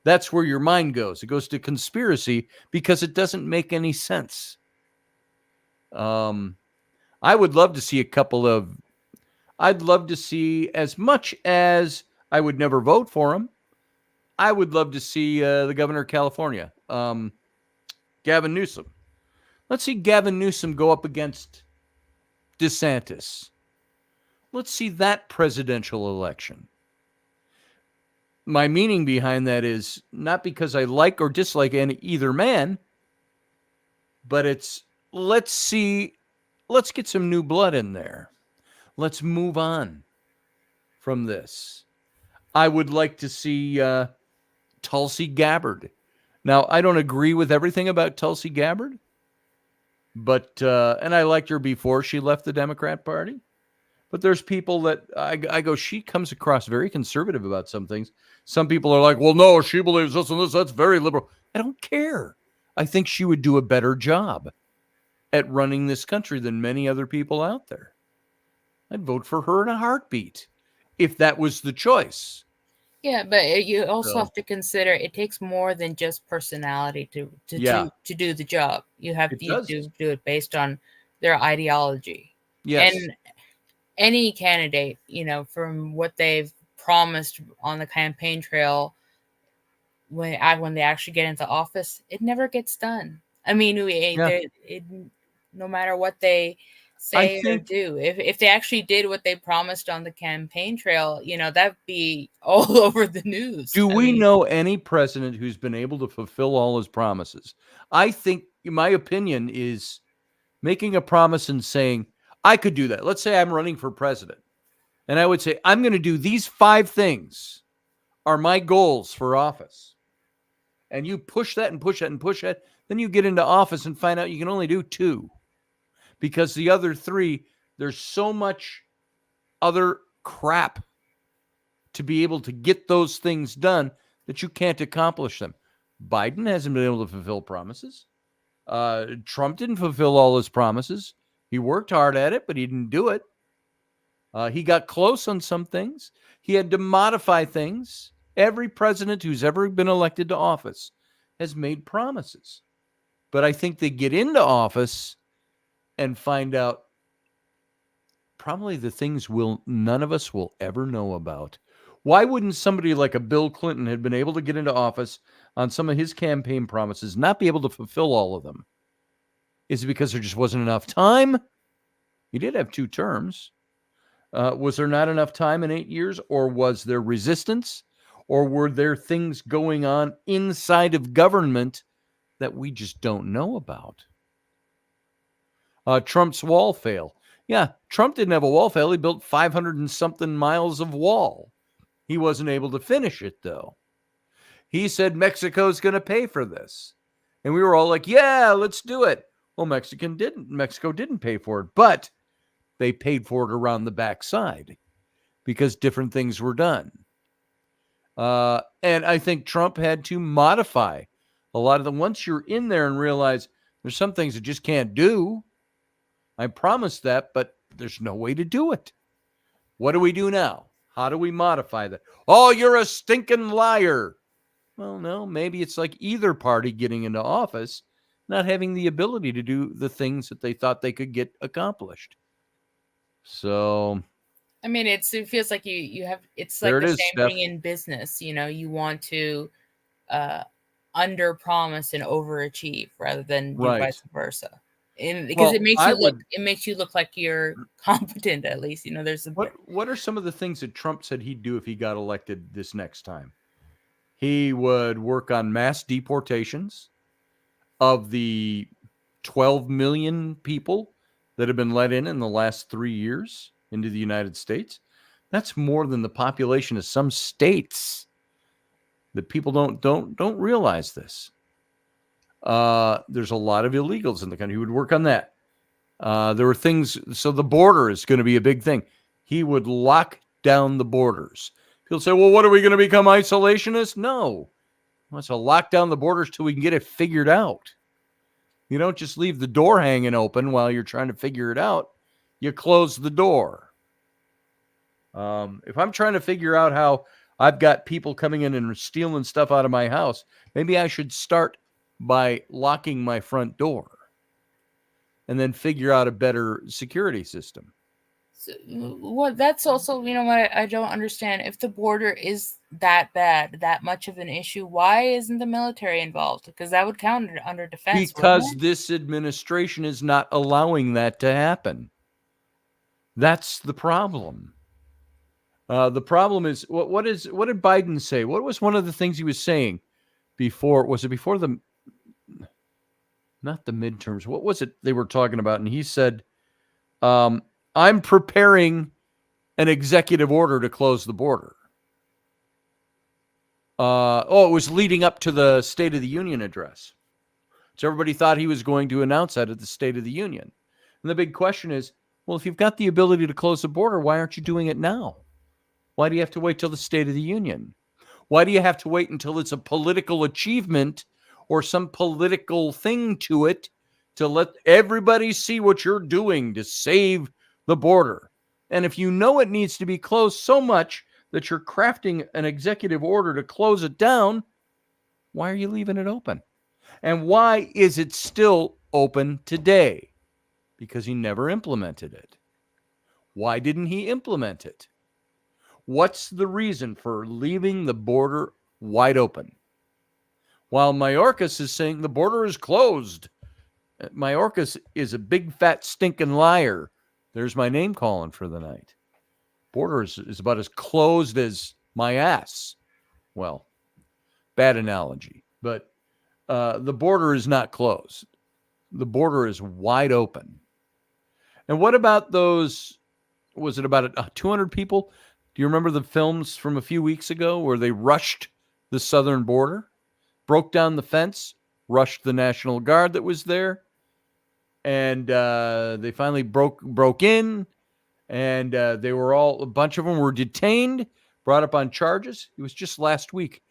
That's where your mind goes. It goes to conspiracy because it doesn't make any sense. I would love to see I'd love to see, as much as I would never vote for him, I would love to see the governor of California, Gavin Newsom. Let's see Gavin Newsom go up against DeSantis. Let's see that presidential election. my meaning behind that is not because I like or dislike either man, but it's let's get some new blood in there. Let's move on from this. I would like to see Tulsi Gabbard. Now, I don't agree with everything about Tulsi Gabbard, but and I liked her before she left the Democrat Party. But there's people that I go, she comes across very conservative about some things. Some people are like, well, no, she believes this and this. That's very liberal. I don't care. I think she would do a better job at running this country than many other people out there. I'd vote for her in a heartbeat if that was the choice. Yeah, but you also So- have to consider it takes more than just personality to Yeah. do the job. You have It to does. do it based on their ideology. Yes. And any candidate, from what they've promised on the campaign trail, when they actually get into office, it never gets done. I mean, no matter what they say or do, if they actually did what they promised on the campaign trail, that'd be all over the news. Do we know any president who's been able to fulfill all his promises? I think my opinion is making a promise and saying, I could do that. Let's say I'm running for president. And I would say, I'm going to do these 5 things are my goals for office. And you push that and push that and push that. Then you get into office and find out you can only do 2. Because the other 3, there's so much other crap to be able to get those things done that you can't accomplish them. Biden hasn't been able to fulfill promises. Trump didn't fulfill all his promises. He worked hard at it, but he didn't do it. He got close on some things. He had to modify things. Every president who's ever been elected to office has made promises. But I think they get into office and find out probably the things none of us will ever know about. Why wouldn't somebody like a Bill Clinton have been able to get into office on some of his campaign promises, not be able to fulfill all of them? Is it because there just wasn't enough time? He did have 2 terms. Was there not enough time in 8 years, or was there resistance, or were there things going on inside of government that we just don't know about? Trump's wall fail. Yeah, Trump didn't have a wall fail. He built 500 and something miles of wall. He wasn't able to finish it, though. He said Mexico's going to pay for this. And we were all like, yeah, let's do it. Well, Mexico didn't pay for it, but they paid for it around the backside because different things were done. And I think Trump had to modify a lot of them. Once you're in there and realize there's some things that just can't do, I promised that, but there's no way to do it. What do we do now? How do we modify that? Oh, you're a stinking liar. Well, no, maybe it's like either party getting into office, not having the ability to do the things that they thought they could get accomplished. So, I mean, it feels like you have, it's like There it the is, same Steph. thing in business. You want to under promise and overachieve rather than do Right. vice versa. Because Well, it makes you I look like you're competent, at least. There's What are some of the things that Trump said he'd do if he got elected this next time? He would work on mass deportations of the 12 million people that have been let in the last 3 years into the United States. That's more than the population of some states. That people don't realize this. There's a lot of illegals in the country. He would work on that. There were things, so the border is going to be a big thing. He would lock down the borders. People say, well, what are we going to become, isolationists? No. Let's lock down the borders till we can get it figured out. You don't just leave the door hanging open while you're trying to figure it out. You close the door. If I'm trying to figure out how I've got people coming in and stealing stuff out of my house, maybe I should start by locking my front door and then figure out a better security system. Well, that's also, what I don't understand. If the border is that bad, that much of an issue, why isn't the military involved? Because that would count under defense. Because this administration is not allowing that to happen. That's the problem. The problem is, what did Biden say? What was one of the things he was saying before? Was it before not the midterms? What was it they were talking about? And he said, I'm preparing an executive order to close the border. It was leading up to the State of the Union address. So everybody thought he was going to announce that at the State of the Union. And the big question is, well, if you've got the ability to close the border, why aren't you doing it now? Why do you have to wait till the State of the Union? Why do you have to wait until it's a political achievement or some political thing to it to let everybody see what you're doing to save the border? And if you know it needs to be closed so much that you're crafting an executive order to close it down, why are you leaving it open? And why is it still open today? Because he never implemented it. Why didn't he implement it? What's the reason for leaving the border wide open? While Mayorkas is saying the border is closed. Mayorkas is a big, fat, stinking liar. There's my name calling for the night. Border is about as closed as my ass. Well, bad analogy, but the border is not closed. The border is wide open. And what about those, was it about 200 people? Do you remember the films from a few weeks ago where they rushed the southern border, broke down the fence, rushed the National Guard that was there, and they finally broke in, and they were a bunch of them were detained, brought up on charges. It was just last week.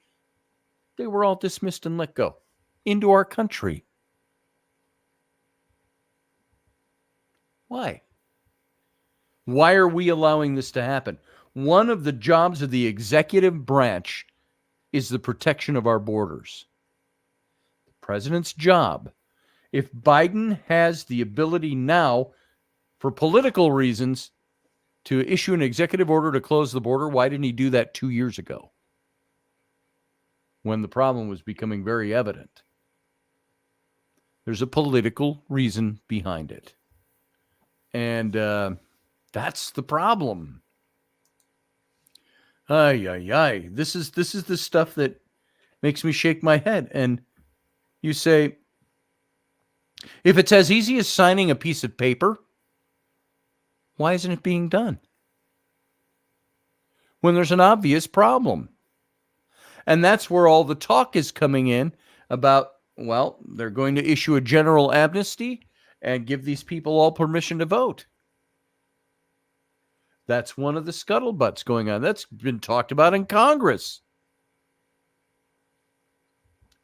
They were all dismissed and let go into our country. Why? Why are we allowing this to happen? One of the jobs of the executive branch is the protection of our borders. The president's job. If Biden has the ability now, for political reasons, to issue an executive order to close the border, why didn't he do that 2 years ago when the problem was becoming very evident? There's a political reason behind it. And that's the problem. This is the stuff that makes me shake my head. And you say, if it's as easy as signing a piece of paper, why isn't it being done? When there's an obvious problem. And that's where all the talk is coming in about, well, they're going to issue a general amnesty and give these people all permission to vote. That's one of the scuttlebutts going on. That's been talked about in Congress.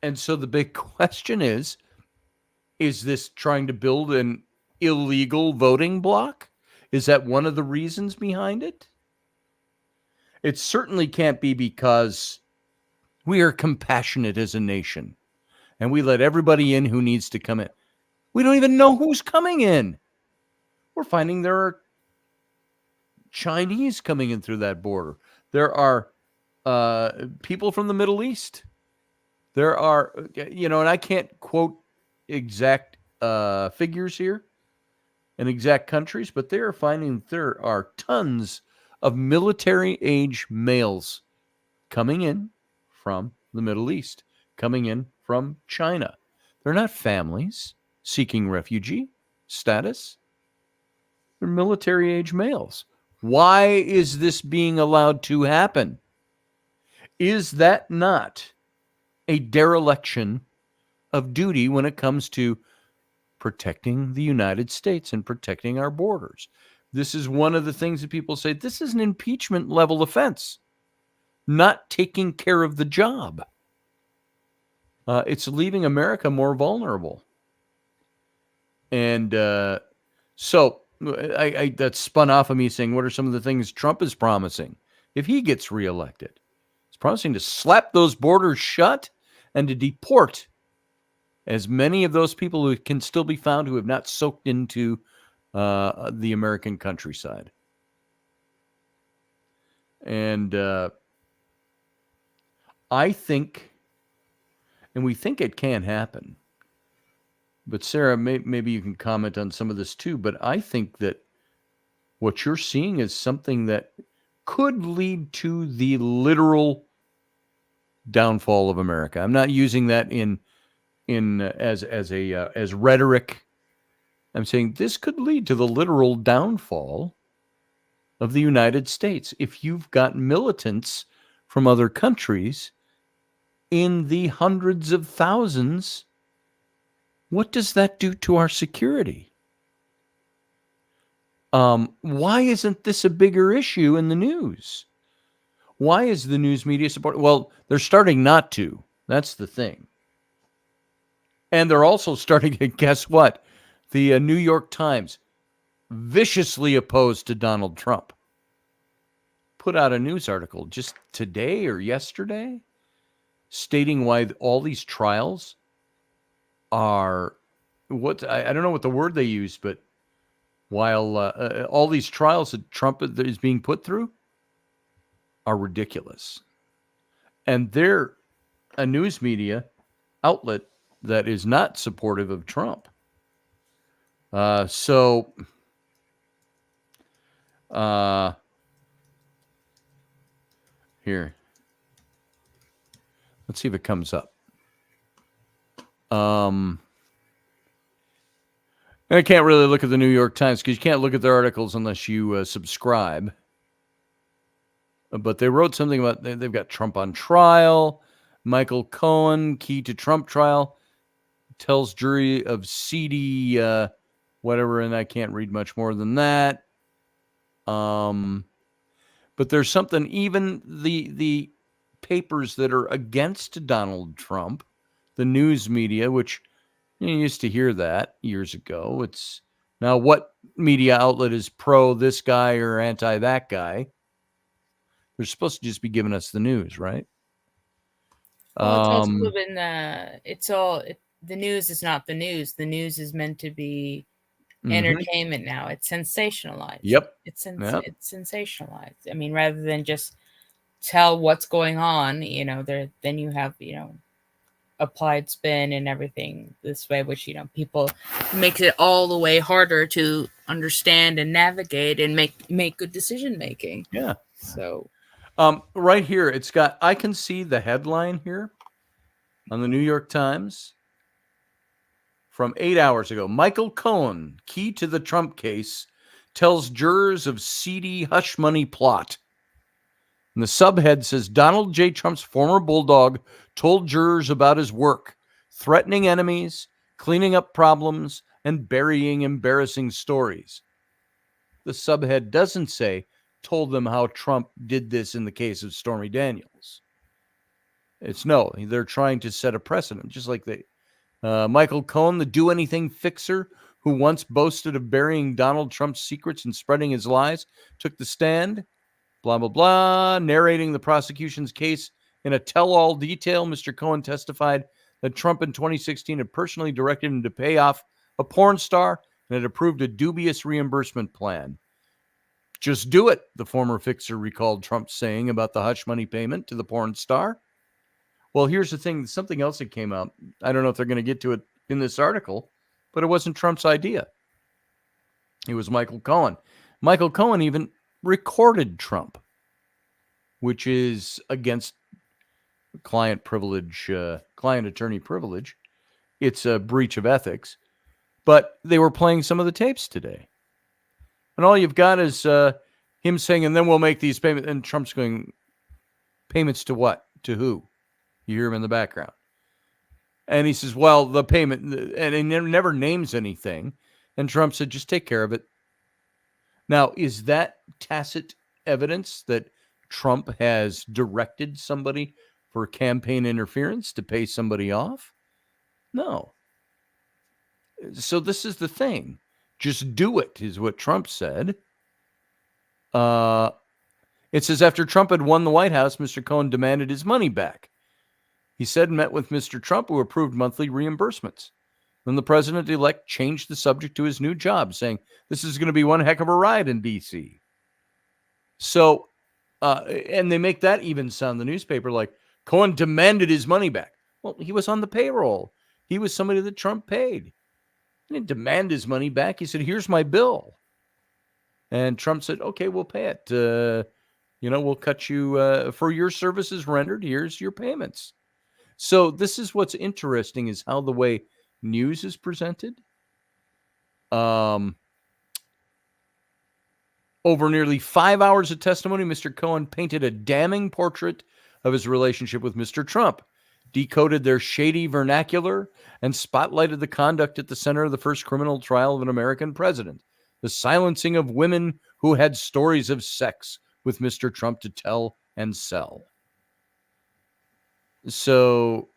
And so the big question is this trying to build an illegal voting bloc? Is that one of the reasons behind it? It certainly can't be because we are compassionate as a nation and we let everybody in who needs to come in. We don't even know who's coming in. We're finding there are Chinese coming in through that border. There are people from the Middle East. There are, and I can't quote exact figures here and exact countries, but they are finding there are tons of military-age males coming in from the Middle East, coming in from China. They're not families seeking refugee status. They're military-age males. Why is this being allowed to happen? Is that not a dereliction of duty when it comes to protecting the United States and protecting our borders? This is one of the things that people say, this is an impeachment level offense, not taking care of the job. It's leaving America more vulnerable. And so I that spun off of me saying, what are some of the things Trump is promising if he gets reelected? He's promising to slap those borders shut and to deport as many of those people who can still be found who have not soaked into the American countryside. And I think, and we think it can happen, but Sarah, maybe you can comment on some of this too, but I think that what you're seeing is something that could lead to the literal downfall of America. I'm not using that as rhetoric. I'm saying this could lead to the literal downfall of the United States if you've got militants from other countries in the hundreds of thousands. What does that do to our security? Why isn't this a bigger issue in the news? Why is the news media supporting? Well, they're starting not to. That's the thing. And they're also starting to, guess what? The New York Times, viciously opposed to Donald Trump, put out a news article just today or yesterday stating why all these trials are I don't know what the word they use, but while all these trials that Trump is being put through are ridiculous. And they're a news media outlet that is not supportive of Trump. Here. Let's see if it comes up. I can't really look at the New York Times because you can't look at their articles unless you subscribe. But they wrote something about they've got Trump on trial. Michael Cohen, key to Trump trial, tells jury of seedy whatever, and I can't read much more than that. But there's something, even the papers that are against Donald Trump, the news media, which you used to hear that years ago. It's now what media outlet is pro this guy or anti that guy? They're supposed to just be giving us the news, right? Well, it's also been the news is not the news. The news is meant to be entertainment now. It's sensationalized. Yep. It's sensationalized. I mean, rather than just tell what's going on, then you have, applied spin and everything this way, which, people makes it all the way harder to understand and navigate and make good decision making. Yeah. So right here, I can see the headline here on the New York Times from 8 hours ago. Michael Cohen, key to the Trump case, tells jurors of seedy hush money plot. And the subhead says Donald J. Trump's former bulldog told jurors about his work, threatening enemies, cleaning up problems, and burying embarrassing stories. The subhead doesn't say told them how Trump did this in the case of Stormy Daniels. They're trying to set a precedent, just like Michael Cohen, the do-anything fixer who once boasted of burying Donald Trump's secrets and spreading his lies, took the stand, blah, blah, blah, narrating the prosecution's case in a tell-all detail. Mr. Cohen testified that Trump in 2016 had personally directed him to pay off a porn star and had approved a dubious reimbursement plan. Just do it, the former fixer recalled Trump saying about the hush money payment to the porn star. Well, here's the thing. Something else that came out. I don't know if they're going to get to it in this article, but it wasn't Trump's idea. It was Michael Cohen. Michael Cohen even recorded Trump, which is against client attorney privilege. It's a breach of ethics. But they were playing some of the tapes today. And all you've got is him saying, and then we'll make these payments. And Trump's going, payments to what? To who? You hear him in the background. And he says, well, the payment, and he never names anything. And Trump said, just take care of it. Now, is that tacit evidence that Trump has directed somebody for campaign interference to pay somebody off? No. So this is the thing. Just do it, is what Trump said. It says, after Trump had won the White House, Mr. Cohen demanded his money back. He said met with Mr. Trump, who approved monthly reimbursements. Then the president-elect changed the subject to his new job, saying, this is going to be one heck of a ride in D.C. So, and they make that even sound, the newspaper, like Cohen demanded his money back. Well, he was on the payroll. He was somebody that Trump paid. He didn't demand his money back. He said, here's my bill. And Trump said, okay, we'll pay it. we'll cut you for your services rendered. Here's your payments. So this is what's interesting is how the way news is presented. Over nearly 5 hours of testimony, Mr. Cohen painted a damning portrait of his relationship with Mr. Trump, decoded their shady vernacular, and spotlighted the conduct at the center of the first criminal trial of an American president, the silencing of women who had stories of sex with Mr. Trump to tell and sell. So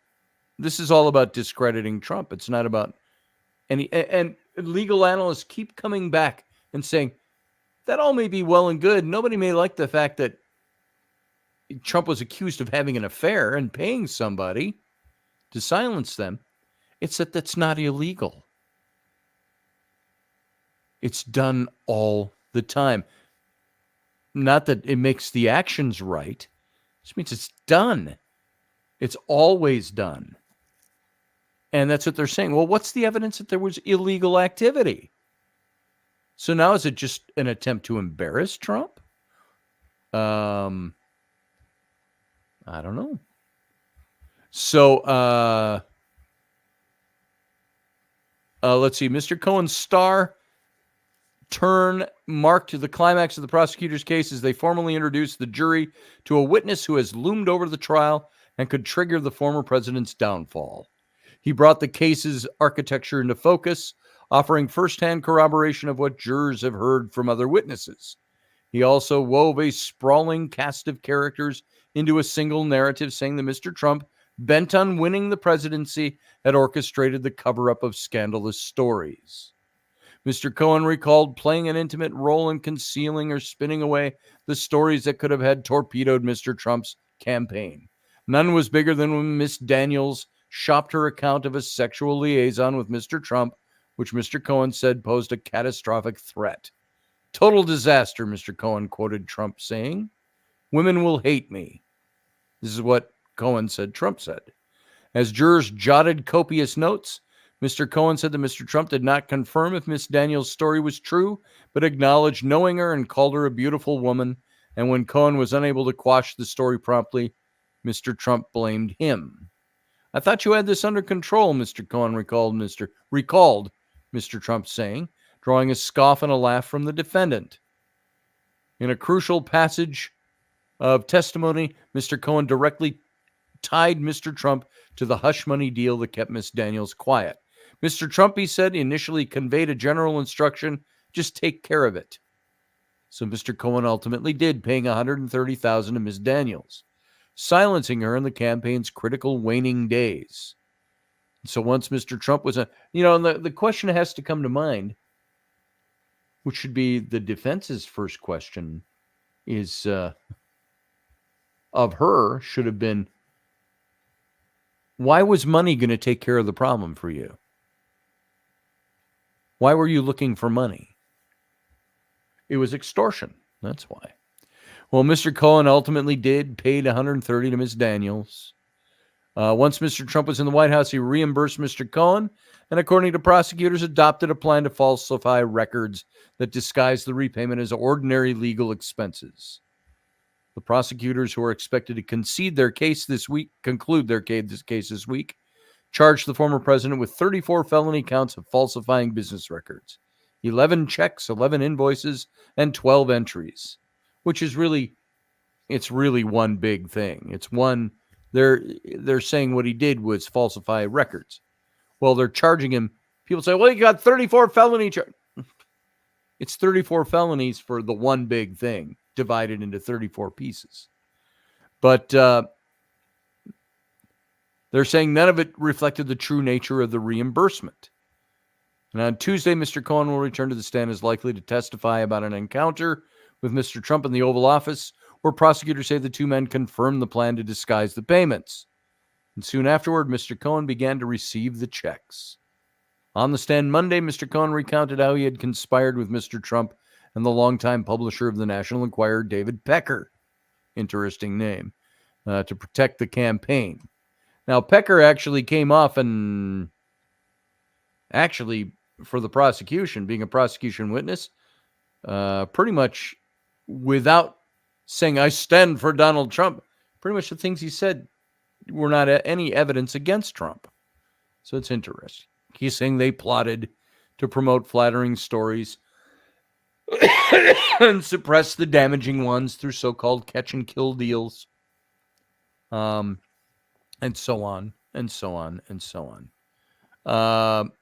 this is all about discrediting Trump. It's not about any, and legal analysts keep coming back and saying that all may be well and good. Nobody may like the fact that Trump was accused of having an affair and paying somebody to silence them. It's that that's not illegal. It's done all the time. Not that it makes the actions right. It just means it's done. It's always done. And that's what they're saying. Well, what's the evidence that there was illegal activity? So now is it just an attempt to embarrass Trump? I don't know. So let's see. Mr. Cohen's star turn marked the climax of the prosecutor's case as they formally introduced the jury to a witness who has loomed over the trial and could trigger the former president's downfall. He brought the case's architecture into focus, offering firsthand corroboration of what jurors have heard from other witnesses. He also wove a sprawling cast of characters into a single narrative, saying that Mr. Trump, bent on winning the presidency, had orchestrated the cover-up of scandalous stories. Mr. Cohen recalled playing an intimate role in concealing or spinning away the stories that could have had torpedoed Mr. Trump's campaign. None was bigger than when Miss Daniels shopped her account of a sexual liaison with Mr. Trump, which Mr. Cohen said posed a catastrophic threat. Total disaster, Mr. Cohen quoted Trump saying. Women will hate me. This is what Cohen said Trump said. As jurors jotted copious notes, Mr. Cohen said that Mr. Trump did not confirm if Miss Daniels' story was true, but acknowledged knowing her and called her a beautiful woman. And when Cohen was unable to quash the story promptly, Mr. Trump blamed him. I thought you had this under control, Mr. Cohen recalled Mr. Trump saying, drawing a scoff and a laugh from the defendant. In a crucial passage of testimony, Mr. Cohen directly tied Mr. Trump to the hush money deal that kept Miss Daniels quiet. Mr. Trump, he said, initially conveyed a general instruction, just take care of it. So Mr. Cohen ultimately did, paying $130,000 to Miss Daniels, silencing her in the campaign's critical waning days. So once Mr. Trump was the question has to come to mind, which should be the defense's first question, is of her should have been, why was money going to take care of the problem for you? Why were you looking for money? It was extortion. That's why. Well, Mr. Cohen ultimately paid $130,000 to Ms. Daniels. Once Mr. Trump was in the White House, he reimbursed Mr. Cohen, and according to prosecutors, adopted a plan to falsify records that disguised the repayment as ordinary legal expenses. The prosecutors, who are expected to conclude their case this week, charged the former president with 34 felony counts of falsifying business records, 11 checks, 11 invoices, and 12 entries, which is really one big thing. It's one, they're saying what he did was falsify records. Well, they're charging him. People say, well, you got 34 felony charges. It's 34 felonies for the one big thing, divided into 34 pieces. But they're saying none of it reflected the true nature of the reimbursement. And on Tuesday, Mr. Cohen will return to the stand as likely to testify about an encounter with Mr. Trump in the Oval Office, where prosecutors say the two men confirmed the plan to disguise the payments. And soon afterward, Mr. Cohen began to receive the checks. On the stand Monday, Mr. Cohen recounted how he had conspired with Mr. Trump and the longtime publisher of the National Enquirer, David Pecker, interesting name, to protect the campaign. Now, Pecker actually came off and for the prosecution, being a prosecution witness, pretty much without saying, I stand for Donald Trump. Pretty much the things he said were not any evidence against Trump. So it's interesting. He's saying they plotted to promote flattering stories and suppress the damaging ones through so-called catch and kill deals. And so on, and so on, and so on.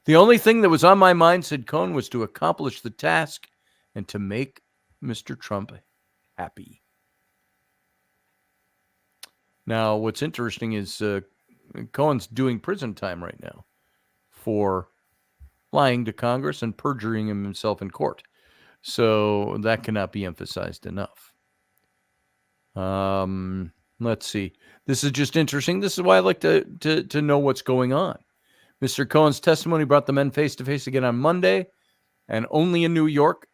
The only thing that was on my mind, said Cohen, was to accomplish the task and to make Mr. Trump happy. Now, what's interesting is Cohen's doing prison time right now for lying to Congress and perjuring himself in court. So that cannot be emphasized enough. Let's see. This is just interesting. This is why I like to know what's going on. Mr. Cohen's testimony brought the men face to face again on Monday, and only in New York,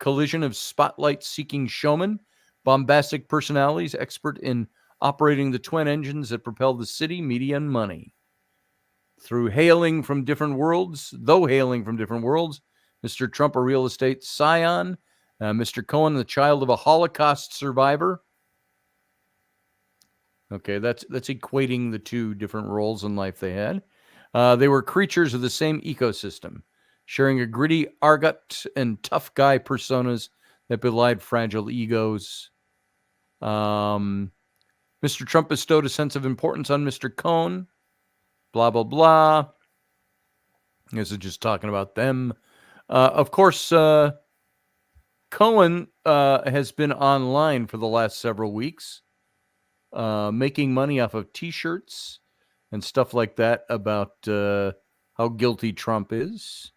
collision of spotlight-seeking showmen, bombastic personalities, expert in operating the twin engines that propel the city, media, and money. Though hailing from different worlds, Mr. Trump, a real estate scion, Mr. Cohen, the child of a Holocaust survivor. Okay, that's equating the two different roles in life they had. They were creatures of the same ecosystem, sharing a gritty, argot, and tough guy personas that belied fragile egos. Mr. Trump bestowed a sense of importance on Mr. Cohen. Blah, blah, blah. This is just talking about them. Of course, Cohen has been online for the last several weeks, making money off of T-shirts and stuff like that about how guilty Trump is.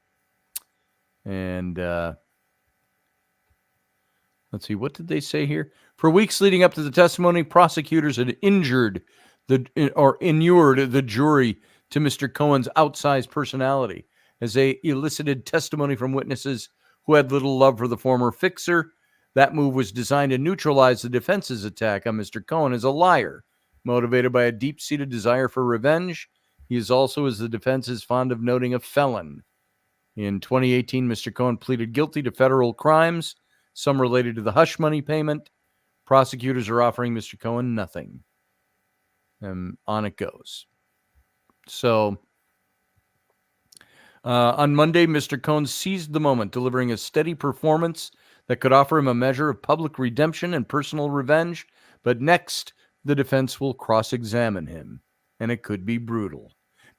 And let's see, what did they say here? For weeks leading up to the testimony, prosecutors had inured the jury to Mr. Cohen's outsized personality as they elicited testimony from witnesses who had little love for the former fixer. That move was designed to neutralize the defense's attack on Mr. Cohen as a liar, motivated by a deep-seated desire for revenge. He is also, as the defense is fond of noting, a felon. In 2018, Mr. Cohen pleaded guilty to federal crimes, some related to the hush money payment. Prosecutors are offering Mr. Cohen nothing. And on it goes. So, on Monday, Mr. Cohen seized the moment, delivering a steady performance that could offer him a measure of public redemption and personal revenge. But next, the defense will cross-examine him, and it could be brutal.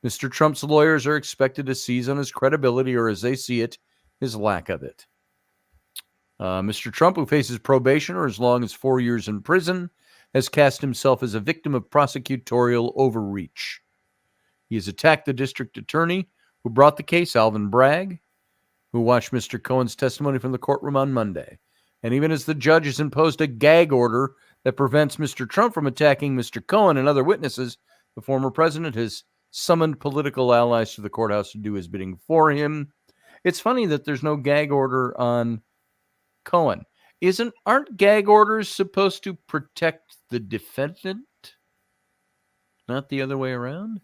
Mr. Trump's lawyers are expected to seize on his credibility, or as they see it, his lack of it. Mr. Trump, who faces probation or as long as 4 years in prison, has cast himself as a victim of prosecutorial overreach. He has attacked the district attorney who brought the case, Alvin Bragg, who watched Mr. Cohen's testimony from the courtroom on Monday. And even as the judge has imposed a gag order that prevents Mr. Trump from attacking Mr. Cohen and other witnesses, the former president has summoned political allies to the courthouse to do his bidding for him. It's funny that there's no gag order on Cohen. Aren't gag orders supposed to protect the defendant? Not the other way around?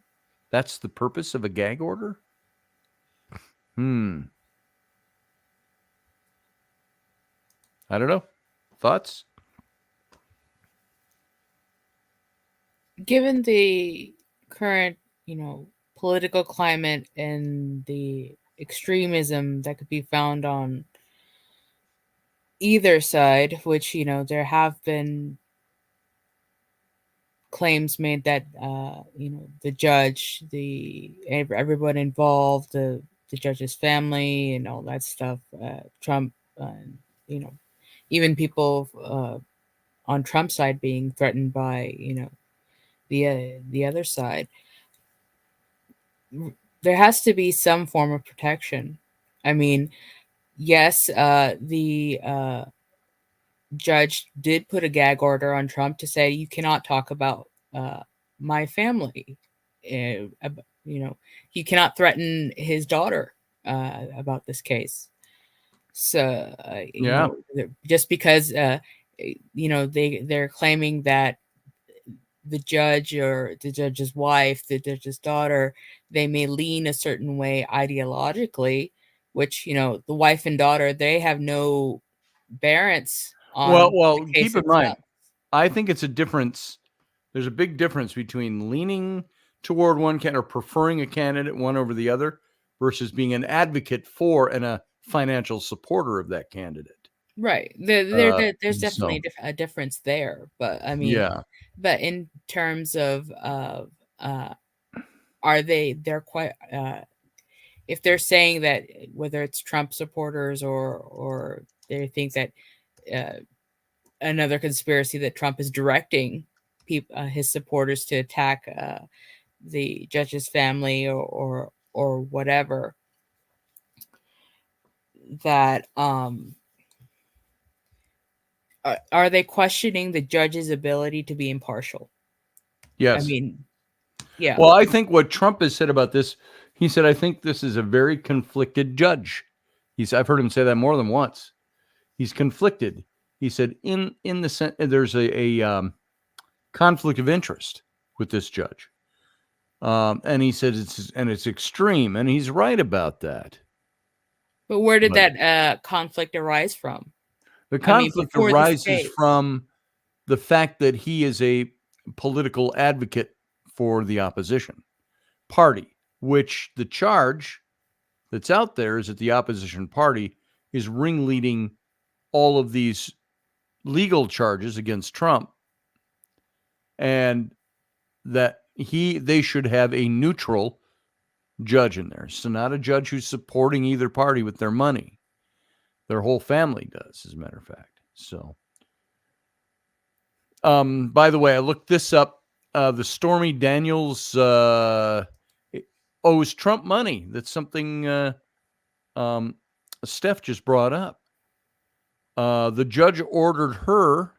That's the purpose of a gag order? I don't know. Thoughts? Given the current, political climate and the extremism that could be found on either side, which, there have been claims made that, the judge, everyone involved, the judge's family and all that stuff, Trump, even people on Trump's side being threatened by, the other side. There has to be some form of protection. I mean, yes, the judge did put a gag order on Trump to say you cannot talk about my family. You cannot threaten his daughter about this case. So, just because they're claiming that the judge or the judge's wife, the judge's daughter, they may lean a certain way ideologically, which, the wife and daughter, they have no bearance on Well, the case keep in mind, itself. I think it's a difference. There's a big difference between leaning toward one candidate or preferring a candidate one over the other versus being an advocate for and a financial supporter of that candidate. Right. There's definitely a difference there. But I mean, yeah. but in terms of are they're quite if they're saying that whether it's Trump supporters or they think that another conspiracy that Trump is directing his supporters to attack the judge's family or whatever, that are they questioning the judge's ability to be impartial? Yes. I mean, yeah. Well, I think what Trump has said about this, he said, I think this is a very conflicted judge. I've heard him say that more than once. He's conflicted. He said in the sense there's a conflict of interest with this judge. And he said it's extreme, and he's right about that. But where did that conflict arise from? The conflict arises case. from the fact that he is a political advocate for the opposition party, which the charge that's out there is that the opposition party is ringleading all of these legal charges against Trump, and that they should have a neutral judge in there. So not a judge who's supporting either party with their money. Their whole family does, as a matter of fact. So, by the way, I looked this up. The Stormy Daniels owes Trump money. That's something Steph just brought up. The judge ordered her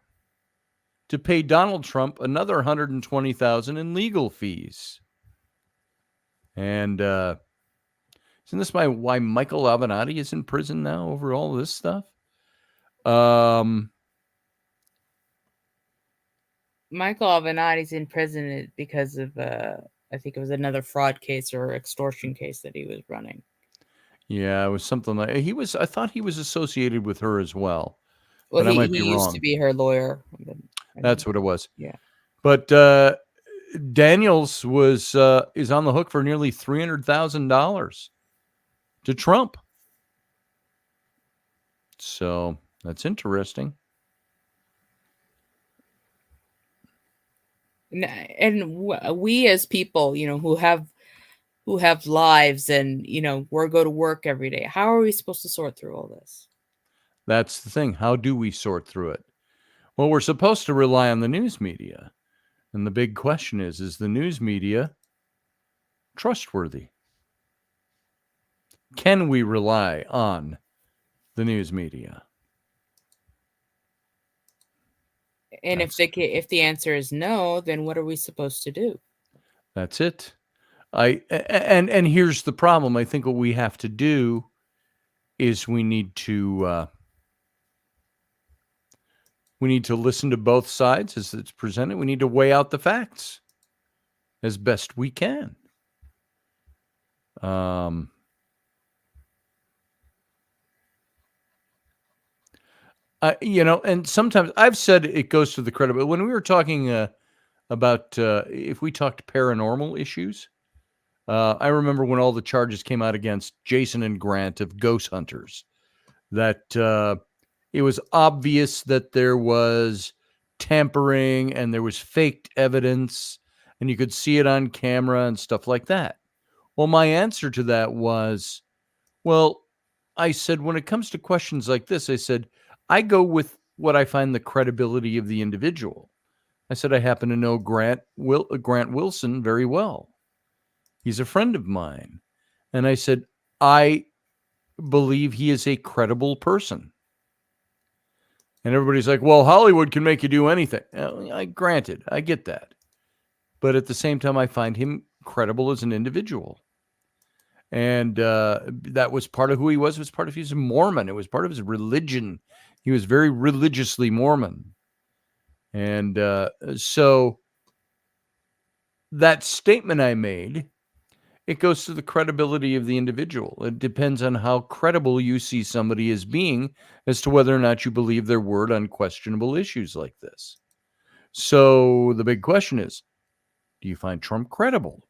to pay Donald Trump another $120,000 in legal fees. And isn't this why Michael Avenatti is in prison now over all this stuff? Michael Avenatti's in prison because of I think it was another fraud case or extortion case that he was running. Yeah, it was something like I thought he was associated with her as well. Well, but I might be he wrong. used to be her lawyer. That's what it was. Yeah. But Daniels is on the hook for nearly $300,000 to Trump. So that's interesting. And we as people, who have lives and, we go to work every day, how are we supposed to sort through all this? That's the thing. How do we sort through it? Well, we're supposed to rely on the news media. And the big question is the news media trustworthy? Can we rely on the news media? And if the answer is no, then what are we supposed to do? That's it. And here's the problem. I think what we have to do is we need to listen to both sides as it's presented. We need to weigh out the facts as best we can. And sometimes I've said it goes to the credit, but when we were talking about if we talked paranormal issues, I remember when all the charges came out against Jason and Grant of ghost hunters, that it was obvious that there was tampering and there was faked evidence and you could see it on camera and stuff like that. Well, my answer to that was, I said, when it comes to questions like this, I said, I go with what I find the credibility of the individual. I said, I happen to know Grant Wilson very well. He's a friend of mine. And I said, I believe he is a credible person. And everybody's like, well, Hollywood can make you do anything. Granted, I get that. But at the same time, I find him credible as an individual. And that was part of who he was. It was part of he's a Mormon. It was part of his religion. He was very religiously Mormon. And so that statement I made It goes to the credibility of the individual. It depends on how credible you see somebody as being as to whether or not you believe their word on questionable issues like this. So the big question is, do you find Trump credible?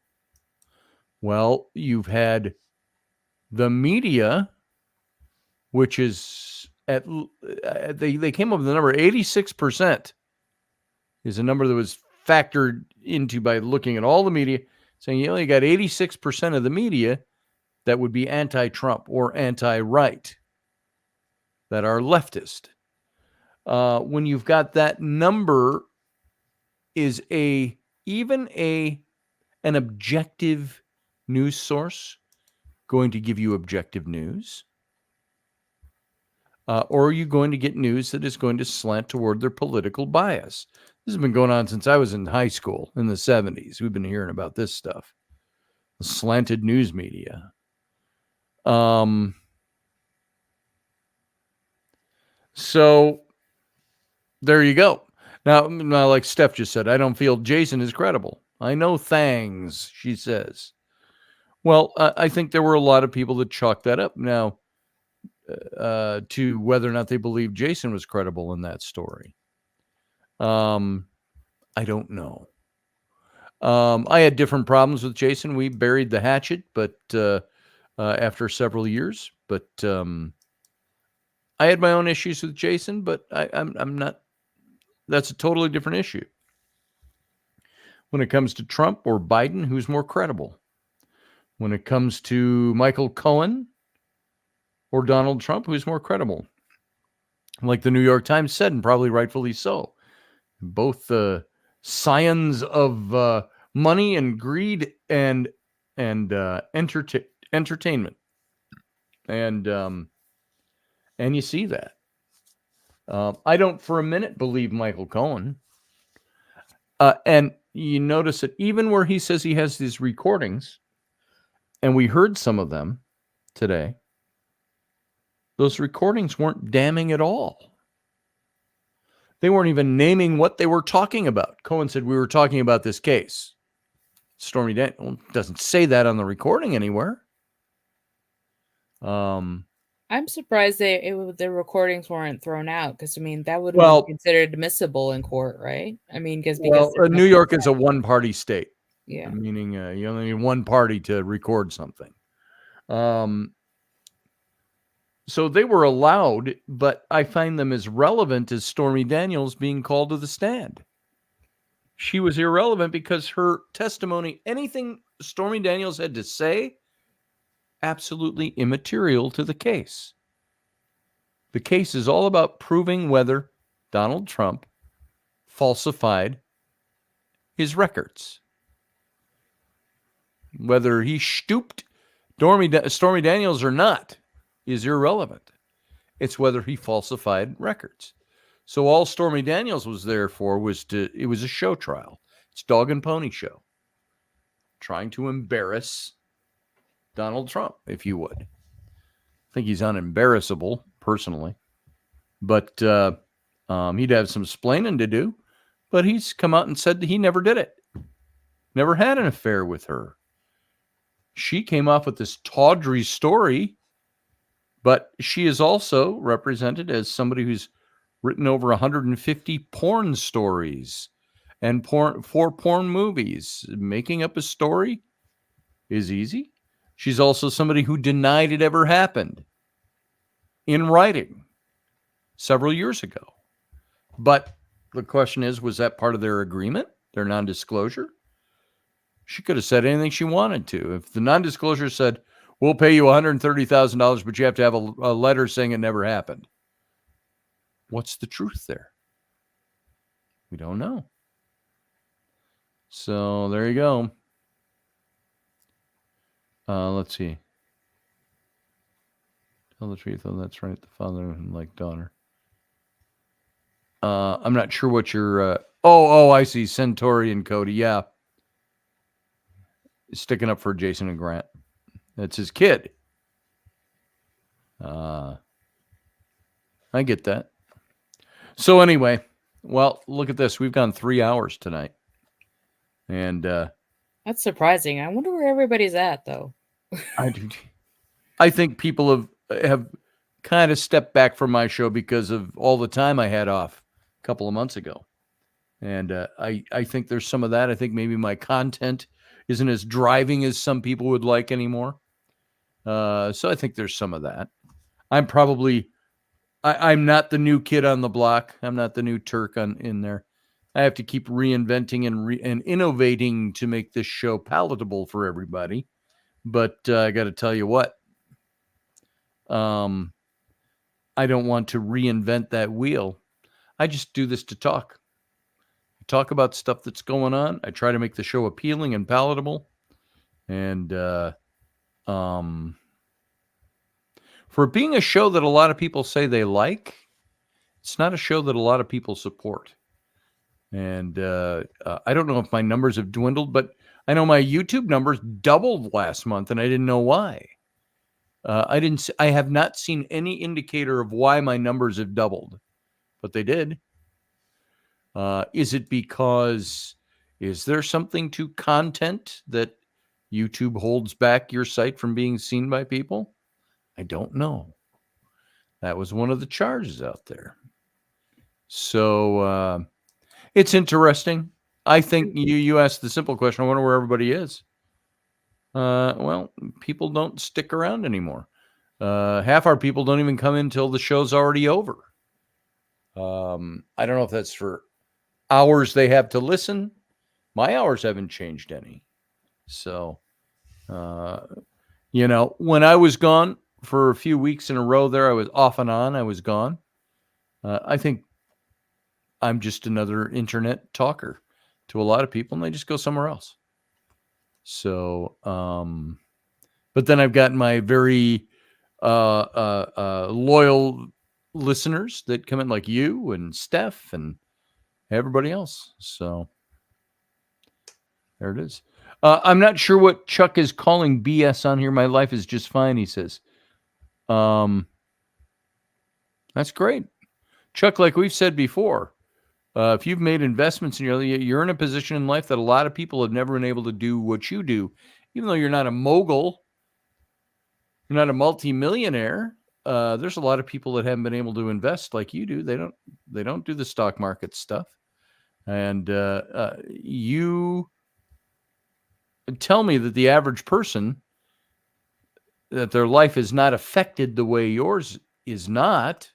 Well, you've had the media, which is they came up with the number 86% is a number that was factored into by looking at all the media, saying you only got 86% of the media that would be anti-Trump or anti-right, that are leftist. When you've got that number, is even an objective news source going to give you objective news? Or are you going to get news that is going to slant toward their political bias? This has been going on since I was in high school in the 70s. We've been hearing about this stuff. The slanted news media. So there you go. Now, like Steph just said, I don't feel Jason is credible. I know things, she says. Well, I think there were a lot of people that chalked that up now to whether or not they believe Jason was credible in that story. I don't know. I had different problems with Jason. We buried the hatchet, but after several years. But I had my own issues with Jason, but I'm not. That's a totally different issue. When it comes to Trump or Biden, who's more credible? When it comes to Michael Cohen or Donald Trump, who's more credible? Like the New York Times said, and probably rightfully so, both scions of money and greed and entertainment, and you see that. I don't for a minute believe Michael Cohen, and you notice that even where he says he has these recordings, and we heard some of them today, those recordings weren't damning at all. They weren't even naming what they were talking about. Cohen said, we were talking about this case. Stormy Daniels doesn't say that on the recording anywhere. I'm surprised the recordings weren't thrown out, because I mean that would have been considered admissible in court, right? I mean, because New York is a one-party state. Yeah, meaning you only need one party to record something. So they were allowed, but I find them as relevant as Stormy Daniels being called to the stand. She was irrelevant because her testimony, anything Stormy Daniels had to say, absolutely immaterial to the case. The case is all about proving whether Donald Trump falsified his records. Whether he stooped Stormy Daniels or not is irrelevant. It's whether he falsified records. So all Stormy Daniels was there for it was a show trial. It's dog and pony show. Trying to embarrass Donald Trump, if you would. I think he's unembarrassable, personally. But he'd have some splaining to do. But he's come out and said that he never did it. Never had an affair with her. She came off with this tawdry story, but she is also represented as somebody who's written over 150 porn stories and four porn movies. Making up a story is easy. She's also somebody who denied it ever happened in writing several years ago. But the question is, was that part of their agreement, their non-disclosure? She could have said anything she wanted to. If the non-disclosure said, we'll pay you $130,000, but you have to have a letter saying it never happened. What's the truth there? We don't know. So there you go. Let's see. Tell the truth. Oh, that's right. The father and like daughter. I'm not sure what your... I see. Centauri and Cody. Yeah. Sticking up for Jason and Grant. That's his kid. I get that. So anyway, well, look at this. We've gone 3 hours tonight. And That's surprising. I wonder where everybody's at, though. I think people have kind of stepped back from my show because of all the time I had off a couple of months ago. And I think there's some of that. I think maybe my content isn't as driving as some people would like anymore. So I think there's some of that. I'm not the new kid on the block. I'm not the new Turk in there. I have to keep reinventing and innovating to make this show palatable for everybody. But I got to tell you what, I don't want to reinvent that wheel. I just do this to talk. Talk about stuff that's going on. I try to make the show appealing and palatable. And for being a show that a lot of people say they like, it's not a show that a lot of people support. And I don't know if my numbers have dwindled, but I know my YouTube numbers doubled last month, and I didn't know why. I have not seen any indicator of why my numbers have doubled, but they did. Is it because, is there something to content that YouTube holds back your site from being seen by people? I don't know. That was one of the charges out there. So it's interesting. I think you asked the simple question. I wonder where everybody is. Well, people don't stick around anymore. Half our people don't even come in until the show's already over. I don't know if that's for hours they have to listen. My hours haven't changed any. So, when I was gone for a few weeks in a row there, I was off and on. I was gone. I think I'm just another internet talker to a lot of people, and they just go somewhere else. So, but then I've got my very loyal listeners that come in, like you and Steph and everybody else. So there it is. I'm not sure what Chuck is calling BS on here. My life is just fine, he says. That's great. Chuck, like we've said before, if you've made investments in you're in a position in life that a lot of people have never been able to do what you do. Even though you're not a mogul, you're not a multimillionaire, there's a lot of people that haven't been able to invest like you do. They don't do the stock market stuff. And you tell me that the average person, that their life is not affected the way yours is not,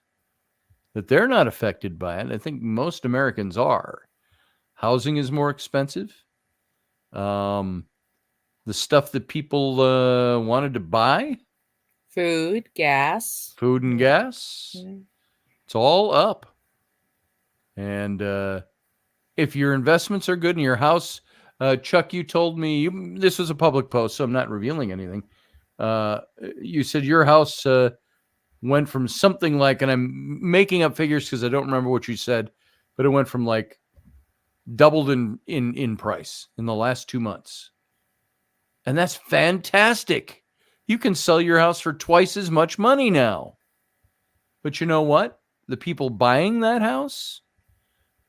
that they're not affected by it. I think most Americans are. Housing is more expensive. The stuff that people wanted to buy. Food, gas. Food and gas. Mm-hmm. It's all up. And if your investments are good in your house, Chuck, you told me, this was a public post, so I'm not revealing anything. You said your house went from something like, and I'm making up figures because I don't remember what you said, but it went from like doubled in price in the last 2 months. And that's fantastic. You can sell your house for twice as much money now. But you know what? The people buying that house,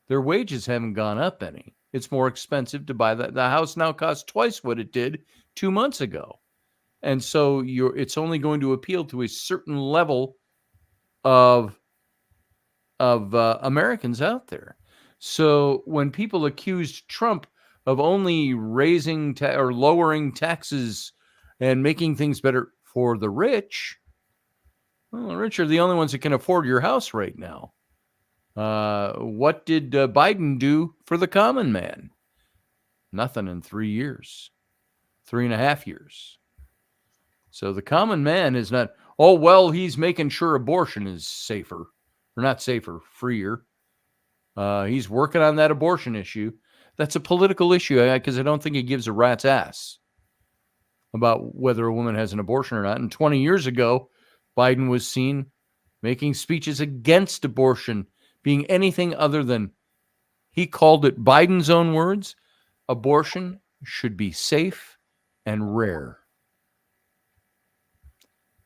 their wages haven't gone up any. It's more expensive to buy that. The house now costs twice what it did 2 months ago. And so it's only going to appeal to a certain level of Americans out there. So when people accused Trump of only raising or lowering taxes and making things better for the rich, well, the rich are the only ones that can afford your house right now. What did Biden do for the common man? Nothing in 3 years, 3.5 years. So the common man is not, oh, well, he's making sure abortion is safer, or not safer, freer. He's working on that abortion issue. That's a political issue because I don't think he gives a rat's ass about whether a woman has an abortion or not. And 20 years ago, Biden was seen making speeches against abortion being anything other than, he called it, Biden's own words, abortion should be safe and rare.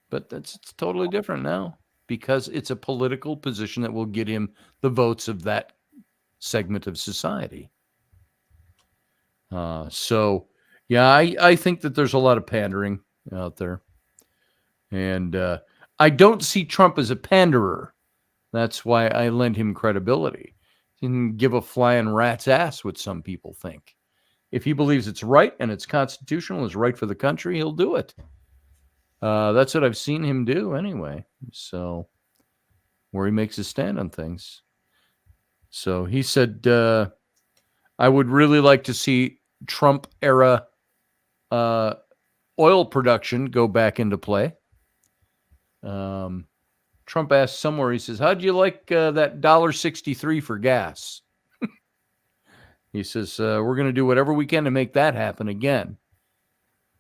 But it's totally different now because it's a political position that will get him the votes of that segment of society. So Yeah, I think that there's a lot of pandering out there. And I don't see Trump as a panderer. That's why I lend him credibility. He can give a flying rat's ass what some people think. If he believes it's right and it's constitutional, is right for the country, he'll do it. That's what I've seen him do anyway. So, where he makes his stand on things. So he said, I would really like to see Trump era oil production go back into play. Trump asked somewhere, he says, how'd you like that $1.63 for gas? He says, we're going to do whatever we can to make that happen again.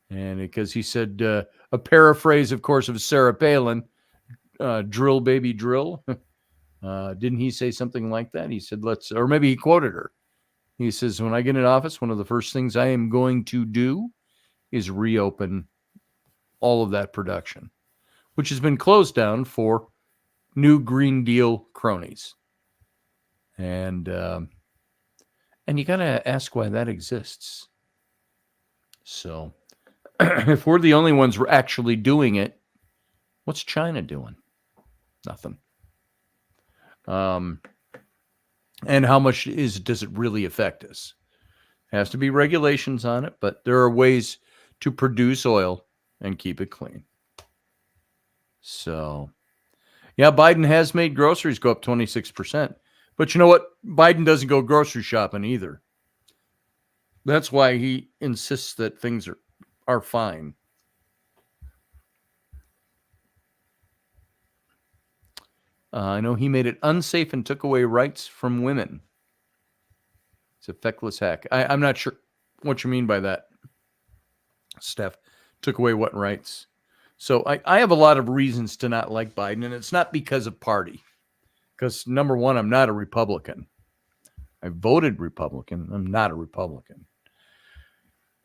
And because he said, a paraphrase, of course, of Sarah Palin, drill, baby, drill. Didn't he say something like that? He said, or maybe he quoted her. He says, when I get in office, one of the first things I am going to do is reopen all of that production, which has been closed down for new Green Deal cronies. And you got to ask why that exists. So if we're the only ones actually doing it, what's China doing? Nothing. And how much does it really affect us? Has to be regulations on it, but there are ways to produce oil and keep it clean. So, yeah, Biden has made groceries go up 26%. But you know what? Biden doesn't go grocery shopping either. That's why he insists that things are fine. I know he made it unsafe and took away rights from women. It's a feckless hack. I'm not sure what you mean by that, Steph. Took away what rights? So I have a lot of reasons to not like Biden, and it's not because of party. Because, number one, I'm not a Republican. I voted Republican. I'm not a Republican.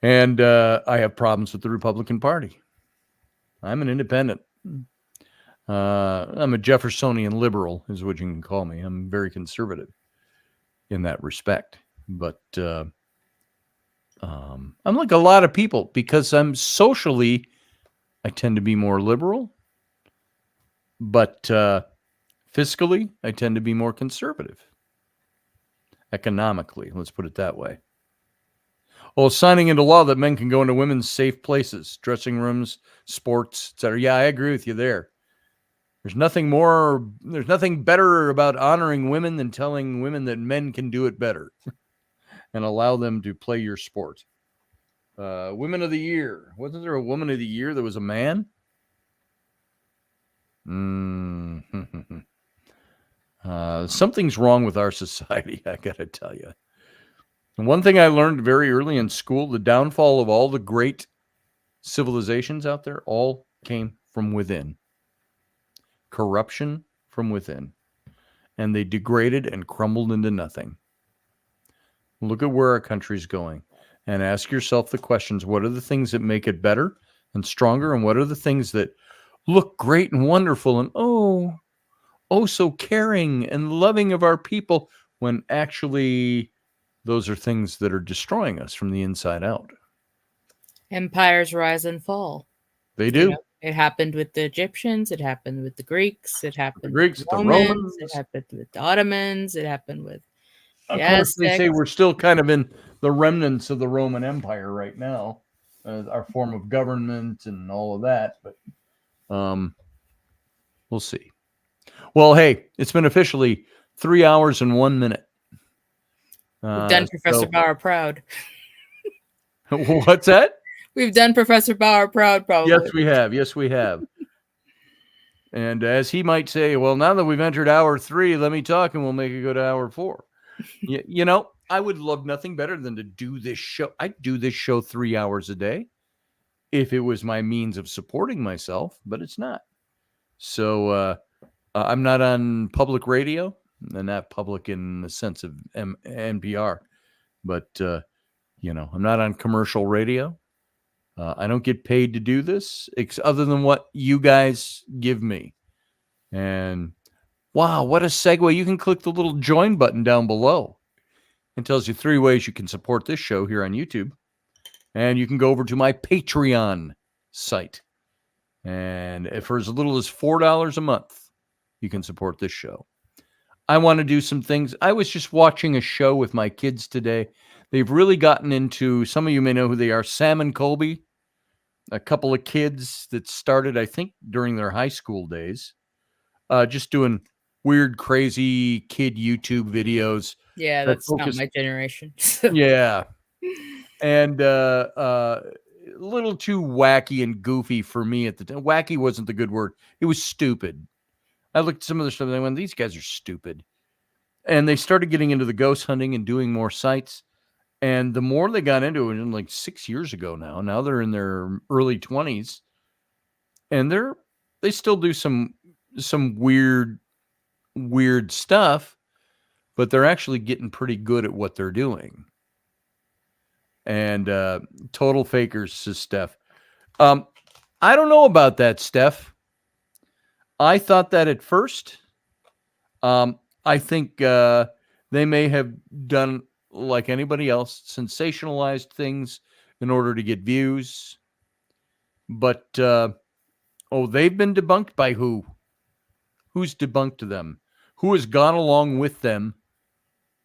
And I have problems with the Republican Party. I'm an independent. I'm a Jeffersonian liberal, is what you can call me. I'm very conservative in that respect. But I'm like a lot of people because I'm socially, I tend to be more liberal. But fiscally, I tend to be more conservative. Economically, let's put it that way. Well, signing into law that men can go into women's safe places, dressing rooms, sports, etc. Yeah, I agree with you there. There's nothing better about honoring women than telling women that men can do it better and allow them to play your sport. Women of the Year. Wasn't there a Woman of the Year that was a man? Something's wrong with our society, I got to tell you. And one thing I learned very early in school, the downfall of all the great civilizations out there all came from within. Corruption from within. And they degraded and crumbled into nothing. Look at where our country's going and ask yourself the questions. What are the things that make it better and stronger? And what are the things that look great and wonderful and oh, so caring and loving of our people when actually those are things that are destroying us from the inside out. Empires rise and fall. They do. You know, it happened with the Egyptians. It happened with the Greeks. It happened with the Romans. It happened with the Ottomans. It happened with Of course, they say we're still kind of in the remnants of the Roman Empire right now, our form of government and all of that. But we'll see. Well, hey, it's been officially 3 hours and 1 minute. We've done Professor Bauer proud. What's that? We've done Professor Bauer proud, probably. Yes, we have. And as he might say, well, now that we've entered hour 3, let me talk and we'll make it go to hour 4. You know, I would love nothing better than to do this show. I'd do this show 3 hours a day if it was my means of supporting myself, but it's not. So I'm not on public radio, and not public in the sense of NPR, but, I'm not on commercial radio. I don't get paid to do this other than what you guys give me. And wow, what a segue. You can click the little join button down below. It tells you 3 ways you can support this show here on YouTube. And you can go over to my Patreon site. And for as little as $4 a month, you can support this show. I want to do some things. I was just watching a show with my kids today. They've really gotten into, some of you may know who they are, Sam and Colby, a couple of kids that started, I think, during their high school days, just doing weird, crazy kid YouTube videos. Yeah, that that's not focus. my generation. Yeah. And a little too wacky and goofy for me at the time. Wacky wasn't the good word. It was stupid. I looked at some of the stuff and I went, these guys are stupid. And they started getting into the ghost hunting and doing more sites. And the more they got into it, like 6 years ago now they're in their early 20s. And they still do some weird stuff, but they're actually getting pretty good at what they're doing. And total fakers, says Steph. I don't know about that, Steph. I thought that at first. I think they may have done like anybody else, sensationalized things in order to get views. But, they've been debunked by who? Who's debunked them? Who has gone along with them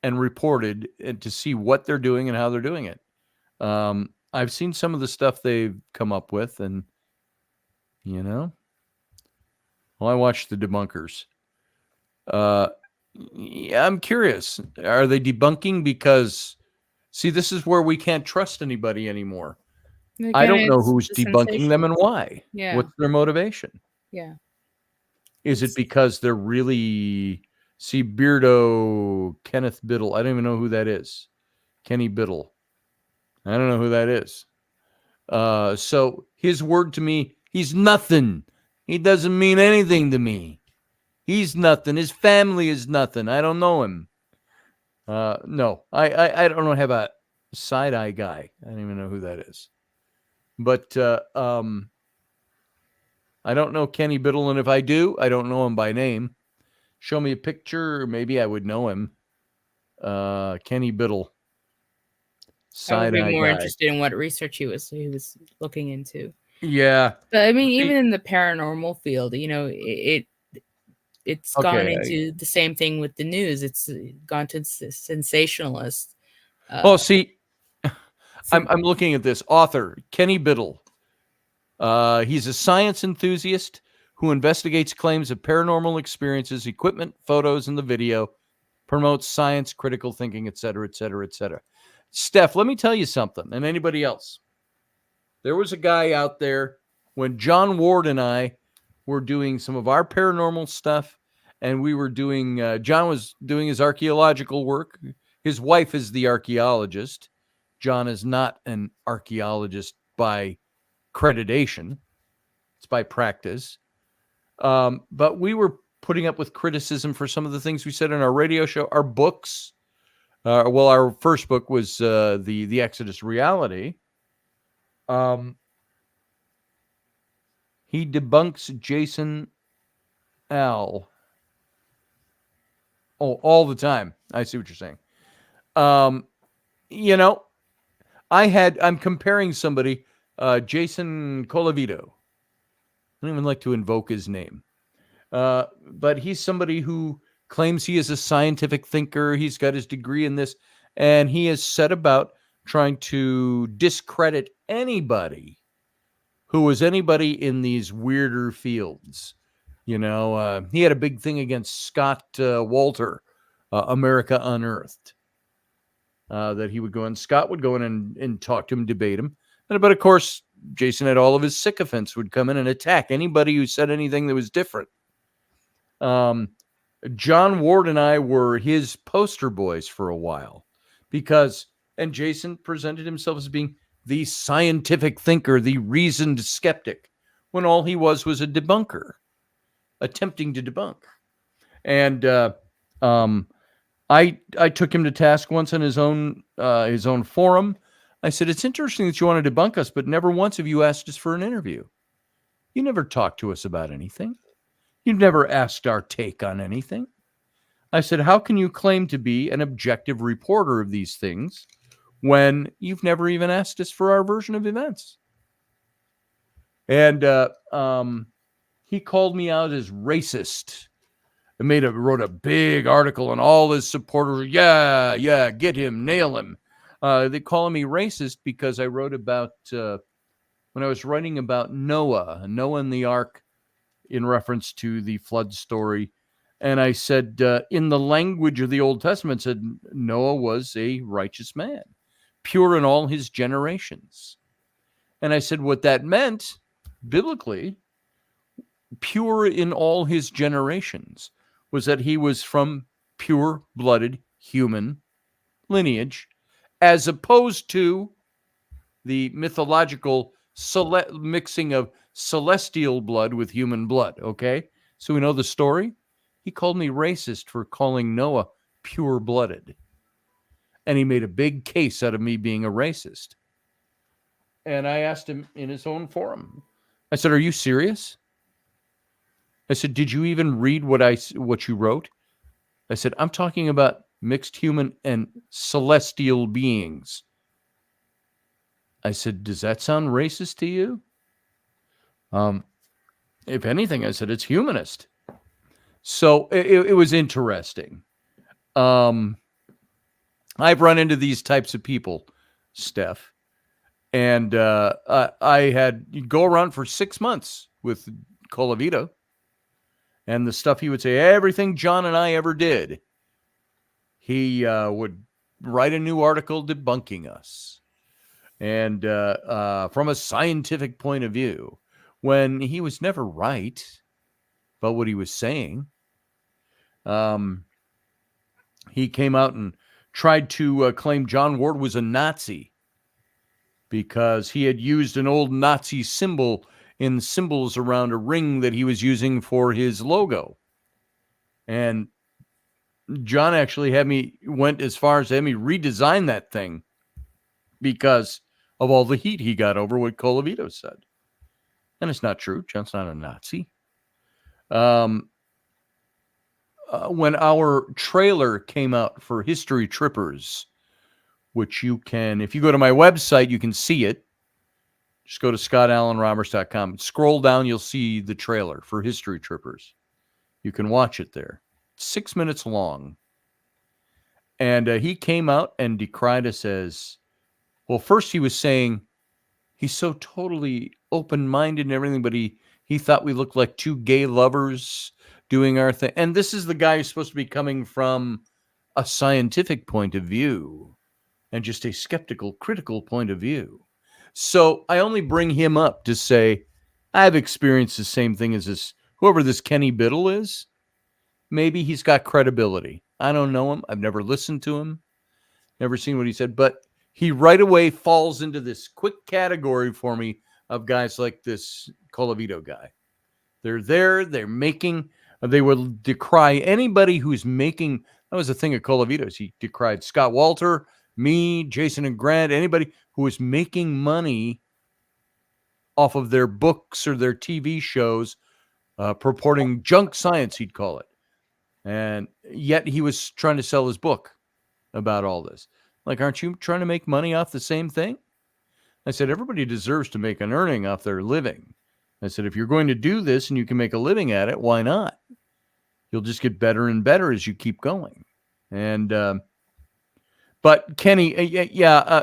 and reported to see what they're doing and how they're doing it? I've seen some of the stuff they've come up with, and, well, I watched the debunkers. Yeah, I'm curious. Are they debunking because, see, this is where we can't trust anybody anymore. Again, I don't know it's who's the debunking them and why. Yeah. What's their motivation? Yeah. Is it because they're really, see, Beardo, Kenneth Biddle, I don't even know who that is. Kenny Biddle. I don't know who that is. So his word to me, he's nothing. He doesn't mean anything to me. He's nothing. His family is nothing. I don't know him. No, I don't have a side-eye guy. I don't even know who that is. But I don't know Kenny Biddle, and if I do, I don't know him by name. Show me a picture, maybe I would know him. Kenny Biddle. I would be more guy. interested in what research he was looking into. Yeah. But I mean, even in the paranormal field, it's gone into the same thing with the news. It's gone to sensationalist. See, I'm looking at this author, Kenny Biddle. He's a science enthusiast who investigates claims of paranormal experiences, equipment, photos, and the video, promotes science, critical thinking, etc., etc., etc. Steph, let me tell you something, and anybody else. There was a guy out there when John Ward and I were doing some of our paranormal stuff, and we were doing, John was doing his archaeological work. His wife is the archaeologist. John is not an archaeologist by accreditation. It's by practice. But we were putting up with criticism for some of the things we said in our radio show, our books. Our first book was the Exodus Reality. He debunks Jason L. Oh, all the time. I see what you're saying. I'm comparing somebody, Jason Colavito. I don't even like to invoke his name. But he's somebody who claims he is a scientific thinker. He's got his degree in this, and he has set about trying to discredit anybody who was anybody in these weirder fields. He had a big thing against Scott Walter, America Unearthed, that he would go in. Scott would go in and talk to him, debate him. But of course, Jason had all of his sycophants would come in and attack anybody who said anything that was different. John Ward and I were his poster boys for a while and Jason presented himself as being the scientific thinker, the reasoned skeptic, when all he was a debunker, attempting to debunk. And I took him to task once on his own forum. I said, it's interesting that you want to debunk us, but never once have you asked us for an interview. You never talked to us about anything. You've never asked our take on anything. I said, how can you claim to be an objective reporter of these things when you've never even asked us for our version of events. And he called me out as racist. Wrote a big article, and all his supporters, yeah, get him, nail him. They call me racist because I wrote about, when I was writing about Noah and the ark, in reference to the flood story. And I said, in the language of the Old Testament, said Noah was a righteous man, pure in all his generations. And I said, what that meant, biblically, pure in all his generations, was that he was from pure-blooded human lineage, as opposed to the mythological mixing of celestial blood with human blood, okay? So we know the story. He called me racist for calling Noah pure-blooded. And he made a big case out of me being a racist. And I asked him in his own forum. I said, are you serious? I said, did you even read what you wrote? I said, I'm talking about mixed human and celestial beings. I said, does that sound racist to you? If anything, I said, it's humanist. So it was interesting. I've run into these types of people, Steph. And I had go around for 6 months with Colavito. And the stuff he would say, everything John and I ever did, he would write a new article debunking us. And from a scientific point of view, when he was never right about what he was saying. He came out and tried to claim John Ward was a Nazi because he had used an old Nazi symbol in symbols around a ring that he was using for his logo. And John actually went as far as to have me redesign that thing because of all the heat he got over what Colavito said. And it's not true. John's not a Nazi. When our trailer came out for History Trippers, which you can, if you go to my website, you can see it. Just go to scottallenroberts.com. Scroll down, you'll see the trailer for History Trippers. You can watch it there. 6 minutes long. And he came out and decried us as, well, first he was saying he's so totally open-minded and everything, but he thought we looked like two gay lovers doing our thing. And this is the guy who's supposed to be coming from a scientific point of view and just a skeptical, critical point of view. So I only bring him up to say, I've experienced the same thing as whoever this Kenny Biddle is. Maybe he's got credibility. I don't know him. I've never listened to him. Never seen what he said. But he right away falls into this quick category for me of guys like this Colavito guy. They're there. They will decry anybody who's making. That was the thing of Colavito's. He decried Scott Walter, me, Jason and Grant, anybody who was making money off of their books or their TV shows, purporting junk science, he'd call it. And yet he was trying to sell his book about all this. Like, aren't you trying to make money off the same thing? I said, everybody deserves to make an earning off their living. I said, if you're going to do this and you can make a living at it, why not? You'll just get better and better as you keep going. And, but Kenny,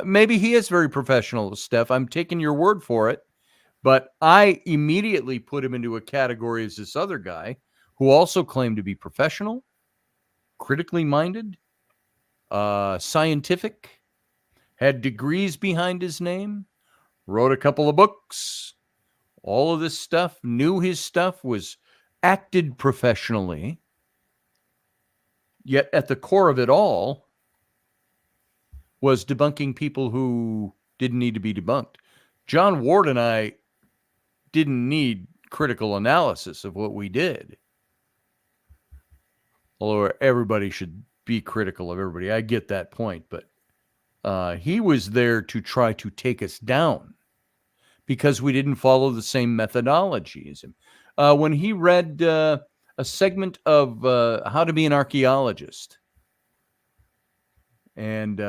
maybe he is very professional, Steph. I'm taking your word for it. But I immediately put him into a category as this other guy who also claimed to be professional, critically minded, scientific, had degrees behind his name, wrote a couple of books, all of this stuff, knew his stuff, acted professionally. Yet at the core of it all was debunking people who didn't need to be debunked. John Ward and I didn't need critical analysis of what we did. Although everybody should be critical of everybody. I get that point. But he was there to try to take us down because we didn't follow the same methodology as him. When he read a segment of How to Be an Archaeologist, and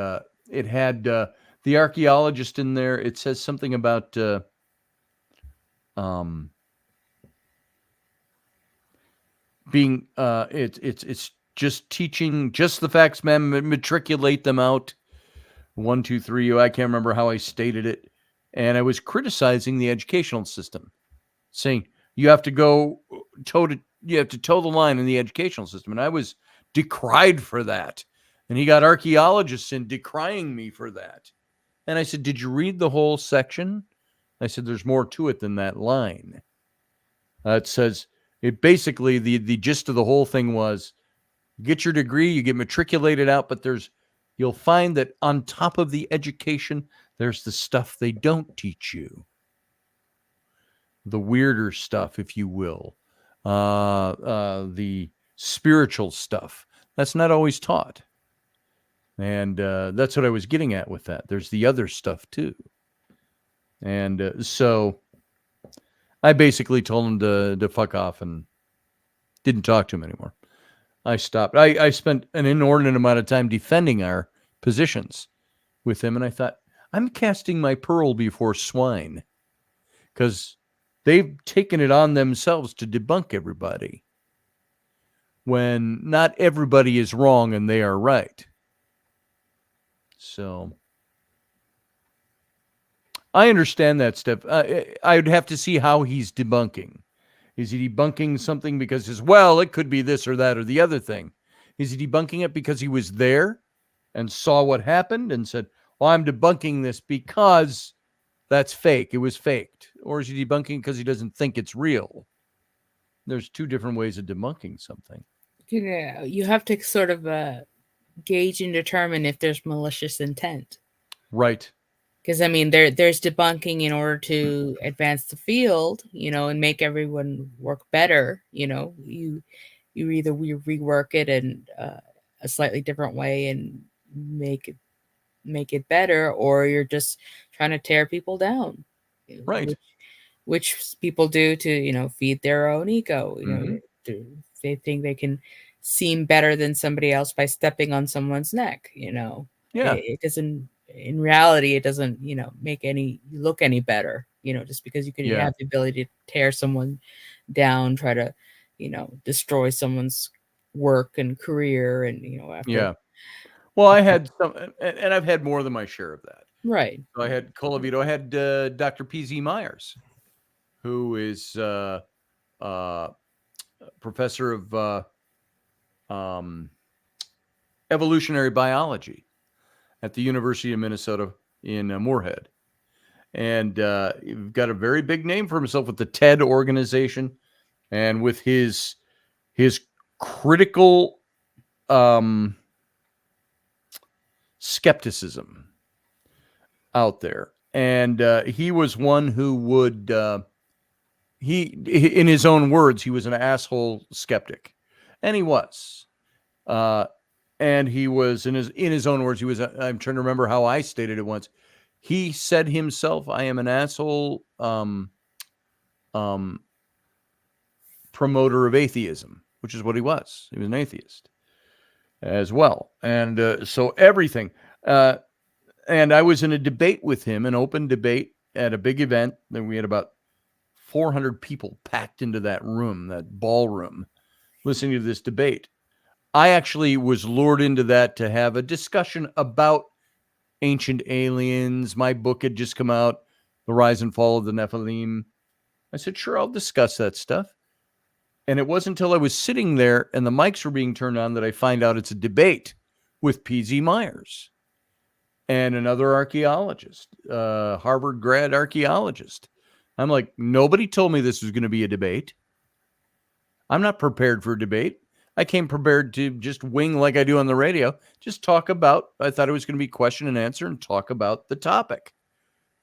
it had the archaeologist in there. It says something about being it's just teaching just the facts, man. Matriculate them out. 1, 2, 3. I can't remember how I stated it, and I was criticizing the educational system, saying you have to go you have to toe the line in the educational system, and I was decried for that. And he got archaeologists in decrying me for that. And I said, "Did you read the whole section?" I said, "There's more to it than that line." It says it basically the gist of the whole thing was, you get your degree, you get matriculated out, but you'll find that on top of the education, there's the stuff they don't teach you. The weirder stuff, if you will. The spiritual stuff. That's not always taught. And that's what I was getting at with that. There's the other stuff too. And so I basically told him to fuck off and didn't talk to him anymore. I stopped. I spent an inordinate amount of time defending our positions with him, and I thought, I'm casting my pearl before swine, because they've taken it on themselves to debunk everybody when not everybody is wrong and they are right. So I understand that stuff. I would have to see how he's debunking. Is he debunking something because it could be this or that or the other thing? Is he debunking it because he was there and saw what happened and said, well, I'm debunking this because that's fake. It was faked. Or is he debunking because he doesn't think it's real? There's two different ways of debunking something. Yeah, you have to sort of gauge and determine if there's malicious intent. Right. Because, I mean, there's debunking in order to advance the field, and make everyone work better. You either rework it in a slightly different way and make it better, or you're just trying to tear people down. Right. Which people do to, feed their own ego. They think they can seem better than somebody else by stepping on someone's neck. Yeah. It doesn't. In reality, it doesn't, make you look any better, just because you can have the ability to tear someone down, try to, destroy someone's work and career. And, after. Yeah. Well, I had some, and I've had more than my share of that. Right. So I had Colavito. I had Dr. P.Z. Myers, who is professor of evolutionary biology at the University of Minnesota in Moorhead. And he's got a very big name for himself with the TED organization and with his critical skepticism out there. And he was one who would, in his own words, he was an asshole skeptic. And he was. And he was, in his own words, he was, I'm trying to remember how I stated it once. He said himself, I am an asshole promoter of atheism, which is what he was. He was an atheist as well. And so everything. And I was in a debate with him, an open debate at a big event. Then we had about 400 people packed into that room, that ballroom, listening to this debate. I actually was lured into that to have a discussion about ancient aliens. My book had just come out, The Rise and Fall of the Nephilim. I said, sure, I'll discuss that stuff. And it wasn't until I was sitting there and the mics were being turned on that I find out it's a debate with P.Z. Myers and another archaeologist, Harvard grad archaeologist. I'm like, nobody told me this was going to be a debate. I'm not prepared for a debate. I came prepared to just wing like I do on the radio. Just talk about, I thought it was going to be question and answer and talk about the topic.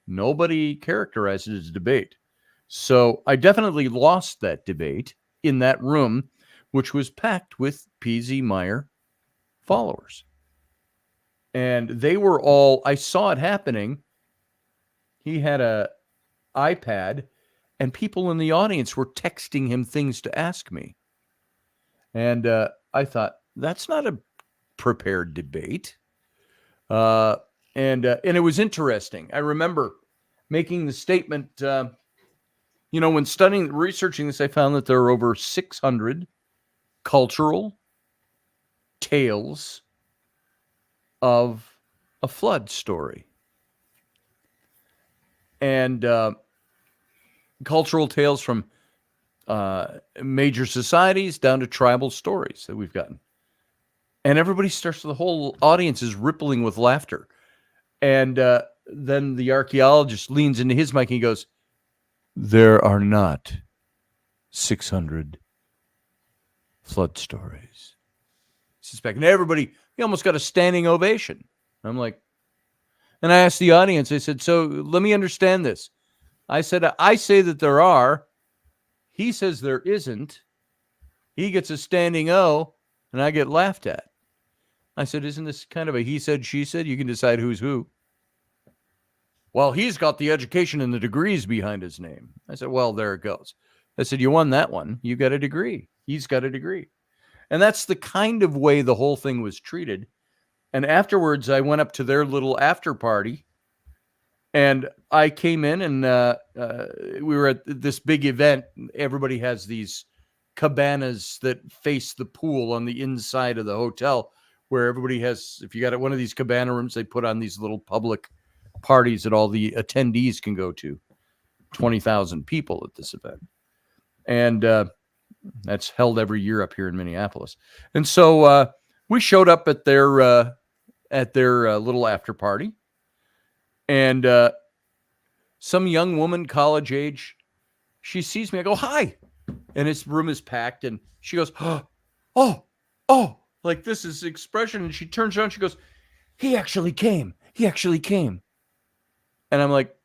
Nobody characterized it as a debate. So I definitely lost that debate in that room, which was packed with P.Z. Meyer followers. And they were all, I saw it happening. He had a iPad and people in the audience were texting him things to ask me. And I thought, that's not a prepared debate. And it was interesting. I remember making the statement, when researching this, I found that there are over 600 cultural tales of a flood story. And cultural tales from major societies down to tribal stories that we've gotten. And the whole audience is rippling with laughter. And then the archaeologist leans into his mic and he goes, "There are not 600 flood stories." Suspect. And everybody, he almost got a standing ovation. I'm like, and I asked the audience, I said, "So let me understand this." I said, "I say that there are. He says there isn't. He gets a standing O, and I get laughed at." I said, "Isn't this kind of a he said, she said? You can decide who's who." "Well, he's got the education and the degrees behind his name." I said, "Well, there it goes." I said, "You won that one. You got a degree. He's got a degree." And that's the kind of way the whole thing was treated. And afterwards, I went up to their little after party. And I came in and we were at this big event. Everybody has these cabanas that face the pool on the inside of the hotel, where everybody has, if you got one of these cabana rooms, they put on these little public parties that all the attendees can go to. 20,000 people at this event. And that's held every year up here in Minneapolis. And so we showed up at their little after party. And some young woman, college age, she sees me. I go, "Hi." And his room is packed. And she goes, oh, like this is expression. And she turns around. She goes, He actually came. And I'm like,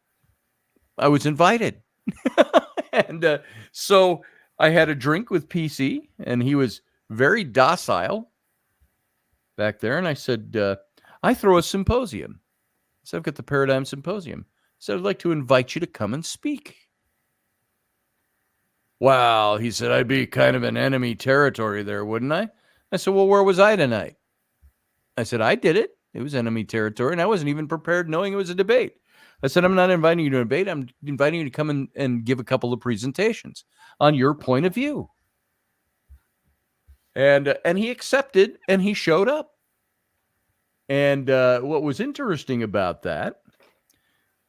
"I was invited." And so I had a drink with PC, and he was very docile back there. And I said, "I throw a symposium." So I've got the Paradigm Symposium. So I'd like to invite you to come and speak. "Wow," he said, "I'd be kind of in enemy territory there, wouldn't I?" I said, "Well, where was I tonight?" I said, "I did it. It was enemy territory, and I wasn't even prepared knowing it was a debate." I said, "I'm not inviting you to a debate. I'm inviting you to come and give a couple of presentations on your point of view." And he accepted, and he showed up. And what was interesting about that,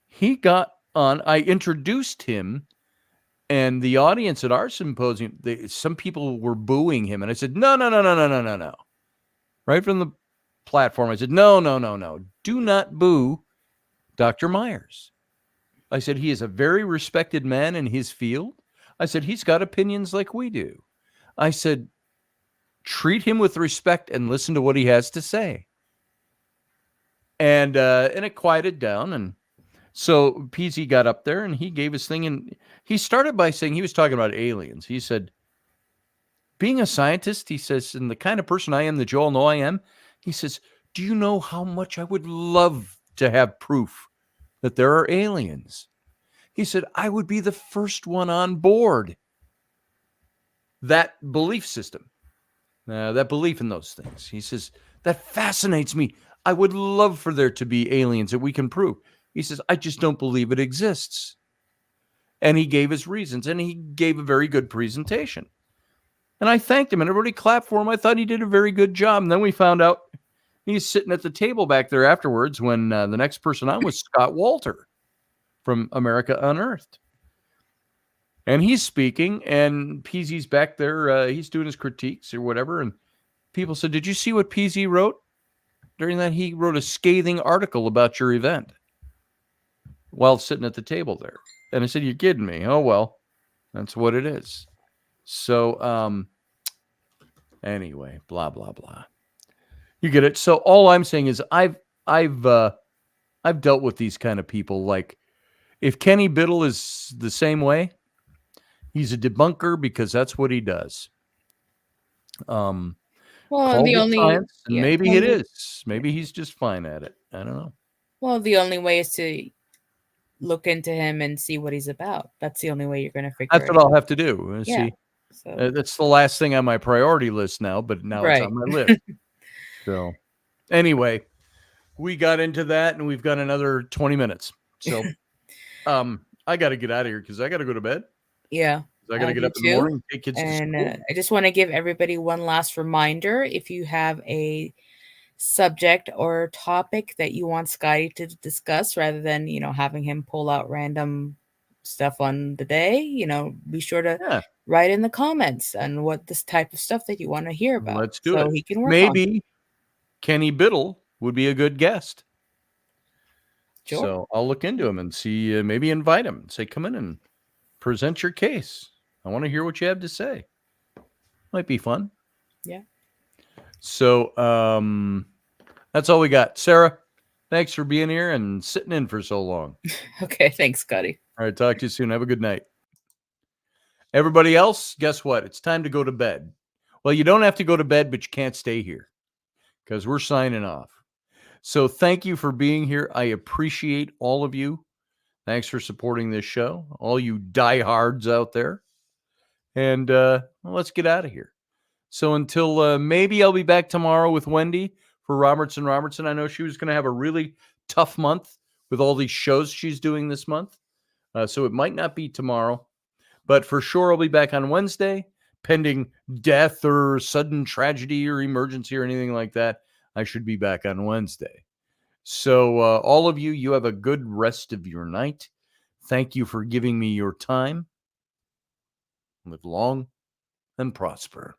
he got on, I introduced him, and the audience at our symposium, some people were booing him. And I said, No. Right from the platform, I said, No. Do not boo Dr. Myers. I said, he is a very respected man in his field. I said, he's got opinions like we do. I said, treat him with respect and listen to what he has to say. And it quieted down. And so PZ got up there and he gave his thing. And he started by saying, he was talking about aliens. He said, being a scientist, he says, and the kind of person I am that you all know I am, he says, do you know how much I would love to have proof that there are aliens? He said, I would be the first one on board. That belief system, that belief in those things. He says, that fascinates me. I would love for there to be aliens that we can prove. He says, I just don't believe it exists. And he gave his reasons, and he gave a very good presentation. And I thanked him, and everybody clapped for him. I thought he did a very good job. And then we found out he's sitting at the table back there afterwards when the next person on was Scott Walter from America Unearthed. And he's speaking, and PZ's back there. He's doing his critiques or whatever. And people said, did you see what PZ wrote? During that, he wrote a scathing article about your event while sitting at the table there. And I said, you're kidding me. Oh, well, that's what it is. So anyway, blah, blah, blah. You get it. So all I'm saying is I've dealt with these kind of people. Like if Kenny Biddle is the same way, he's a debunker because that's what he does. Well, the only science, and maybe it is. Maybe he's just fine at it. I don't know. Well, the only way is to look into him and see what he's about. That's the only way you're going to figure it out. That's what I'll have to do. Yeah. See, so. That's the last thing on my priority list now, but now it's on my list. So anyway, we got into that, and we've got another 20 minutes. So I got to get out of here because I got to go to bed. Yeah. I got to get do up in the too. morning, take kids to And school. I just want to give everybody one last reminder. If you have a subject or topic that you want Scotty to discuss, rather than, having him pull out random stuff on the day, be sure to write in the comments on what this type of stuff that you want to hear about. Let's do it. He can work Maybe Kenny Biddle would be a good guest. Sure. So I'll look into him and see, maybe invite him and say, come in and present your case. I want to hear what you have to say. Might be fun. Yeah. So that's all we got. Sarah, thanks for being here and sitting in for so long. Okay, thanks, Scotty. All right, talk to you soon. Have a good night. Everybody else, guess what? It's time to go to bed. Well, you don't have to go to bed, but you can't stay here because we're signing off. So thank you for being here. I appreciate all of you. Thanks for supporting this show, all you diehards out there. And let's get out of here. So until maybe I'll be back tomorrow with Wendy for Robertson. I know she was going to have a really tough month with all these shows she's doing this month. So it might not be tomorrow, but for sure I'll be back on Wednesday, pending death or sudden tragedy or emergency or anything like that. I should be back on Wednesday. So all of you, you have a good rest of your night. Thank you for giving me your time. Live long and prosper.